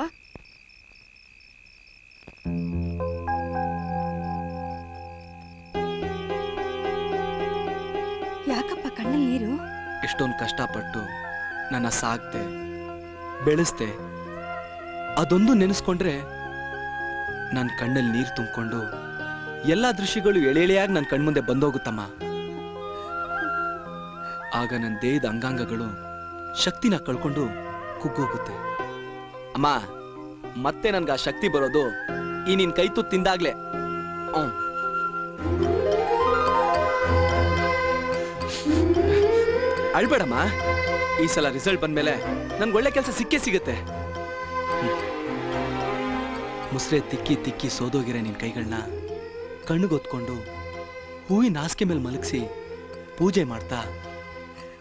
ಯಾಕಪ್ಪ ಕಣ್ಣಲ್ಲಿ ನೀರು? ಎಷ್ಟೊಂದು ಕಷ್ಟಪಟ್ಟು ನನ್ನ ಸಾಕ್ತೆ, ಬೆಳೆಸ್ದೆ. ಅದೊಂದು ನೆನೆಸ್ಕೊಂಡ್ರೆ ನನ್ನ ಕಣ್ಣಲ್ಲಿ ನೀರು ತುಂಬಿಕೊಂಡು ಎಲ್ಲ ದೃಶ್ಯಗಳು ಎಳೆಯಾಗಿ ನನ್ನ ಕಣ್ಮುಂದೆ ಬಂದೋಗುತ್ತಮ್ಮ. ಆಗ ನನ್ನ ದೇಹದ ಅಂಗಾಂಗಗಳು ಶಕ್ತಿನ ಕಳ್ಕೊಂಡು ಕುಗ್ಗೋಗುತ್ತೆ. ಅಮ್ಮ, ಮತ್ತೆ ನನ್ಗೆ ಆ ಶಕ್ತಿ ಬರೋದು ಈ ನಿನ್ ಕೈ ತುತ್ತು ತಿಂದಾಗ್ಲೇ. ಅಳ್ಬೇಡಮ್ಮ, ಈ ಸಲ ರಿಸಲ್ಟ್ ಬಂದ್ಮೇಲೆ ನನ್ಗೆ ಒಳ್ಳೆ ಕೆಲಸ ಸಿಕ್ಕೇ ಸಿಗುತ್ತೆ. ಮುಸ್ರೆ ತಿಕ್ಕಿ ತಿಕ್ಕಿ ಸೋದೋಗಿರೋ ನಿನ್ ಕೈಗಳನ್ನ ಕಣ್ಣಿಗೊತ್ಕೊಂಡು ಹೂವಿನ ಹಾಸಿಗೆ ಮೇಲೆ ಮಲಗಿಸಿ ಪೂಜೆ ಮಾಡ್ತಾ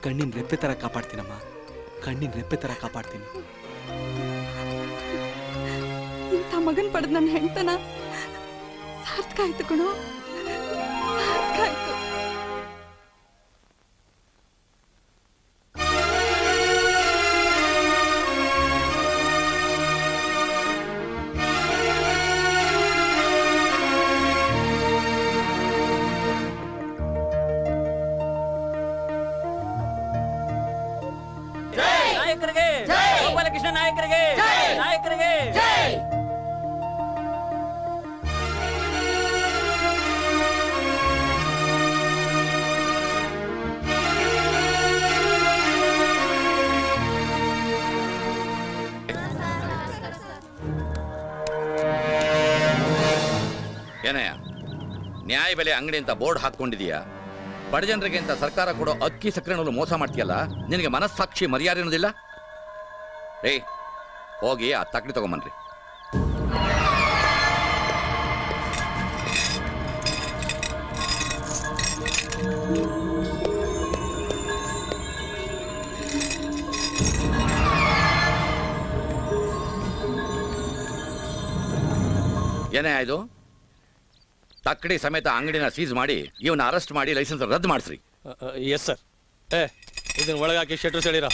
ಕಣ್ಣಿನ ರೆಪ್ಪೆ ತರ ಕಾಪಾಡ್ತೀನಮ್ಮ, ಕಣ್ಣಿನ ರೆಪ್ಪೆ ತರ ಕಾಪಾಡ್ತೀನಿ. ಇಂಥ ಮಗನ್ ಪಡೆದ್ ನನ್ನ ಹೆಂಡತನ ಸಾರ್ಥಕ ಆಯ್ತು ಕಣೋ, ಸಾರ್ಥಕ ಆಯ್ತು. ಗೋಪಾಲಕೃಷ್ಣ ನಾಯಕರಿಗೆ ನಾಯಕರಿಗೆ ಏನಯ್ಯ, ನ್ಯಾಯ ಬೆಲೆ ಅಂಗಡಿ ಅಂತ ಬೋರ್ಡ್ ಹಾಕೊಂಡಿದೀಯಾ? ಬಡ ಜನರಿಗೆ ಅಂತ ಸರ್ಕಾರ ಕೊಡೋ ಅಕ್ಕಿ ಸಕ್ಕರೆನಲ್ಲೂ ಮೋಸ ಮಾಡ್ತೀಯಲ್ಲ, ನಿನಗೆ ಮನಸ್ಸಾಕ್ಷಿ ಮರ್ಯಾದೆ ಅನ್ನೋದಿಲ್ಲ? ಏಯ್, ಹೋಗಿ ಆ ತಕ್ಕಡಿ ತಗೊಂಬನ್ರಿ. ಏನೇ ಇದು? ತಕ್ಕಡಿ ಸಮೇತ ಅಂಗಡಿನ ಸೀಸ್ ಮಾಡಿ ಇವನ್ನ ಅರೆಸ್ಟ್ ಮಾಡಿ ಲೈಸೆನ್ಸ್ ರದ್ದು ಮಾಡಿಸ್ರಿ. Yes sir. ಇದನ್ನ ಒಳಗಾಕಿ ಶೆಟ್ರು ಹೇಳಿರ.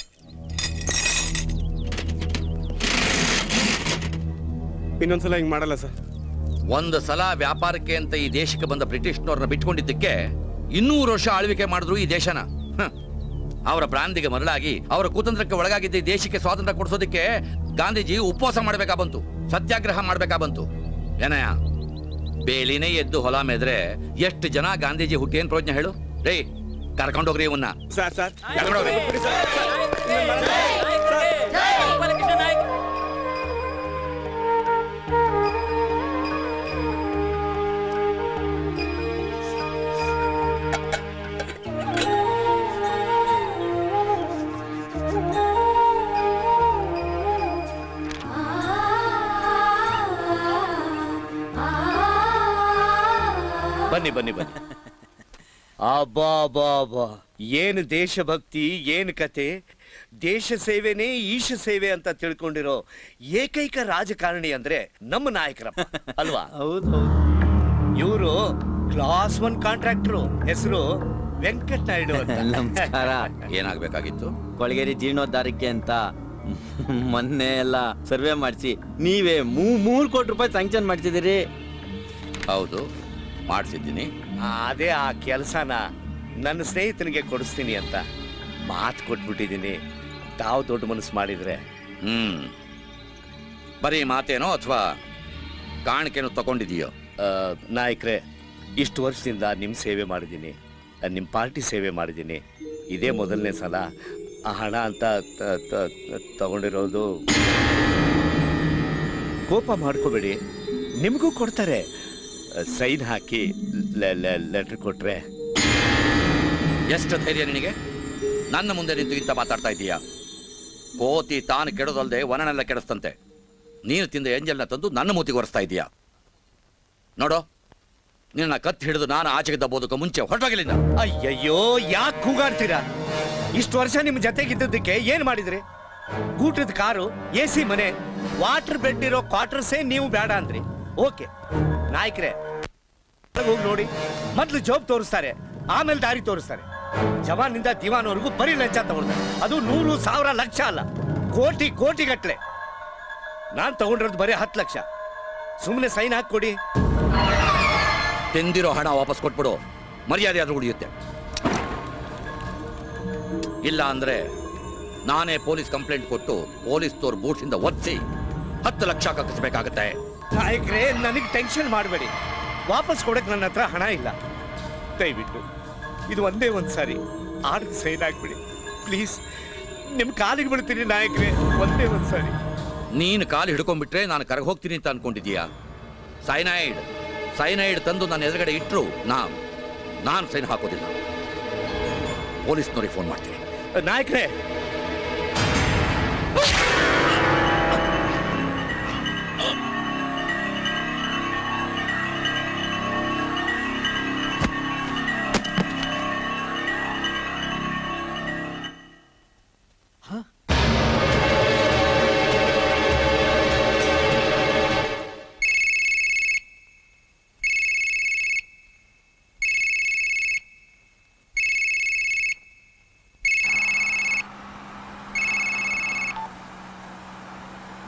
ಇನ್ನೊಂದ್ಸಲ ಹಿಂಗ್ ಮಾಡಲ್ಲ ಸರ್. ಒಂದು ಸಲ ವ್ಯಾಪಾರಕ್ಕೆ ಅಂತ ಈ ದೇಶಕ್ಕೆ ಬಂದ ಬ್ರಿಟಿಷ್ನವ್ರನ್ನ ಬಿಟ್ಕೊಂಡಿದ್ದಕ್ಕೆ 200 ವರ್ಷ ಆಳ್ವಿಕೆ ಮಾಡಿದ್ರು ಈ ದೇಶನ. ಅವರ ಭ್ರಾಂತಿಗೆ ಮರಳಾಗಿ ಅವರ ಕುತಂತ್ರಕ್ಕೆ ಒಳಗಾಗಿದ್ದ ಈ ದೇಶಕ್ಕೆ ಸ್ವಾತಂತ್ರ್ಯ ಕೊಡಿಸೋದಕ್ಕೆ ಗಾಂಧೀಜಿ ಉಪವಾಸ ಮಾಡ್ಬೇಕಾ ಬಂತು, ಸತ್ಯಾಗ್ರಹ ಮಾಡ್ಬೇಕಾ ಬಂತು. ಏನಯ್ಯ, ಬೇಲಿನೇ ಎದ್ದು ಹೊಲ ಮೇದ್ರೆ ಎಷ್ಟು ಜನ ಗಾಂಧೀಜಿ ಹುಟ್ಟಿ ಏನ್ ಪ್ರಯೋಜನ ಹೇಳು? ರೇ, ಕರ್ಕೊಂಡೋಗ್ರಿ ಇವನ್ನ. ಬನ್ನಿ ಬನ್ನಿ ಬನ್ನಿ. ಅಬ್ಬಾ, ಏನು ದೇಶಭಕ್ತಿ, ಏನು ಕತೆ. ದೇಶ ಸೇವೆನೇ ಈಶ ಸೇವೆ ಅಂತ ತಿಳ್ಕೊಂಡಿರೋ ಏಕೈಕ ರಾಜಕಾರಣಿ ಅಂದ್ರೆ ನಮ್ಮ ನಾಯಕರಪ್ಪ ಅಲ್ವಾ? ಹೌದು. ಇವರು ಕ್ಲಾಸ್ 1 ಕಾಂಟ್ರಾಕ್ಟರು, ಹೆಸರು ವೆಂಕಟ ನಾಯ್ಡು ಅಂತ. ನಮಸ್ಕಾರ. ಏನಾಗಬೇಕಾಗಿತ್ತು? ಕೊಳಗೇರಿ ಜೀರ್ಣೋದ್ಧಾರಕ್ಕೆ ಅಂತ ಮೊನ್ನೆ ಎಲ್ಲ ಸರ್ವೆ ಮಾಡಿಸಿ ನೀವೇ 3 ಕೋಟಿ ರೂಪಾಯಿ ಸ್ಯಾಂಕ್ಷನ್ ಮಾಡ್ತಿದ್ದೀರಿ. ಹೌದು, ಮಾಡಿಸಿದ್ದೀನಿ. ಅದೇ ಆ ಕೆಲಸನ ನನ್ನ ಸ್ನೇಹಿತನಿಗೆ ಕೊಡಿಸ್ತೀನಿ ಅಂತ ಮಾತು ಕೊಟ್ಬಿಟ್ಟಿದ್ದೀನಿ. ತಾವು ದೊಡ್ಡ ಮನಸ್ಸು ಮಾಡಿದ್ರೆ. ಬರೀ ಮಾತೇನೋ ಅಥವಾ ಕಾಣಿಕೆನೋ ತಗೊಂಡಿದೀಯೋ? ನಾಯಕರೇ, ಇಷ್ಟು ವರ್ಷದಿಂದ ನಿಮ್ಮ ಸೇವೆ ಮಾಡಿದ್ದೀನಿ, ನಿಮ್ಮ ಪಾರ್ಟಿ ಸೇವೆ ಮಾಡಿದ್ದೀನಿ. ಇದೇ ಮೊದಲನೇ ಸಲ ಆ ಹಣ ಅಂತ ತಗೊಂಡಿರೋದು. ಕೋಪ ಮಾಡ್ಕೋಬೇಡಿ, ನಿಮಗೂ ಕೊಡ್ತಾರೆ. ಸೈನ್ ಹಾಕಿ ಲೆಟರ್ ಕೊಟ್ರೆ. ಎಷ್ಟು ಧೈರ್ಯ ನಿನಗೆ? ನನ್ನ ಮುಂದೆ ನಿಂತು ಇಂತ ಮಾತಾಡ್ತಾ ಇದ್ದೀಯಾ? ಕೋತಿ ತಾನು ಕೆಡೋದಲ್ದೆ ವನನೆಲ್ಲ ಕೆಡಿಸ್ತಂತೆ. ನೀನು ತಿಂದ ಎಂಜಲ್ನ ತಂದು ನನ್ನ ಮೂತಿಗೆ ಒರೆಸ್ತಾ ಇದೀಯಾ? ನೋಡೋ, ನಿನ್ನ ಕತ್ತಿ ಹಿಡಿದು ನಾನು ಆಚೆಗೆ ದಬ್ಬೋದಕ್ಕೆ ಮುಂಚೆ ಹೊರಟೋಗಿಲ್ಲಿಂದ. ಅಯ್ಯಯ್ಯೋ, ಯಾಕೆ ಕೂಗಾಡ್ತೀರಾ? ಇಷ್ಟು ವರ್ಷ ನಿಮ್ಮ ಜೊತೆಗಿದ್ದಕ್ಕೆ ಏನ್ ಮಾಡಿದ್ರಿ? ಗೂಟದ ಕಾರು, AC ಮನೆ, ವಾಟರ್ ಬೆಡ್ ಇರೋ ಕ್ವಾರ್ಟರ್ಸೇ ನೀವು ಬೇಡ ಅಂದ್ರಿ. ಓಕೆ ನಾಯಕರೇ, ಹೋಗಿ ನೋಡಿ. ಮೊದ್ಲು ಜಾಬ್ ತೋರಿಸ್ತಾರೆ, ಆಮೇಲೆ ದಾರಿ ತೋರಿಸ್ತಾರೆ. ಜವಾನಿಂದ ದಿವಾನವರೆಗೂ ಬರೀ ಲಂಚ ತಗೊಳ್ತಾರೆ. ಅದು 100, 1000, ಲಕ್ಷ ಅಲ್ಲ, ಕೋಟಿ ಗಟ್ಲೆ. ನಾನ್ ತಗೊಂಡಿರೋದು ಬರೀ 10 ಲಕ್ಷ. ಸುಮ್ಮನೆ ಸೈನ್ ಹಾಕೊಡಿ. ತೆಂದಿರೋ ಹಣ ವಾಪಸ್ ಕೊಟ್ಬಿಡು, ಮರ್ಯಾದೆ ಆದ್ರೂ ಉಳಿಯುತ್ತೆ. ಇಲ್ಲ ಅಂದ್ರೆ ನಾನೇ ಪೊಲೀಸ್ ಕಂಪ್ಲೇಂಟ್ ಕೊಟ್ಟು ಪೊಲೀಸ್ ತೋರ್ ಬೂಟ್ಸಿಂದ ಒತ್ತಿ 10 ಲಕ್ಷ ಕಟ್ಟಿಸ್ಬೇಕಾಗತ್ತೆ. ನಾಯಕ್ರೆ, ನನಗೆ ಟೆನ್ಷನ್ ಮಾಡಬೇಡಿ. ವಾಪಸ್ ಕೊಡಕ್ ನನ್ನ ಹತ್ರ ಹಣ ಇಲ್ಲ. ದಯವಿಟ್ಟು ಇದು ಒಂದೇ ಒಂದ್ಸಾರಿ ಆರ್ಡರ್ ಸೈನ್ ಆಗ್ಬಿಡಿ ಪ್ಲೀಸ್. ನಿಮ್ ಕಾಲಿಗೆ ಬಿಡ್ತೀನಿ ನಾಯಕ್ರೆ, ಒಂದೇ ಒಂದ್ಸಾರಿ. ನೀನು ಕಾಲು ಹಿಡ್ಕೊಂಡ್ಬಿಟ್ರೆ ನಾನು ಕರಗ ಹೋಗ್ತೀನಿ ಅಂತ ಅನ್ಕೊಂಡಿದ್ದೀಯಾ? ಸೈನೈಡ್ ತಂದು ನನ್ನ ಎದುರುಗಡೆ ಇಟ್ಟರು ನಾನು ಸೈನ್ ಹಾಕೋದಿಲ್ಲ. ಪೊಲೀಸ್ನವ್ರಿಗೆ ಫೋನ್ ಮಾಡ್ತೀನಿ. ನಾಯಕ್ರೆ,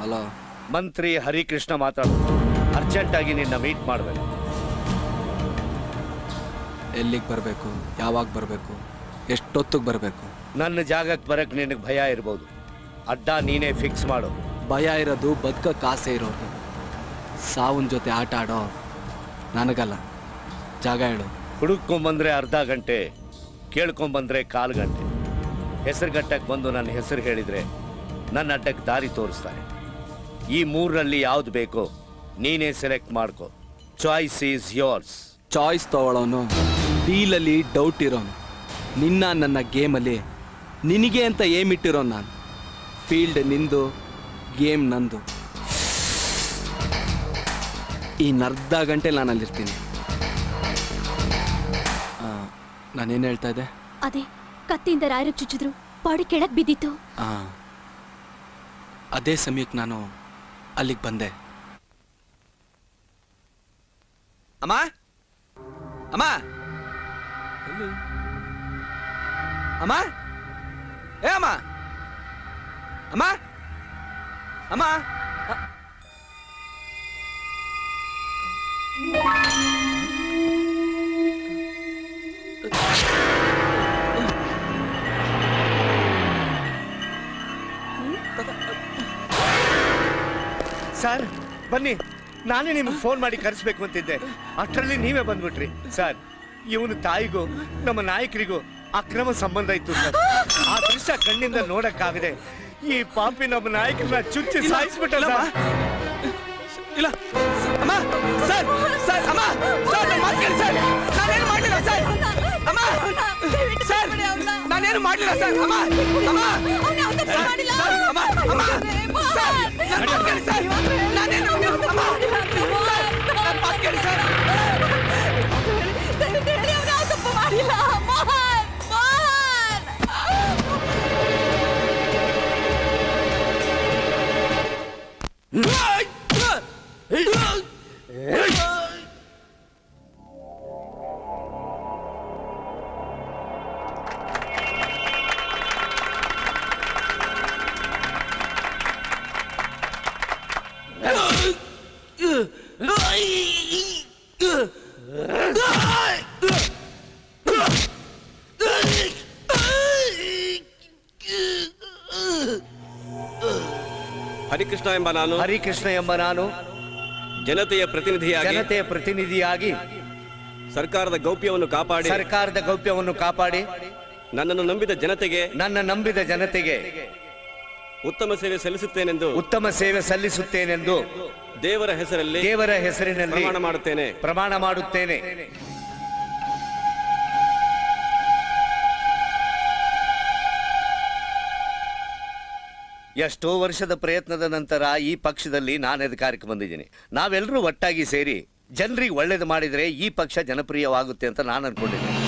ಹಲೋ, ಮಂತ್ರಿ ಹರಿಕೃಷ್ಣ ಮಾತಾಡೋದು. ಅರ್ಜೆಂಟ್ ಆಗಿ ನಿನ್ನ ಮೀಟ್ ಮಾಡಬೇಕು. ಎಲ್ಲಿಗೆ ಬರಬೇಕು, ಯಾವಾಗ ಬರಬೇಕು, ಎಷ್ಟೊತ್ತಿಗೆ ಬರಬೇಕು? ನನ್ನ ಜಾಗಕ್ಕೆ ಬರಕ್ಕೆ ನಿನಗೆ ಭಯ ಇರ್ಬೋದು. ಅಡ್ಡ ನೀನೇ ಫಿಕ್ಸ್ ಮಾಡು. ಭಯ ಇರೋದು ಬದುಕಕ್ಕೆ ಆಸೆ ಇರೋದು. ಸಾವನ್ ಜೊತೆ ಆಟ ಆಡೋ ನನಗಲ್ಲ. ಜಾಗ ಹೇಳು. ಹುಡುಕೊಂಬಂದ್ರೆ ಅರ್ಧ ಗಂಟೆ, ಕೇಳ್ಕೊಂಬಂದ್ರೆ 1/4 ಗಂಟೆ. ಹೆಸರುಗಟ್ಟಕ್ಕೆ ಬಂದು ನನ್ನ ಹೆಸರು ಹೇಳಿದ್ರೆ ನನ್ನ ಅಡ್ಡಕ್ಕೆ ದಾರಿ ತೋರಿಸ್ತಾರೆ. ಈ 3ರಲ್ಲಿ ಯಾವ್ದು ಬೇಕೋ ನೀನೇ ಸೆಲೆಕ್ಟ್ ಮಾಡ್ಕೋ. Choice is yours. ಚಾಯ್ಸ್ ತಗೊಳ್ಳೋನು ಡೀಲಲ್ಲಿ ಡೌಟ್ ಇರೋನು. ನನ್ನ ಗೇಮಲ್ಲಿ ನಿನಗೆ ಅಂತ ಏಮ್ ಇಟ್ಟಿರೋ ನಾನು. ಫೀಲ್ಡ್ ನಿಂದು, ಗೇಮ್ ನಂದು. ಅರ್ಧ ಗಂಟೆ ನಾನು ಅಲ್ಲಿರ್ತೀನಿ. ನಾನೇನು ಹೇಳ್ತಾ ಇದ್ದೆ? ಅದೇ ಕತ್ತಿಯಿಂದ ರಾಯರಿಗೆ ಚುಚ್ಚಿದ್ರು, ಬಾಡಿ ಕೆಳಕ್ ಬಿದ್ದಿತ್ತು. ಅದೇ ಸಮಯಕ್ಕೆ ನಾನು ಅಲ್ಲಿಗೆ ಬಂದೆ. ಅಮ್ಮ ಅಮ್ಮ ಅಮ್ಮ, ಏ ಅಮ್ಮ, ಅಮ್ಮ ಅಮ್ಮ. ಸರ್ ಬನ್ನಿ, ನಾನೇ ನಿಮ್ಗೆ ಫೋನ್ ಮಾಡಿ ಕರೆಸ್ಬೇಕು ಅಂತಿದ್ದೆ. ಅಷ್ಟರಲ್ಲಿ ನೀವೇ ಬಂದ್ಬಿಟ್ರಿ. ಸರ್, ಇವನು ತಾಯಿಗೂ ನಮ್ಮ ನಾಯಕರಿಗೂ ಅಕ್ರಮ ಸಂಬಂಧ ಇತ್ತು ಸರ್. ಆ ದೃಶ್ಯ ಕಣ್ಣಿಂದ ನೋಡಕ್ಕಾಗದೆ ಈ ಪಾಪಿ ನಮ್ಮ ನಾಯಕರನ್ನ ಚುಚ್ಚಿ ಸಾಯಿಸ್ಬಿಟ್ಟಲ್ಲ. ಇಲ್ಲ ಅಮ್ಮ, ಸರ್ ಸರ್, ಅಮ್ಮ ಸರ್, ನನ್ನ ಮಾತು ಕೇಳಿ ಸರ್, ನಾನೇನು ಮಾಡಲಿಲ್ಲ ಸರ್. ಅಮ್ಮ ಸರ್, ನಾನೇನು ಮಾಡಲಿಲ್ಲ ಸರ್. ಅಮ್ಮ ಅಮ್ಮ ಅಮ್ಮ ಅಮ್ಮ ಸರ್, ನನ್ನ ಮಾತು ಕೇಳಿ ಸರ್, ನಾನೇನು ಅಮ್ಮ, ನನ್ನ ಮಾತು ಕೇಳಿ ಸರ್. ತಪ್ಪು ಮಾಡಿಲ್ಲ. ಹರಿಕೃಷ್ಣ ಎಂಬ ನಾನು ಜನತೆಯ ಪ್ರತಿನಿಧಿಯಾಗಿ ಸರ್ಕಾರದ ಗೌಪ್ಯವನ್ನು ಕಾಪಾಡಿ ನನ್ನನ್ನು ನಂಬಿದ ಜನತೆಗೆ ಉತ್ತಮ ಸೇವೆ ಸಲ್ಲಿಸುತ್ತೇನೆಂದು ದೇವರ ಹೆಸರಿನಲ್ಲಿ ಪ್ರಮಾಣ ಮಾಡುತ್ತೇನೆ. ಎಷ್ಟೋ ವರ್ಷದ ಪ್ರಯತ್ನದ ನಂತರ ಈ ಪಕ್ಷದಲ್ಲಿ ನಾನು ಅಧಿಕಾರಕ್ಕೆ ಬಂದಿದ್ದೀನಿ. ನಾವೆಲ್ಲರೂ ಒಟ್ಟಾಗಿ ಸೇರಿ ಜನರಿಗೆ ಒಳ್ಳೇದು ಮಾಡಿದರೆ ಈ ಪಕ್ಷ ಜನಪ್ರಿಯವಾಗುತ್ತೆ ಅಂತ ನಾನು ಅನ್ಕೊಂಡಿದ್ದೀನಿ.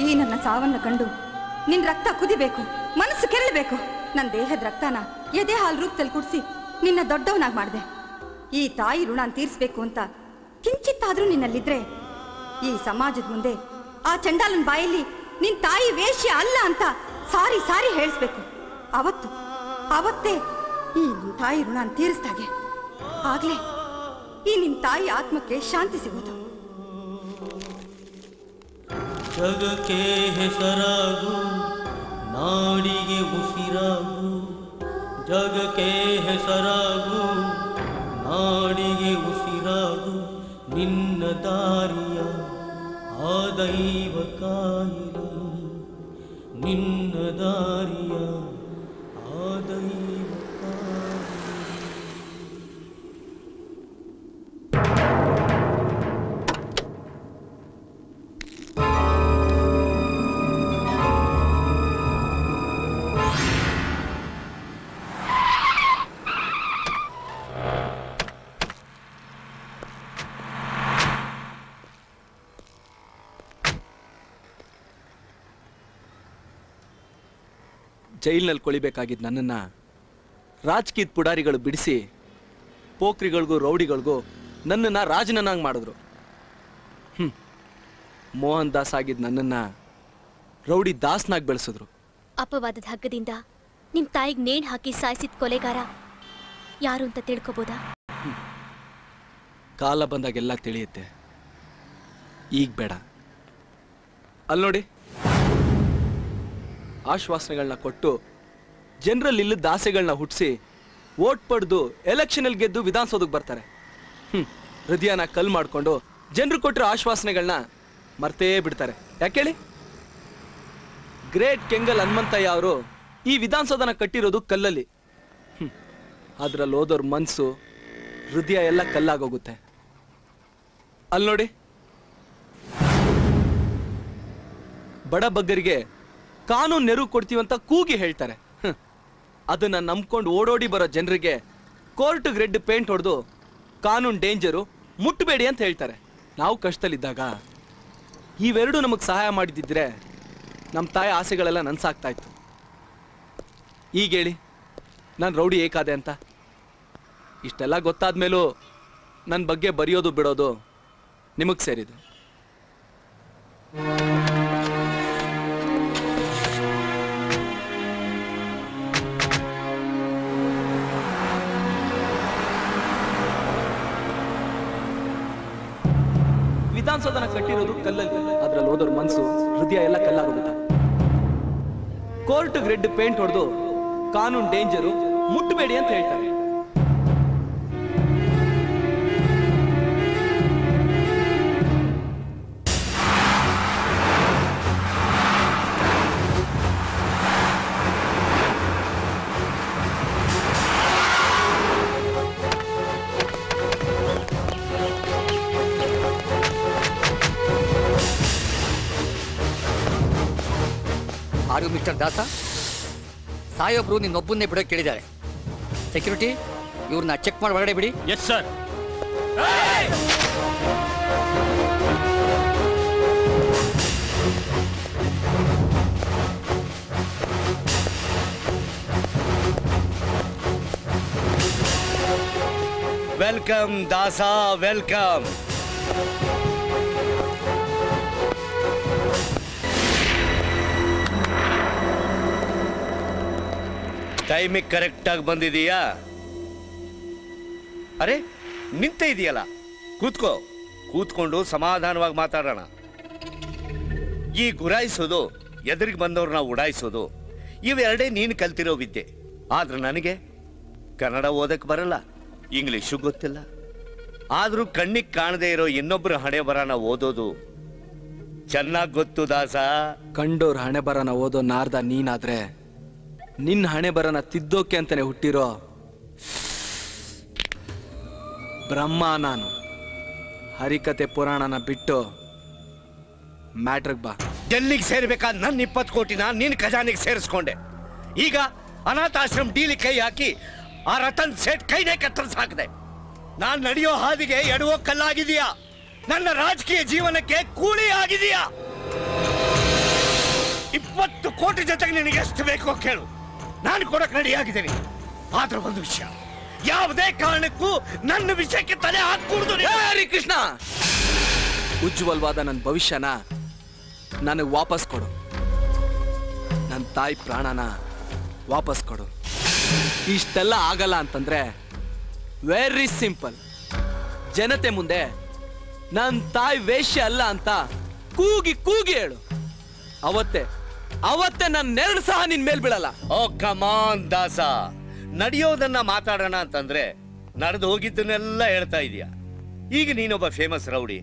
ಈ ನನ್ನ ಸಾವನ್ನ ಕಂಡು ನಿನ್ ರಕ್ತ ಕುದಿಬೇಕು, ಮನಸ್ಸು ಕೆರಳಬೇಕು. ನನ್ನ ದೇಹದ ರಕ್ತನ ಎದೆ ಹಾಲು ರೂಪದಲ್ಲಿ ಕುಡಿಸಿ ನಿನ್ನ ದೊಡ್ಡವನಾಗಿ ಮಾಡಿದೆ. ಈ ತಾಯಿ ಋಣ ತೀರಿಸ್ಬೇಕು ಅಂತ ಕಿಂಚಿತ್ತಾದ್ರೂ ನಿನ್ನಲ್ಲಿದ್ರೆ ಈ ಸಮಾಜದ ಮುಂದೆ ಆ ಚಂಡಾಲನ ಬಾಯಲ್ಲಿ ನಿನ್ ತಾಯಿ ವೇಶ್ಯ ಅಲ್ಲ ಅಂತ ಸಾರಿ ಸಾರಿ ಹೇಳಿಸ್ಬೇಕು. ಅವತ್ತೇ ಈ ನಿನ್ ತಾಯಿ ಋಣ ತೀರಿಸ್ದಾಗೆ ಆಗ್ಲೇ ಈ ನಿನ್ ತಾಯಿ ಆತ್ಮಕ್ಕೆ ಶಾಂತಿ ಸಿಗೋದು. ಜಗಕ್ಕೆ ಹೆಸರಾಗು, ನಾಡಿಗೆ ಉಸಿರಾಗು. ಜಗಕ್ಕೆ ಹೆಸರಾಗು, ನಾಡಿಗೆ ಉಸಿರಾಗು. ನಿನ್ನ ದಾರಿಯ ಆ ದೈವ ಕಾಯಿಲೆ, ನಿನ್ನ ದಾರಿಯ ಆ ದೈವ ಕಾಯಿಲೆ. ಜೈಲಿನಲ್ಲಿ ಕೊಳಿಬೇಕಾಗಿದ್ದು ನನ್ನನ್ನು ರಾಜಕೀಯದ ಪುಡಾರಿಗಳು ಬಿಡಿಸಿ ಪೋಖ್ರಿಗಳಿಗೂ ರೌಡಿಗಳಿಗೂ ನನ್ನನ್ನು ರಾಜನನ್ನಾಗಿ ಮಾಡಿದ್ರು. ಮೋಹನ್ ದಾಸ್ ಆಗಿದ್ದು ನನ್ನನ್ನು ರೌಡಿ ದಾಸ್ನಾಗಿ ಬೆಳೆಸಿದ್ರು. ಅಪವಾದದ ಹಗ್ಗದಿಂದ ನಿಮ್ ತಾಯಿಗೆ ನೇಣು ಹಾಕಿ ಸಾಯಿಸಿದ ಕೊಲೆಗಾರ ಯಾರು ಅಂತ ತಿಳ್ಕೊಬೋದಾ? ಕಾಲ ಬಂದಾಗೆಲ್ಲ ತಿಳಿಯುತ್ತೆ, ಈಗ ಬೇಡ. ಅಲ್ಲಿ ನೋಡಿ, ಆಶ್ವಾಸನೆಗಳನ್ನ ಕೊಟ್ಟು ಜನರಲ್ಲಿ ಇಲ್ಲದ ಆಸೆಗಳನ್ನ ಹುಟ್ಟಿಸಿ ವೋಟ್ ಪಡೆದು ಎಲೆಕ್ಷನಲ್ಲಿ ಗೆದ್ದು ವಿಧಾನಸೌಧಕ್ಕೆ ಬರ್ತಾರೆ. ಹೃದಯನ ಕಲ್ ಮಾಡಿಕೊಂಡು ಜನರು ಕೊಟ್ಟಿರೋ ಆಶ್ವಾಸನೆಗಳನ್ನ ಮರ್ತೇ ಬಿಡ್ತಾರೆ. ಯಾಕೇಳಿ? ಗ್ರೇಟ್ ಕೆಂಗಲ್ ಹನುಮಂತಯ್ಯ ಅವರು ಈ ವಿಧಾನಸೌಧನ ಕಟ್ಟಿರೋದು ಕಲ್ಲಲ್ಲಿ. ಅದ್ರಲ್ಲಿ ಓದೋರ್ ಮನ್ಸು ಹೃದಯ ಎಲ್ಲ ಕಲ್ಲಾಗೋಗುತ್ತೆ. ಅಲ್ಲಿ ನೋಡಿ, ಬಡ ಬಗ್ಗರಿಗೆ ಕಾನೂನು ನೆರವು ಕೊಡ್ತೀವಂತ ಕೂಗಿ ಹೇಳ್ತಾರೆ. ಅದನ್ನ ನಂಬ್ಕೊಂಡು ಓಡೋಡಿ ಬರೋ ಜನರಿಗೆ ಕೋರ್ಟ್ಗೆ ರೆಡ್ ಪೇಂಟ್ ಹೊಡೆದು ಕಾನೂನು ಡೇಂಜರು, ಮುಟ್ಟಬೇಡಿ ಅಂತ ಹೇಳ್ತಾರೆ. ನಾವು ಕಷ್ಟದಲ್ಲಿದ್ದಾಗ ಇವೆರಡು ನಮಗೆ ಸಹಾಯ ಮಾಡಿದ್ದಿದ್ರೆ ನಮ್ಮ ತಾಯಿ ಆಸೆಗಳೆಲ್ಲ ನನ್ಸಾಗ್ತಾ ಇತ್ತು. ಈಗ ಹೇಳಿ, ನಾನು ರೌಡಿ ಏಕಾದೆ ಅಂತ? ಇಷ್ಟೆಲ್ಲ ಗೊತ್ತಾದ್ಮೇಲೂ ನನ್ನ ಬಗ್ಗೆ ಬರೆಯೋದು ಬಿಡೋದು ನಿಮಗೆ ಸೇರಿದು. ವಿಧಾನಸೌಧನ ಕಟ್ಟಿರೋದು ಕಲ್ಲಲ್ಲಿ, ಅದ್ರಲ್ಲಿ ಓದೋರ್ ಮನ್ಸು ಹೃದಯ ಎಲ್ಲ ಕಲ್ಲಾಗೋಗುತ್ತೆ. ಕೋರ್ಟ್ಗೆ ರೆಡ್ ಪೇಂಟ್ ಹೊಡೆದು ಕಾನೂನು ಡೇಂಜರು, ಮುಟ್ಟಬೇಡಿ ಅಂತ ಹೇಳ್ತಾರೆ. ಆರು ಮಿಸ್ಟರ್ ದಾಸ, ಸಾಯೊಬ್ರು ನಿನ್ನೊಬ್ಬನ್ನೇ ಬಿಡೋಕೆ ಕೇಳಿದ್ದಾರೆ. ಸೆಕ್ಯೂರಿಟಿ, ಇವ್ರನ್ನ ಚೆಕ್ ಮಾಡಿ ಒಳಗಡೆ ಬಿಡಿ. Yes sir. ವೆಲ್ಕಮ್ ದಾಸ, ವೆಲ್ಕಮ್. ಟೈಮಿಗೆ ಕರೆಕ್ಟಾಗಿ ಬಂದಿದೀಯಾ? ಅರೆ, ನಿಂತ ಇದೆಯಲ್ಲ, ಕೂತ್ಕೊಂಡು ಸಮಾಧಾನವಾಗಿ ಮಾತಾಡೋಣ. ಈ ಗುರಾಯಿಸೋದು, ಎದುರಿಗೆ ಬಂದವ್ರನ್ನ ಉಡಾಯಿಸೋದು, ಇವೆರಡೇ ನೀನು ಕಲ್ತಿರೋ ವಿದ್ಯೆ. ಆದ್ರೆ ನನಗೆ ಕನ್ನಡ ಓದಕ್ಕೆ ಬರಲ್ಲ, ಇಂಗ್ಲಿಷು ಗೊತ್ತಿಲ್ಲ. ಆದ್ರೂ ಕಣ್ಣಿಗೆ ಕಾಣದೇ ಇರೋ ಇನ್ನೊಬ್ಬರ ಹಣೆ ಬರನ ಓದೋದು ಚೆನ್ನಾಗಿ ಗೊತ್ತು ದಾಸ. ಕಂಡೋರ್ ಹಣೆ ಬರನ ಓದೋ ನಾರ್ದ ನೀನಾದ್ರೆ ನಿನ್ನ ಹಣೆ ಬರನ ತಿದ್ದೋಕೆ ಅಂತಾನೆ ಹುಟ್ಟಿರೋ ಬ್ರಹ್ಮ ನಾನು. ಹರಿಕತೆ ಪುರಾಣನ ಬಿಟ್ಟು ಮ್ಯಾಟ್ರಿಗೆ ಬಾ. ಡೆಲ್ಲಿಗೆ ಸೇರ್ಬೇಕಾದ ನನ್ನ 20 ಕೋಟಿನ ನಿನ್ನ ಖಜಾನೆಗೆ ಸೇರಿಸ್ಕೊಂಡೆ. ಈಗ ಅನಾಥಾಶ್ರಮ ಡೀಲಿ ಕೈ ಹಾಕಿ ಆ ರತನ್ ಸೇಠ್ ಕೈನೇ ಕತ್ತರಿಸಿ ಹಾಕಿದೆ. ನಾನು ನಡೆಯೋ ಹಾದಿಗೆ ಎಡವೋ ಕಲ್ಲಾಗಿದೆಯಾ? ನನ್ನ ರಾಜಕೀಯ ಜೀವನಕ್ಕೆ ಕೂಲಿ ಆಗಿದೆಯಾ? 20 ಕೋಟಿ ಜೊತೆಗೆ ನಿನಗೆ ಎಷ್ಟು ಬೇಕೋ ಕೇಳು, ನಾನು ಕೊಡಕ್ಕೆ ರೆಡಿ ಆಗಿದ್ದೀನಿ. ಆದ್ರೆ ಒಂದು ವಿಷಯ, ಯಾವುದೇ ಕಾರಣಕ್ಕೂ ನನ್ನ ವಿಷಯಕ್ಕೆ ತಲೆ ಹಾಕೂಡ್ದು. ಕೃಷ್ಣ, ಉಜ್ವಲವಾದ ನನ್ನ ಭವಿಷ್ಯನ ನನಗೆ ವಾಪಸ್ ಕೊಡು. ನನ್ನ ತಾಯಿ ಪ್ರಾಣನ ವಾಪಸ್ ಕೊಡು. ಇಷ್ಟೆಲ್ಲ ಆಗಲ್ಲ ಅಂತಂದ್ರೆ ವೆರಿ ಸಿಂಪಲ್, ಜನತೆ ಮುಂದೆ ನನ್ನ ತಾಯಿ ವೇಶ್ಯ ಅಲ್ಲ ಅಂತ ಕೂಗಿ ಕೂಗಿ ಹೇಳು. ಅವತ್ತೇ ನನ್ನ ನೆರಳು ಸಹ ನಿನ್ ಮೇಲ್ ಬೀಳಲ್ಲ. ಓ ಕಮಾನ್ ದಾಸ, ನಡೆಯೋದನ್ನ ಮಾತಾಡೋಣ ಅಂತಂದ್ರೆ ನಡೆದು ಹೋಗಿದ್ದನ್ನೆಲ್ಲ ಹೇಳ್ತಾ ಇದೀಯ. ಈಗ ನೀನೊಬ್ಬ ಫೇಮಸ್ ರೌಡಿ,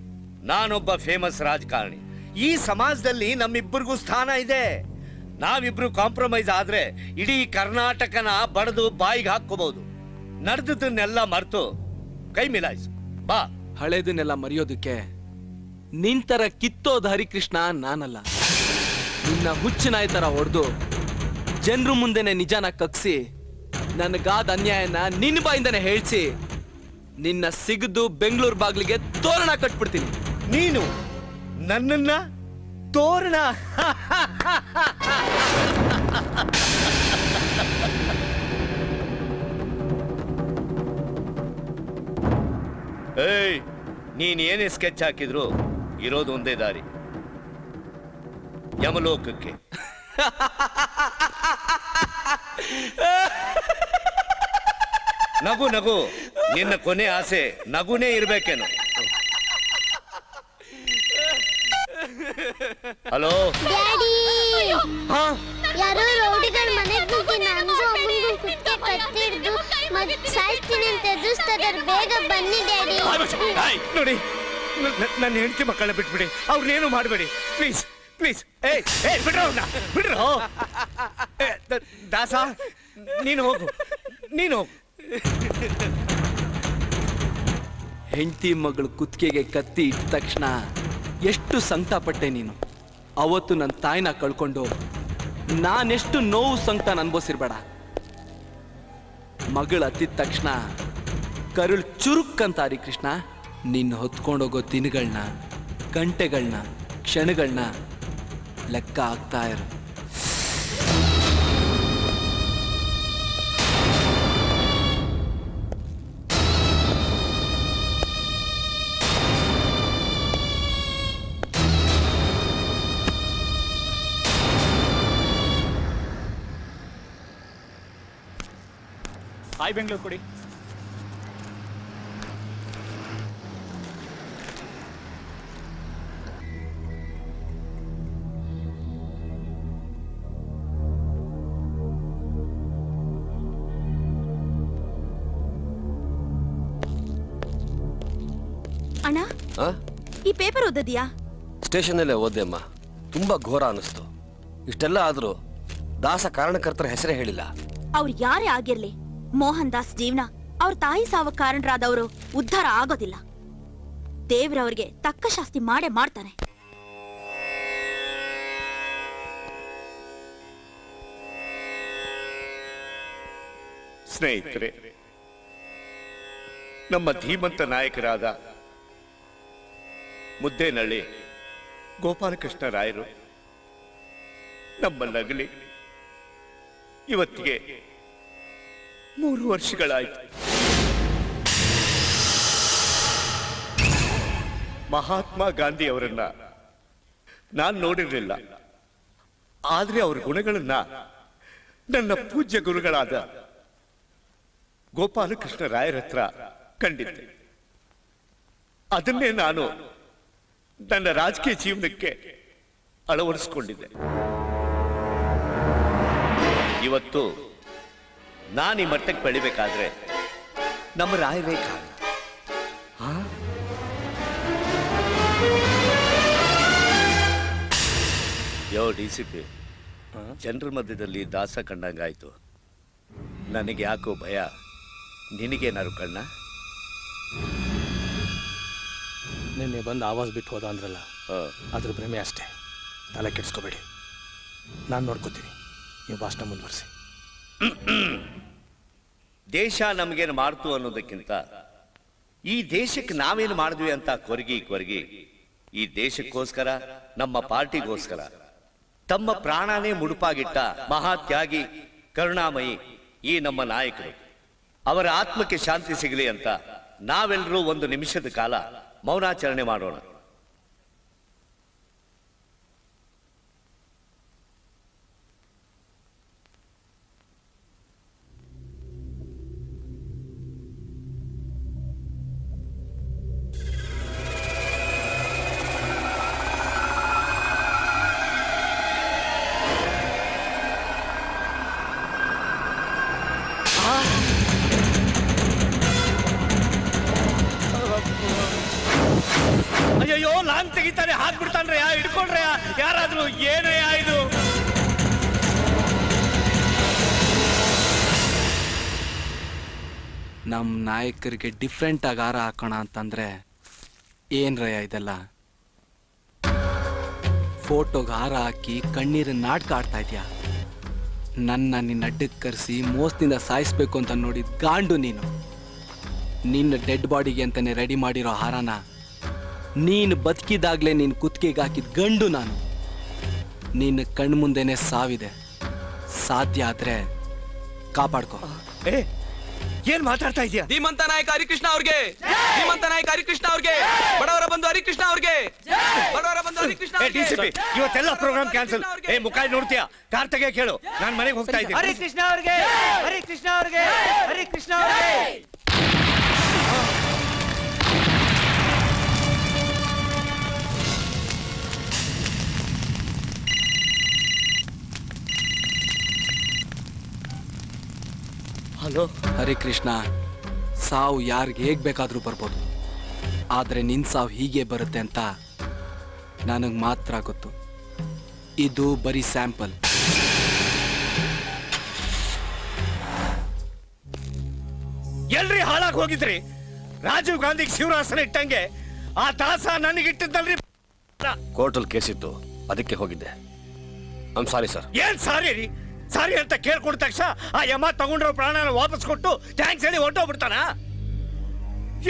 ನಾನೊಬ್ಬ ಫೇಮಸ್ ರಾಜಕಾರಣಿ. ಈ ಸಮಾಜದಲ್ಲಿ ನಮ್ಮಿಬ್ಬರಿಗೂ ಸ್ಥಾನ ಇದೆ. ನಾವಿಬ್ರು ಕಾಂಪ್ರಮೈಸ್ ಆದ್ರೆ ಇಡೀ ಕರ್ನಾಟಕನ ಬಡದು ಬಾಯಿಗೆ ಹಾಕೋಬಹುದು. ನಡೆದದನ್ನೆಲ್ಲ ಮರೆತು ಕೈ ಮಿಲಾಯಿಸು ಬಾ. ಹಳೇದನ್ನೆಲ್ಲ ಮರೆಯೋದಕ್ಕೆ ನಿಂತರ ಕಿತ್ತೋದ ಹರಿಕೃಷ್ಣ ನಾನಲ್ಲ. ನಿನ್ನ ಹುಚ್ಚನಾಯ ತರ ಹೊಡೆದು ಜನರು ಮುಂದೆನೆ ನಿಜಾನ ಕಕ್ಸಿ ನನಗಾದ ಅನ್ಯಾಯನ ನಿನ್ನ ಬಾಯಿಂದನೇ ಹೇಳ್ಸಿ ನಿನ್ನ ಸಿಗದು ಬೆಂಗಳೂರು ಬಾಗ್ಲಿಗೆ ತೋರಣ ಕಟ್ಬಿಡ್ತೀನಿ. ನೀನು ನನ್ನನ್ನ ತೋರಣ? ಏಯ್, ನೀನ್ ಏನೇ ಸ್ಕೆಚ್ ಹಾಕಿದ್ರು ಇರೋದು ಒಂದೇ ದಾರಿ, ಯಮಲೋಕಕ್ಕೆ. ನಗು ನಗು, ನಿನ್ನ ಕೊನೆ ಆಸೆ ನಗುನೇ ಇರ್ಬೇಕೇನು? ಹಲೋ, ಯಾರೋ ರೌಡಿಗಳ ಮನೆಗೆ ಹೋಗಿ ನನಗೂ ಅಮ್ಮನಿಗೂ ಕುತ್ತೆ ಕತ್ತಿಡ್ದು ಸಾಯ್ತೀನಿ ಅಂತ ಎದುರಿಸ್ತಿದ್ದಾರೆ. ಬೇಗ ಬನ್ನಿ ಡ್ಯಾಡಿ. ನೋಡಿ, ನನ್ನ ಹೆಂಡತಿ ಮಕ್ಕಳನ್ನ ಬಿಟ್ಬಿಡಿ, ಅವ್ರನ್ನೇನು ಮಾಡಬೇಡಿ ಪ್ಲೀಸ್ ಪ್ಲೀಸ್. ಬಿಡ್ರೋ ಬಿಡ್ರೋ. ದಾಸ, ನೀನು ಹೋಗು, ನೀನು ಹೋಗು. ಹೆಂಡತಿ ಮಗಳು ಕುತ್ತಿಗೆಗೆ ಕತ್ತಿ ಇಟ್ಟ ತಕ್ಷಣ ಎಷ್ಟು ಸಂಕಟ ಪಟ್ಟೆ ನೀನು. ಅವತ್ತು ನನ್ನ ತಾಯಿನ ಕಳ್ಕೊಂಡು ನಾನೆಷ್ಟು ನೋವು ಸಂಕಟ ಅನ್ಭವಿಸಿರ್ಬೇಡ. ಮಗಳು ಹತ್ತಿದ ತಕ್ಷಣ ಕರುಳು ಚುರುಕ್ಕಂತ ಹರಿಕೃಷ್ಣ ನಿನ್ನ ಹೊತ್ಕೊಂಡೋಗೋ ದಿನಗಳನ್ನ, ಗಂಟೆಗಳನ್ನ, ಕ್ಷಣಗಳನ್ನ ಲೆಕ್ಕ ಆಗ್ತಾ ಇರು. ಹಾಯ್ ಬೆಂಗಳೂರು ಕೊಡಿ. ಅಣ್ಣ, ಈ ಪೇಪರ್ ಓದಿದ್ಯಾ? ಸ್ಟೇಷನಲ್ಲೇ ಓದ್ದೆ ಅಮ್ಮ. ತುಂಬಾ ಘೋರ ಅನಿಸ್ತು. ಇಷ್ಟೆಲ್ಲ ಆದ್ರೂ ದಾಸ ಕಾರಣಕರ್ತರ ಹೆಸರೇ ಹೇಳಿಲ್ಲ. ಅವ್ರು ಯಾರೇ ಆಗಿರ್ಲಿ, ಮೋಹನ್ ದಾಸ್ ಜೀವನ ಅವ್ರ ತಾಯಿ ಸಾವ ಕಾರಣರಾದವರು ಉದ್ಧಾರ ಆಗೋದಿಲ್ಲ. ದೇವ್ರವ್ರಿಗೆ ತಕ್ಕ ಶಾಸ್ತಿ ಮಾಡೇ ಮಾಡ್ತಾನೆ. ಸ್ನೇಹಿತರೆ, ನಮ್ಮ ಧೀಮಂತ ನಾಯಕರಾದ ಮುದ್ದೇನಹಳ್ಳಿ ಗೋಪಾಲಕೃಷ್ಣ ರಾಯರು ನಮ್ಮನ್ನಗಲಿ ಇವತ್ತಿಗೆ 3 ವರ್ಷಗಳಾಯ್ತು. ಮಹಾತ್ಮ ಗಾಂಧಿ ಅವರನ್ನ ನಾನು ನೋಡಿರಲಿಲ್ಲ, ಆದ್ರೆ ಅವರ ಗುಣಗಳನ್ನ ನನ್ನ ಪೂಜ್ಯ ಗುರುಗಳಾದ ಗೋಪಾಲಕೃಷ್ಣ ರಾಯರ ಹತ್ರ ಕಂಡಿದ್ದೆ. ಅದನ್ನೇ ನಾನು ನನ್ನ ರಾಜಕೀಯ ಜೀವನಕ್ಕೆ ಅಳವಡಿಸಿಕೊಂಡಿದ್ದೆ. ಇವತ್ತು ನಾನು ಈ ಮಟ್ಟಕ್ಕೆ ಬೆಳಿಬೇಕಾದ್ರೆ ನಮ್ಮ ರಾಯವೇ ಕಾರಣ. ಯೋ DCP, ಜನರ ಮಧ್ಯದಲ್ಲಿ ದಾಸ ಕಂಡಂಗಾಯ್ತು. ನನಗೆ ಯಾಕೋ ಭಯ. ನಿನಗೇನಾರು ಕಣ್ಣ? ನಿನ್ನೆ ಬಂದು ಆವಾಜ್ ಬಿಟ್ಟು ಹೋದ ಅಂದ್ರಲ್ಲ, ಅದ್ರ ಭ್ರಮೆ ಅಷ್ಟೇ. ತಲೆ ಕೆಡಿಸ್ಕೋಬೇಡಿ, ನಾನು ನೋಡ್ಕೋತೀನಿ. ನೀವು ಭಾಷಣ ಮುಂದುವರಿಸಿ. ದೇಶ ನಮಗೇನು ಮಾಡ್ತು ಅನ್ನೋದಕ್ಕಿಂತ ಈ ದೇಶಕ್ಕೆ ನಾವೇನು ಮಾಡಿದ್ವಿ ಅಂತ ಕೊರಗಿ ಈ ದೇಶಕ್ಕೋಸ್ಕರ, ನಮ್ಮ ಪಾರ್ಟಿಗೋಸ್ಕರ ತಮ್ಮ ಪ್ರಾಣನೇ ಮುಡುಪಾಗಿಟ್ಟ ಮಹಾತ್ಯಾಗಿ, ಕರುಣಾಮಯಿ ಈ ನಮ್ಮ ನಾಯಕರು. ಅವರ ಆತ್ಮಕ್ಕೆ ಶಾಂತಿ ಸಿಗಲಿ ಅಂತ ನಾವೆಲ್ಲರೂ ಒಂದು ನಿಮಿಷದ ಕಾಲ ಮೌನಾಚರಣೆ ಮಾಡೋಣ. ಅಯ್ಯೋ, ಲಾಂಗ್ ತೆಗಿತಾನೆ, ಹಾಕ್ಬಿಡ್ತಾನ್ರೆ, ಹಿಡ್ಕೊಂಡ್ರೆ ಯಾರಾದ್ರೂ. ಏನಯ್ಯ ಇದು? ನಮ್ಮ ನಾಯಕರಿಗೆ ಡಿಫ್ರೆಂಟ್ ಆಗಿ ಹಾರ ಹಾಕೋಣ ಅಂತಂದ್ರೆ ಏನ್ರಯ್ಯ ಇದೆಲ್ಲ? ಫೋಟೋಗೆ ಹಾರ ಹಾಕಿ ಕಣ್ಣೀರಿನ ನಾಟಕ ಆಡ್ತಾ ಇದ್ಯಾ? ನಿನ್ನ ಅಡ್ಡಕ್ಕೆ ಕರೆಸಿ ಮೋಸದಿಂದ ಸಾಯಿಸ್ಬೇಕು ಅಂತ ನೋಡಿದ ಗಾಂಡು ನೀನು. ನಿನ್ನ ಡೆಡ್ ಬಾಡಿಗೆ ಅಂತಾನೆ ರೆಡಿ ಮಾಡಿರೋ ಹಾರನ ನೀನು ಬದುಕಿದಾಗ್ಲೇ ನೀನು ಕುತ್ತಿಗೆಗೆ ಹಾಕಿದ ಗಂಡು ನಾನು. ನಿನ್ನ ಕಣ್ಮುಂದೆನೆ ಸಾವಿದೆ. ಸಾಧ್ಯ ಆದ್ರೆ ಕಾಪಾಡ್ಕೋ. ಏನ್ ಮಾತಾಡ್ತಾ ಇದೀಯ? ಧೀಮಂತ ನಾಯಕ ಹರಿಕೃಷ್ಣ ಅವ್ರಿಗೆ, ಧೀಮಂತ ನಾಯಕ ಹರಿಕೃಷ್ಣ ಅವ್ರಿಗೆ, ಬಡವರ ಬಂಧು ಹರಿಕೃಷ್ಣ ಅವ್ರಿಗೆ, ಬಡವರ ಬಂಧು ಹರಿಕೃಷ್ಣ ಅವ್ರಿಗೆ. ಇವತ್ತೆಲ್ಲ ಪ್ರೋಗ್ರಾಮ್ ಕ್ಯಾನ್ಸಲ್. ಮುಖ ನೋಡ್ತೀಯಾ? ಕಾರ್ ತೆಗೆ ಕೇಳು, ನಾನು ಮನೆಗೆ ಹೋಗ್ತಾ ಇದ್ದೀನಿ. ಹರಿಕೃಷ್ಣ ಅವ್ರಿಗೆ, ಹರಿಕೃಷ್ಣ ಅವ್ರಿಗೆ, ಹರಿಕೃಷ್ಣ ಅವ್ರಿಗೆ. ಹಲೋ ಹರಿಕೃಷ್ಣ, ಸಾವು ಯಾರಿಗೆ ಹೇಗ್ ಬೇಕಾದ್ರೂ ಬರ್ಬೋದು, ಆದ್ರೆ ನಿನ್ ಸಾವು ಹೀಗೆ ಬರುತ್ತೆ ಅಂತ ನನಗ್ ಮಾತ್ರ ಗೊತ್ತು. ಇದು ಬರೀ ಸ್ಯಾಂಪಲ್. ಎಲ್ರಿ ಹಾಳಾಗಿ ಹೋಗಿದ್ರಿ? ರಾಜೀವ್ ಗಾಂಧಿಗೆ ಶಿವರಾಸನ ಇಟ್ಟಂಗೆ ಆ ದಾಸ ನನಗಿಟ್ಟಿದ್ದಲ್ರಿ. ಕೋರ್ಟಲ್ ಕೇಸ್ ಇತ್ತು, ಅದಕ್ಕೆ ಹೋಗಿದ್ದೆ. I'm sorry sir. ಏನ್ ಸಾರಿ ರೀ? ಸಾರಿ ಅಂತ ಕೇಳ್ಕೊಂಡ ತಕ್ಷಣ ಆ ಯಮ ತಗೊಂಡ್ರೋ ಪ್ರಾಣನ ವಾಪಸ್ ಕೊಟ್ಟು ಥ್ಯಾಂಕ್ಸ್ ಹೇಳಿ ಹೊರಟೋಗ್ಬಿಡ್ತಾನ?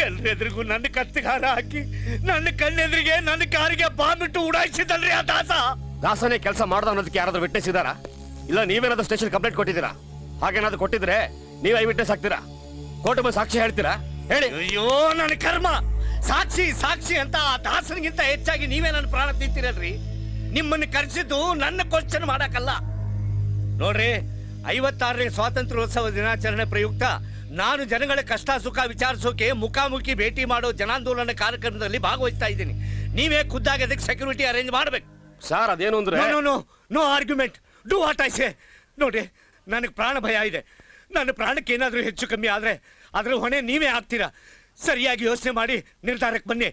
ಎಲ್ರೆದ್ರಿಗೂ ನನ್ನ ಕತ್ತಿಗಾರ ಹಾಕಿ ನನ್ನ ಕಣ್ಣೆದ್ರಿಗೆ ನನ್ನ ಕಾರಿಗೆ ಬಾಂಬ್ ಇಟ್ಟು ಉಡಾಯಿಸಿದಲ್ರಿ ಆ ದಾಸ. ದಾಸನೇ ಕೆಲಸ ಮಾಡ್ದ ಅನ್ನೋದಕ್ಕೆ ಯಾರಾದ್ರೂ ವಿಟ್ನೆಸ್ ಇದಾರಾ? ಇಲ್ಲ ನೀವೇನಾದ್ರೂ ಸ್ಟೇಷನ್ ಕಂಪ್ಲೇಂಟ್ ಕೊಟ್ಟಿದ್ದೀರಾ? ಹಾಗೇನಾದ್ರೂ ಕೊಟ್ಟಿದ್ರೆ ನೀವ್ ಐ ವಿಟ್ನೆಸ್ ಆಗ್ತೀರಾ? ಕೋರ್ಟ್ ಮೇಲೆ ಸಾಕ್ಷಿ ಹೇಳ್ತೀರಾ? ಹೇಳಿ. ಅಯ್ಯೋ ನನ್ನ ಕರ್ಮ! ಸಾಕ್ಷಿ ಸಾಕ್ಷಿ ಅಂತ ಆ ದಾಸನಿಗಿಂತ ಹೆಚ್ಚಾಗಿ ನೀವೇ ನನ್ನ ಪ್ರಾಣ ತಿಂತೀರಲ್ರಿ. ನಿಮ್ಮನ್ನು ಕರೆಸಿದ್ದು ನನ್ನ ಕ್ವಶನ್ ಮಾಡಕ್ಕಲ್ಲ. ನೋಡ್ರಿ, 56ನೇ ಸ್ವಾತಂತ್ರ್ಯೋತ್ಸವ ದಿನಾಚರಣೆ ಪ್ರಯುಕ್ತ ನಾನು ಜನಗಳ ಕಷ್ಟ ಸುಖ ವಿಚಾರಿಸೋಕೆ ಮುಖಾಮುಖಿ ಭೇಟಿ ಮಾಡೋ ಜನಾಂದೋಲನ ಕಾರ್ಯಕ್ರಮದಲ್ಲಿ ಭಾಗವಹಿಸ್ತಾ ಇದ್ದೀನಿ. ನೀವೇ ಖುದ್ದಾಗಿ ಅದಕ್ಕೆ ಸೆಕ್ಯೂರಿಟಿ ಅರೇಂಜ್ ಮಾಡ್ಬೇಕು. ಸರ್ ಅದೇನು ಅಂದ್ರೆ no argument, do what I say. ನೋಡಿ, ನನಗೆ ಪ್ರಾಣ ಭಯ ಇದೆ. ನನ್ನ ಪ್ರಾಣಕ್ಕೆ ಏನಾದರೂ ಹೆಚ್ಚು ಕಮ್ಮಿ ಆದ್ರೆ ಅದ್ರ ಹೊಣೆ ನೀವೇ ಆಗ್ತೀರಾ. ಸರಿಯಾಗಿ ಯೋಚನೆ ಮಾಡಿ ನಿರ್ಧಾರಕ್ಕೆ ಬನ್ನಿ.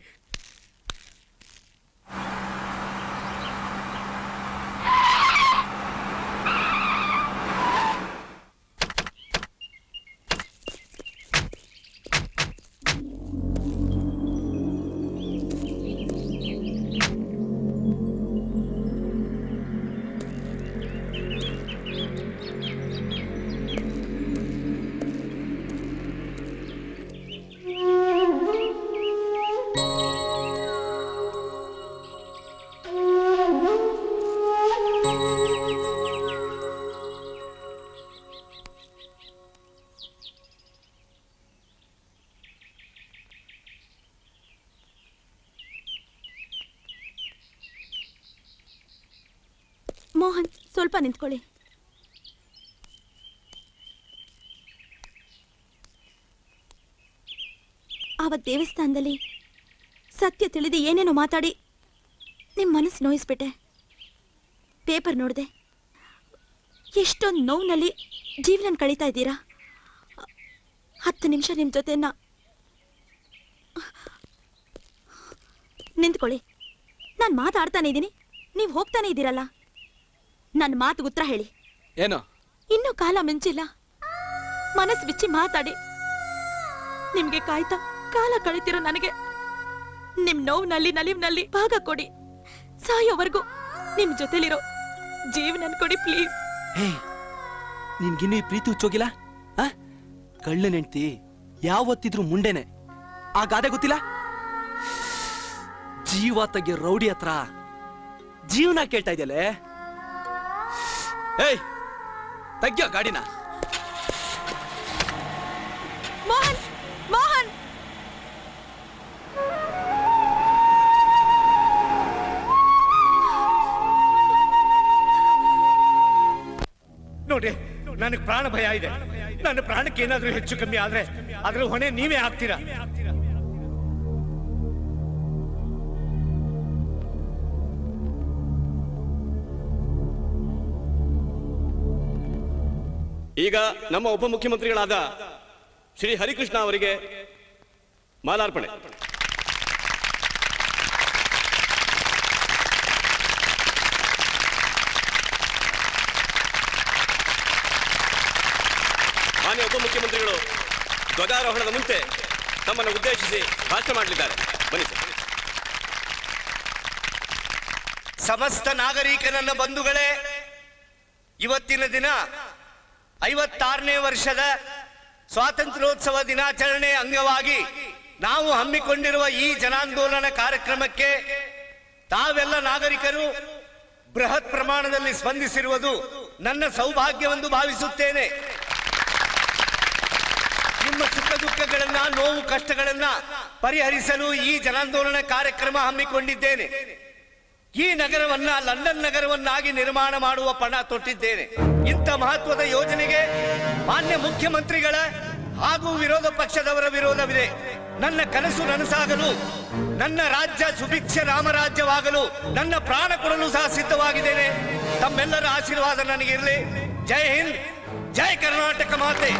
ಮೋಹನ್, ಸ್ವಲ್ಪ ನಿಂತ್ಕೊಳ್ಳಿ. ಆವತ್ತು ದೇವಸ್ಥಾನದಲ್ಲಿ ಸತ್ಯ ತಿಳಿದು ಏನೇನೋ ಮಾತಾಡಿ ನಿಮ್ಮ ಮನಸ್ಸು ನೋಯಿಸ್ಬಿಟ್ಟೆ. ಪೇಪರ್ ನೋಡಿದೆ. ಎಷ್ಟೊಂದು ನೋವಿನಲ್ಲಿ ಜೀವನ ಕಳೀತಾ ಇದ್ದೀರಾ. 10 ನಿಮಿಷ ನಿಮ್ಮ ಜೊತೆ ನಿಂತ್ಕೊಳ್ಳಿ. ನಾನು ಮಾತಾಡ್ತಾನೆ ಇದ್ದೀನಿ, ನೀವು ಹೋಗ್ತಾನೆ ಇದ್ದೀರಲ್ಲ. ನನ್ನ ಮಾತು ಉತ್ತರ ಹೇಳಿ. ಏನು? ಇನ್ನೂ ಕಾಲ ಮಿಂಚಿಲ್ಲ. ಮನಸ್ಸು ಬಿಚ್ಚಿ ಮಾತಾಡಿ. ನಿಮ್ಗೆ ಕಾಯ್ತಾ ಕಾಲ ಕಳೀತಿರೋ ನನಗೆ ನಿಮ್ ನೋವಿನಲ್ಲಿ ನಲಿವಿನಲ್ಲಿ ಭಾಗ ಕೊಡಿ. ಸಾಯೋವರೆಗೂ ನಿಮ್ ಜೊತೆಲಿರೋ ಜೀವನ ಕೊಡಿ ಪ್ಲೀಸ್. ನಿನ್ಗಿನ್ನೂ ಈ ಪ್ರೀತಿ ಹುಚ್ಚೋಗಿಲ್ಲ? ಕಳ್ಳ ನೆಂಟಿ ಯಾವತ್ತಿದ್ರು ಮುಂಡೆನೆ. ಆ ಗಾದೆ ಗೊತ್ತಿಲ್ಲ? ಜೀವ ತೆಗೆ ರೌಡಿ ಹತ್ರ ಜೀವನ ಕೇಳ್ತಾ ಇದೆಯಲ್ಲೇ. ಏಯ್ ತೆಗ್ಯೋ ಗಾಡಿನ. ಮೋಹನ್ ಮೋಹನ್ ನೋಡಿ, ನನಗೆ ಪ್ರಾಣ ಭಯ ಇದೆ. ನನ್ನ ಪ್ರಾಣಕ್ಕೆ ಏನಾದ್ರೂ ಹೆಚ್ಚು ಕಮ್ಮಿ ಆದ್ರೆ ಅದ್ರ ಹೊಣೆ ನೀವೇ ಆಗ್ತೀರಾ. ಈಗ ನಮ್ಮ ಉಪಮುಖ್ಯಮಂತ್ರಿಗಳಾದ ಶ್ರೀ ಹರಿಕೃಷ್ಣ ಅವರಿಗೆ ಮಾಲಾರ್ಪಣೆ. ಮಾನ್ಯ ಉಪಮುಖ್ಯಮಂತ್ರಿಗಳು ಧ್ವಜಾರೋಹಣದ ಮುಂಚೆ ತಮ್ಮನ್ನು ಉದ್ದೇಶಿಸಿ ಭಾಷಣ ಮಾಡಲಿದ್ದಾರೆ. ಬನ್ನಿ ಸರ್. ಸಮಸ್ತ ನಾಗರಿಕ ನನ್ನ ಬಂಧುಗಳೇ, ಇವತ್ತಿನ ದಿನ 56ನೇ ವರ್ಷದ ಸ್ವಾತಂತ್ರ್ಯೋತ್ಸವ ದಿನಾಚರಣೆ ಅಂಗವಾಗಿ ನಾವು ಹಮ್ಮಿಕೊಂಡಿರುವ ಈ ಜನಾಂದೋಲನ ಕಾರ್ಯಕ್ರಮಕ್ಕೆ ತಾವೆಲ್ಲ ನಾಗರಿಕರು ಬೃಹತ್ ಪ್ರಮಾಣದಲ್ಲಿ ಸ್ಪಂದಿಸಿರುವುದು ನನ್ನ ಸೌಭಾಗ್ಯವೆಂದು ಭಾವಿಸುತ್ತೇನೆ. ನಿಮ್ಮ ಸುಖ ದುಃಖಗಳನ್ನ, ನೋವು ಕಷ್ಟಗಳನ್ನ ಪರಿಹರಿಸಲು ಈ ಜನಾಂದೋಲನ ಕಾರ್ಯಕ್ರಮ ಹಮ್ಮಿಕೊಂಡಿದ್ದೇನೆ. ಈ ನಗರವನ್ನ ಲಂಡನ್ ನಗರವನ್ನಾಗಿ ನಿರ್ಮಾಣ ಮಾಡುವ ಪಣ ತೊಟ್ಟಿದ್ದೇನೆ. ಇಂಥ ಮಹತ್ವದ ಯೋಜನೆಗೆ ಮಾನ್ಯ ಮುಖ್ಯಮಂತ್ರಿಗಳ ಹಾಗೂ ವಿರೋಧ ಪಕ್ಷದವರ ವಿರೋಧವಿದೆ. ನನ್ನ ಕನಸು ನನಸಾಗಲು, ನನ್ನ ರಾಜ್ಯ ಸುಭಿಕ್ಷ ರಾಮರಾಜ್ಯವಾಗಲು ನನ್ನ ಪ್ರಾಣ ಕೊಡಲು ಸಹ ಸಿದ್ಧವಾಗಿದ್ದೇನೆ. ತಮ್ಮೆಲ್ಲರ ಆಶೀರ್ವಾದ ನನಗಿರಲಿ. ಜೈ ಹಿಂದ್, ಜೈ ಕರ್ನಾಟಕ ಮಾತೆ.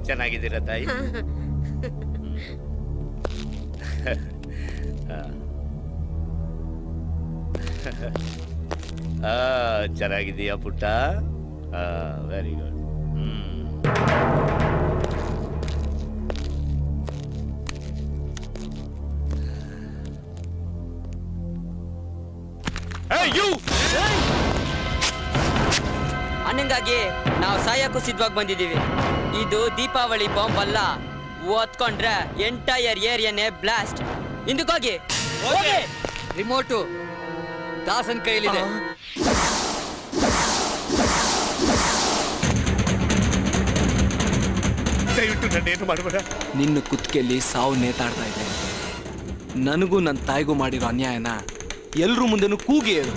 ಚೆನ್ನಾಗಿದ್ದೀರಾ ತಾಯಿ? ಚೆನ್ನಾಗಿದ್ದೀಯಾ ಪುಟ್ಟ? Very good. ಅಣ್ಣಂಗಾಗಿ ನಾವು ಸಾಯಕ್ಕೂ ಸಿದ್ಧವಾಗಿ ಬಂದಿದ್ದೀವಿ. ಇದು ದೀಪಾವಳಿ ಬಾಂಬ್ ಅಲ್ಲ. ಓದ್ಕೊಂಡ್ರೆ ಎಂಟೈರ್ ಏರಿಯಾನೇ ಬ್ಲಾಸ್ಟ್. ಹಿಂದಕ್ಕೋಗಿ. ರಿಮೋಟು ದಾಸನ್ ಕೈಲಿದೆ. ದಯವಿಟ್ಟು ನನ್ನೇನು ಮಾಡಬೇಡ. ನಿನ್ನ ಕುತ್ತಿಗೆಯಲ್ಲಿ ಸಾವು ನೇತಾಡ್ತಾ ಇದೆ. ನನಗೂ ನನ್ನ ತಾಯಿಗೂ ಮಾಡಿರೋ ಅನ್ಯಾಯನ ಎಲ್ರೂ ಮುಂದೆನೂ ಕೂಗಿ ಹೇಳು.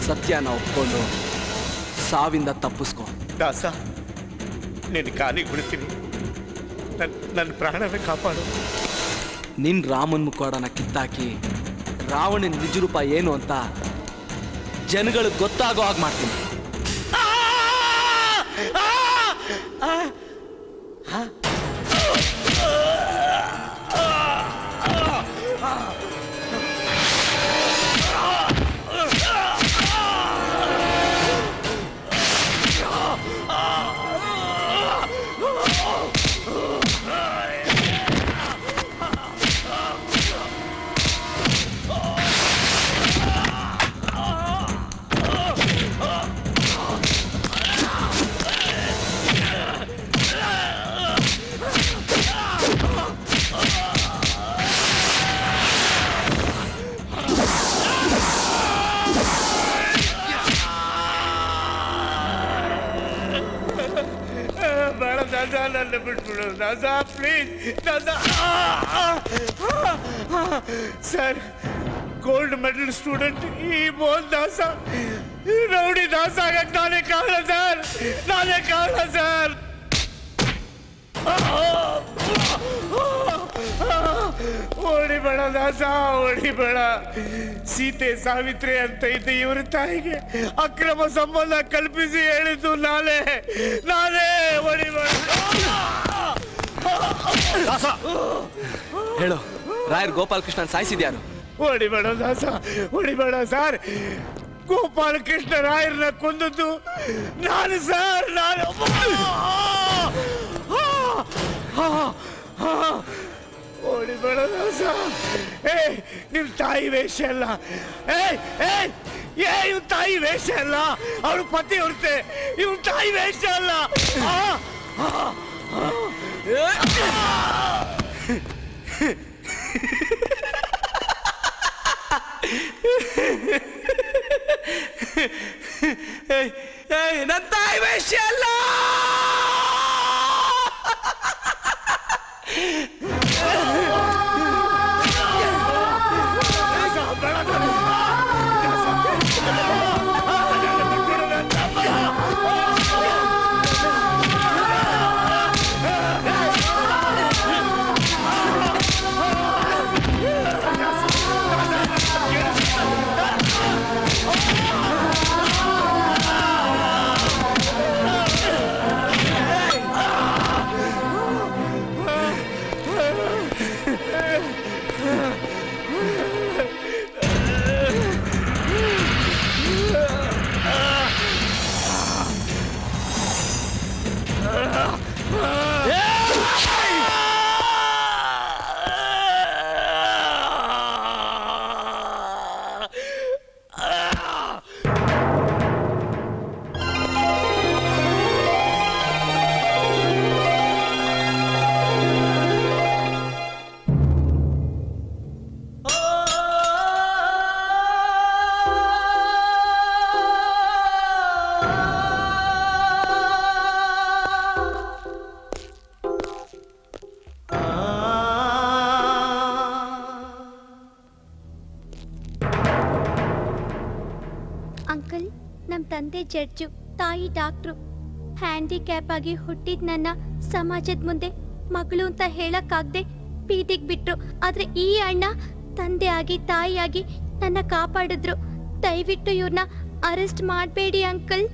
ಸತ್ಯನ ಒಪ್ಕೊಂಡು ಸಾವಿಂದ ತಪ್ಪಿಸ್ಕೊ. ದಾಸ, ನಿನ್ನ ಕಾಲಿಗೆ ಬಿಡ್ತೀನಿ. ನನ್ನ ಪ್ರಾಣವೇ ಕಾಪಾಡು. ನಿನ್ ರಾಮನ್ ಮುಖವಾಡನ ಕಿತ್ತಾಕಿ ರಾವಣನ ನಿಜರೂಪ ಏನು ಅಂತ ಜನಗಳಿಗೆ ಗೊತ್ತಾಗೋ ಹಾಗೆ ಮಾಡ್ತೀನಿ. ನನ್ನ ಬಿಟ್ಬಿಡು ದಾಸ, ಪ್ಲೀಸ್ ದಾಸ. ಸರ್, ಗೋಲ್ಡ್ ಮೆಡಲ್ ಸ್ಟೂಡೆಂಟ್ ಈ ಮೋಹನ್ ದಾಸ ರೌಡಿ ದಾಸ ಆಗಕ್ಕೆ ನಾನೇ ಕಾರಣ ಸರ್, ನಾನೇ ಕಾರಣ ಸರ್. ಓಡಿಬೇಡ ದಾಸ, ಓಡಿಬೇಡ. ಸೀತೆ ಸಾವಿತ್ರಿ ಅಂತ ಇದ್ದ ಇವ್ರ ತಾಯಿಗೆ ಅಕ್ರಮ ಸಂಬಂಧ ಕಲ್ಪಿಸಿ ಹೇಳಿದ್ದು ನಾನೇ. ಓಡಿಬೇಡ. ಹೇಳು, ರಾಯರ್ ಗೋಪಾಲ್ ಕೃಷ್ಣನ್ ಸಾಯಿಸಿದ್ಯಾರು? ಹೊಡಿಬೇಡ ದಾಸ, ಹೊಡಿಬೇಡ ಸರ್. ಗೋಪಾಲಕೃಷ್ಣ ರಾಯರನ್ನ ಕೊಂದದ್ದು ನಾನು ಸರ್, ನಾನು. ಹೊಡಿಬೇಡ ದಾಸ. ನಿಮ್ ತಾಯಿ ವೇಷ ಅಲ್ಲ. ಇವ್ ತಾಯಿ ವೇಷ ಅಲ್ಲ, ಅವಳು ಪತಿ ಹೊರತೆ. ಇವ್ ತಾಯಿ ವೇಷ ಅಲ್ಲ. ನನ್ನ ತಾಯಿ ವೇಷ ಅಲ್ಲ. ಅಂಕಲ್, ನಮ್ ತಂದೆ ಜಡ್ಜು, ತಾಯಿ ಡಾಕ್ಟ್ರು. ಹ್ಯಾಂಡಿಕ್ಯಾಪ್ ಆಗಿ ಹುಟ್ಟಿದ ನನ್ನ ಸಮಾಜದ ಮುಂದೆ ಮಗಳು ಅಂತ ಹೇಳಕ್ಕಾಗ್ದೆ ಬೀದಿಗೆ ಬಿಟ್ರು. ಆದ್ರೆ ಈ ಅಣ್ಣ ತಂದೆ ಆಗಿ ತಾಯಿಯಾಗಿ ನನ್ನ ಕಾಪಾಡಿದ್ರು. ದಯವಿಟ್ಟು ಇವ್ರನ್ನ ಅರೆಸ್ಟ್ ಮಾಡಬೇಡಿ ಅಂಕಲ್.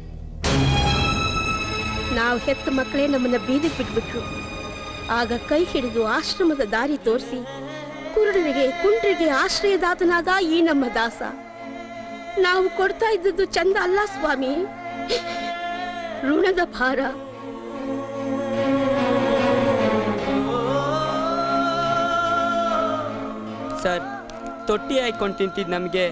ನಾವು ಹೆತ್ತ ಮಕ್ಕಳೇ ನಮ್ಮನ್ನ ಬೀದಿಗೆ ಬಿಟ್ಬಿಟ್ರು. ಆಗ ಕೈ ಹಿಡಿದು ಆಶ್ರಮದ ದಾರಿ ತೋರಿಸಿ ಕುರುಡರಿಗೆ ಕುಂಡ್ರಿಗೆ ಆಶ್ರಯದಾತನಾದ ಈ ನಮ್ಮ ದಾಸ. ನಾವು ಕೊಡ್ತಾ ಇದ್ದದ್ದು ಚಂದ ಅಲ್ಲ ಸ್ವಾಮಿ, ಋಣದ ಭಾರ. ಸರ್, ತೊಟ್ಟಿ ಹಾಕೊಂಡು ತಿಂತಿದ್ ನಮಗೆ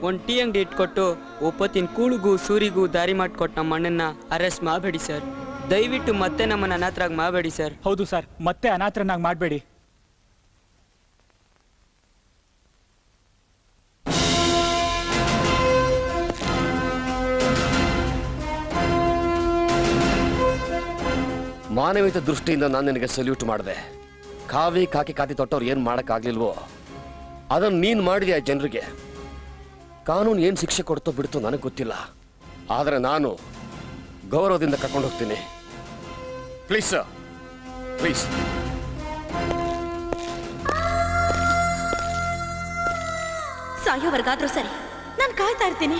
ಒಂದು ಟೀ ಅಂಗಡಿ ಇಟ್ಕೊಟ್ಟು ಒಪ್ಪತ್ತಿನ ಕೂಳಿಗೂ ಸೂರಿಗೂ ದಾರಿ ಮಾಡಿಕೊಟ್ಟು ನಮ್ಮ ಅಣ್ಣನ್ನ ಅರೆಸ್ಟ್ ಮಾಡಬೇಡಿ ಸರ್. ದಯವಿಟ್ಟು ಮತ್ತೆ ನಮ್ಮನ್ನ ಅನಾಥರಾಗಿ ಮಾಡಬೇಡಿ ಸರ್. ಹೌದು ಸರ್, ಮತ್ತೆ ಅನಾಥರನ್ನಾಗಿ ಮಾಡಬೇಡಿ. ಮಾನವೀಯತೆ ದೃಷ್ಟಿಯಿಂದ ನಾನು ನಿನಗೆ ಸಲ್ಯೂಟ್ ಮಾಡಿದೆ. ಕಾವಿ ಕಾಕಿ ಕಾತಿ ತೊಟ್ಟವ್ರು ಏನು ಮಾಡೋಕ್ಕಾಗ್ಲಿಲ್ವೋ ಅದನ್ನು ನೀನು ಮಾಡಿದೆ ಆ ಜನರಿಗೆ. ಕಾನೂನು ಏನು ಶಿಕ್ಷೆ ಕೊಡ್ತೋ ಬಿಡ್ತೋ ನನಗೆ ಗೊತ್ತಿಲ್ಲ, ಆದರೆ ನಾನು ಗೌರವದಿಂದ ಕರ್ಕೊಂಡು ಹೋಗ್ತೀನಿ. Please sir, please. ಸಾಯೋವರೆಗಾದ್ರೂ ಸರಿ, ನಾನು ಕಾಯ್ತಾ ಇರ್ತೀನಿ.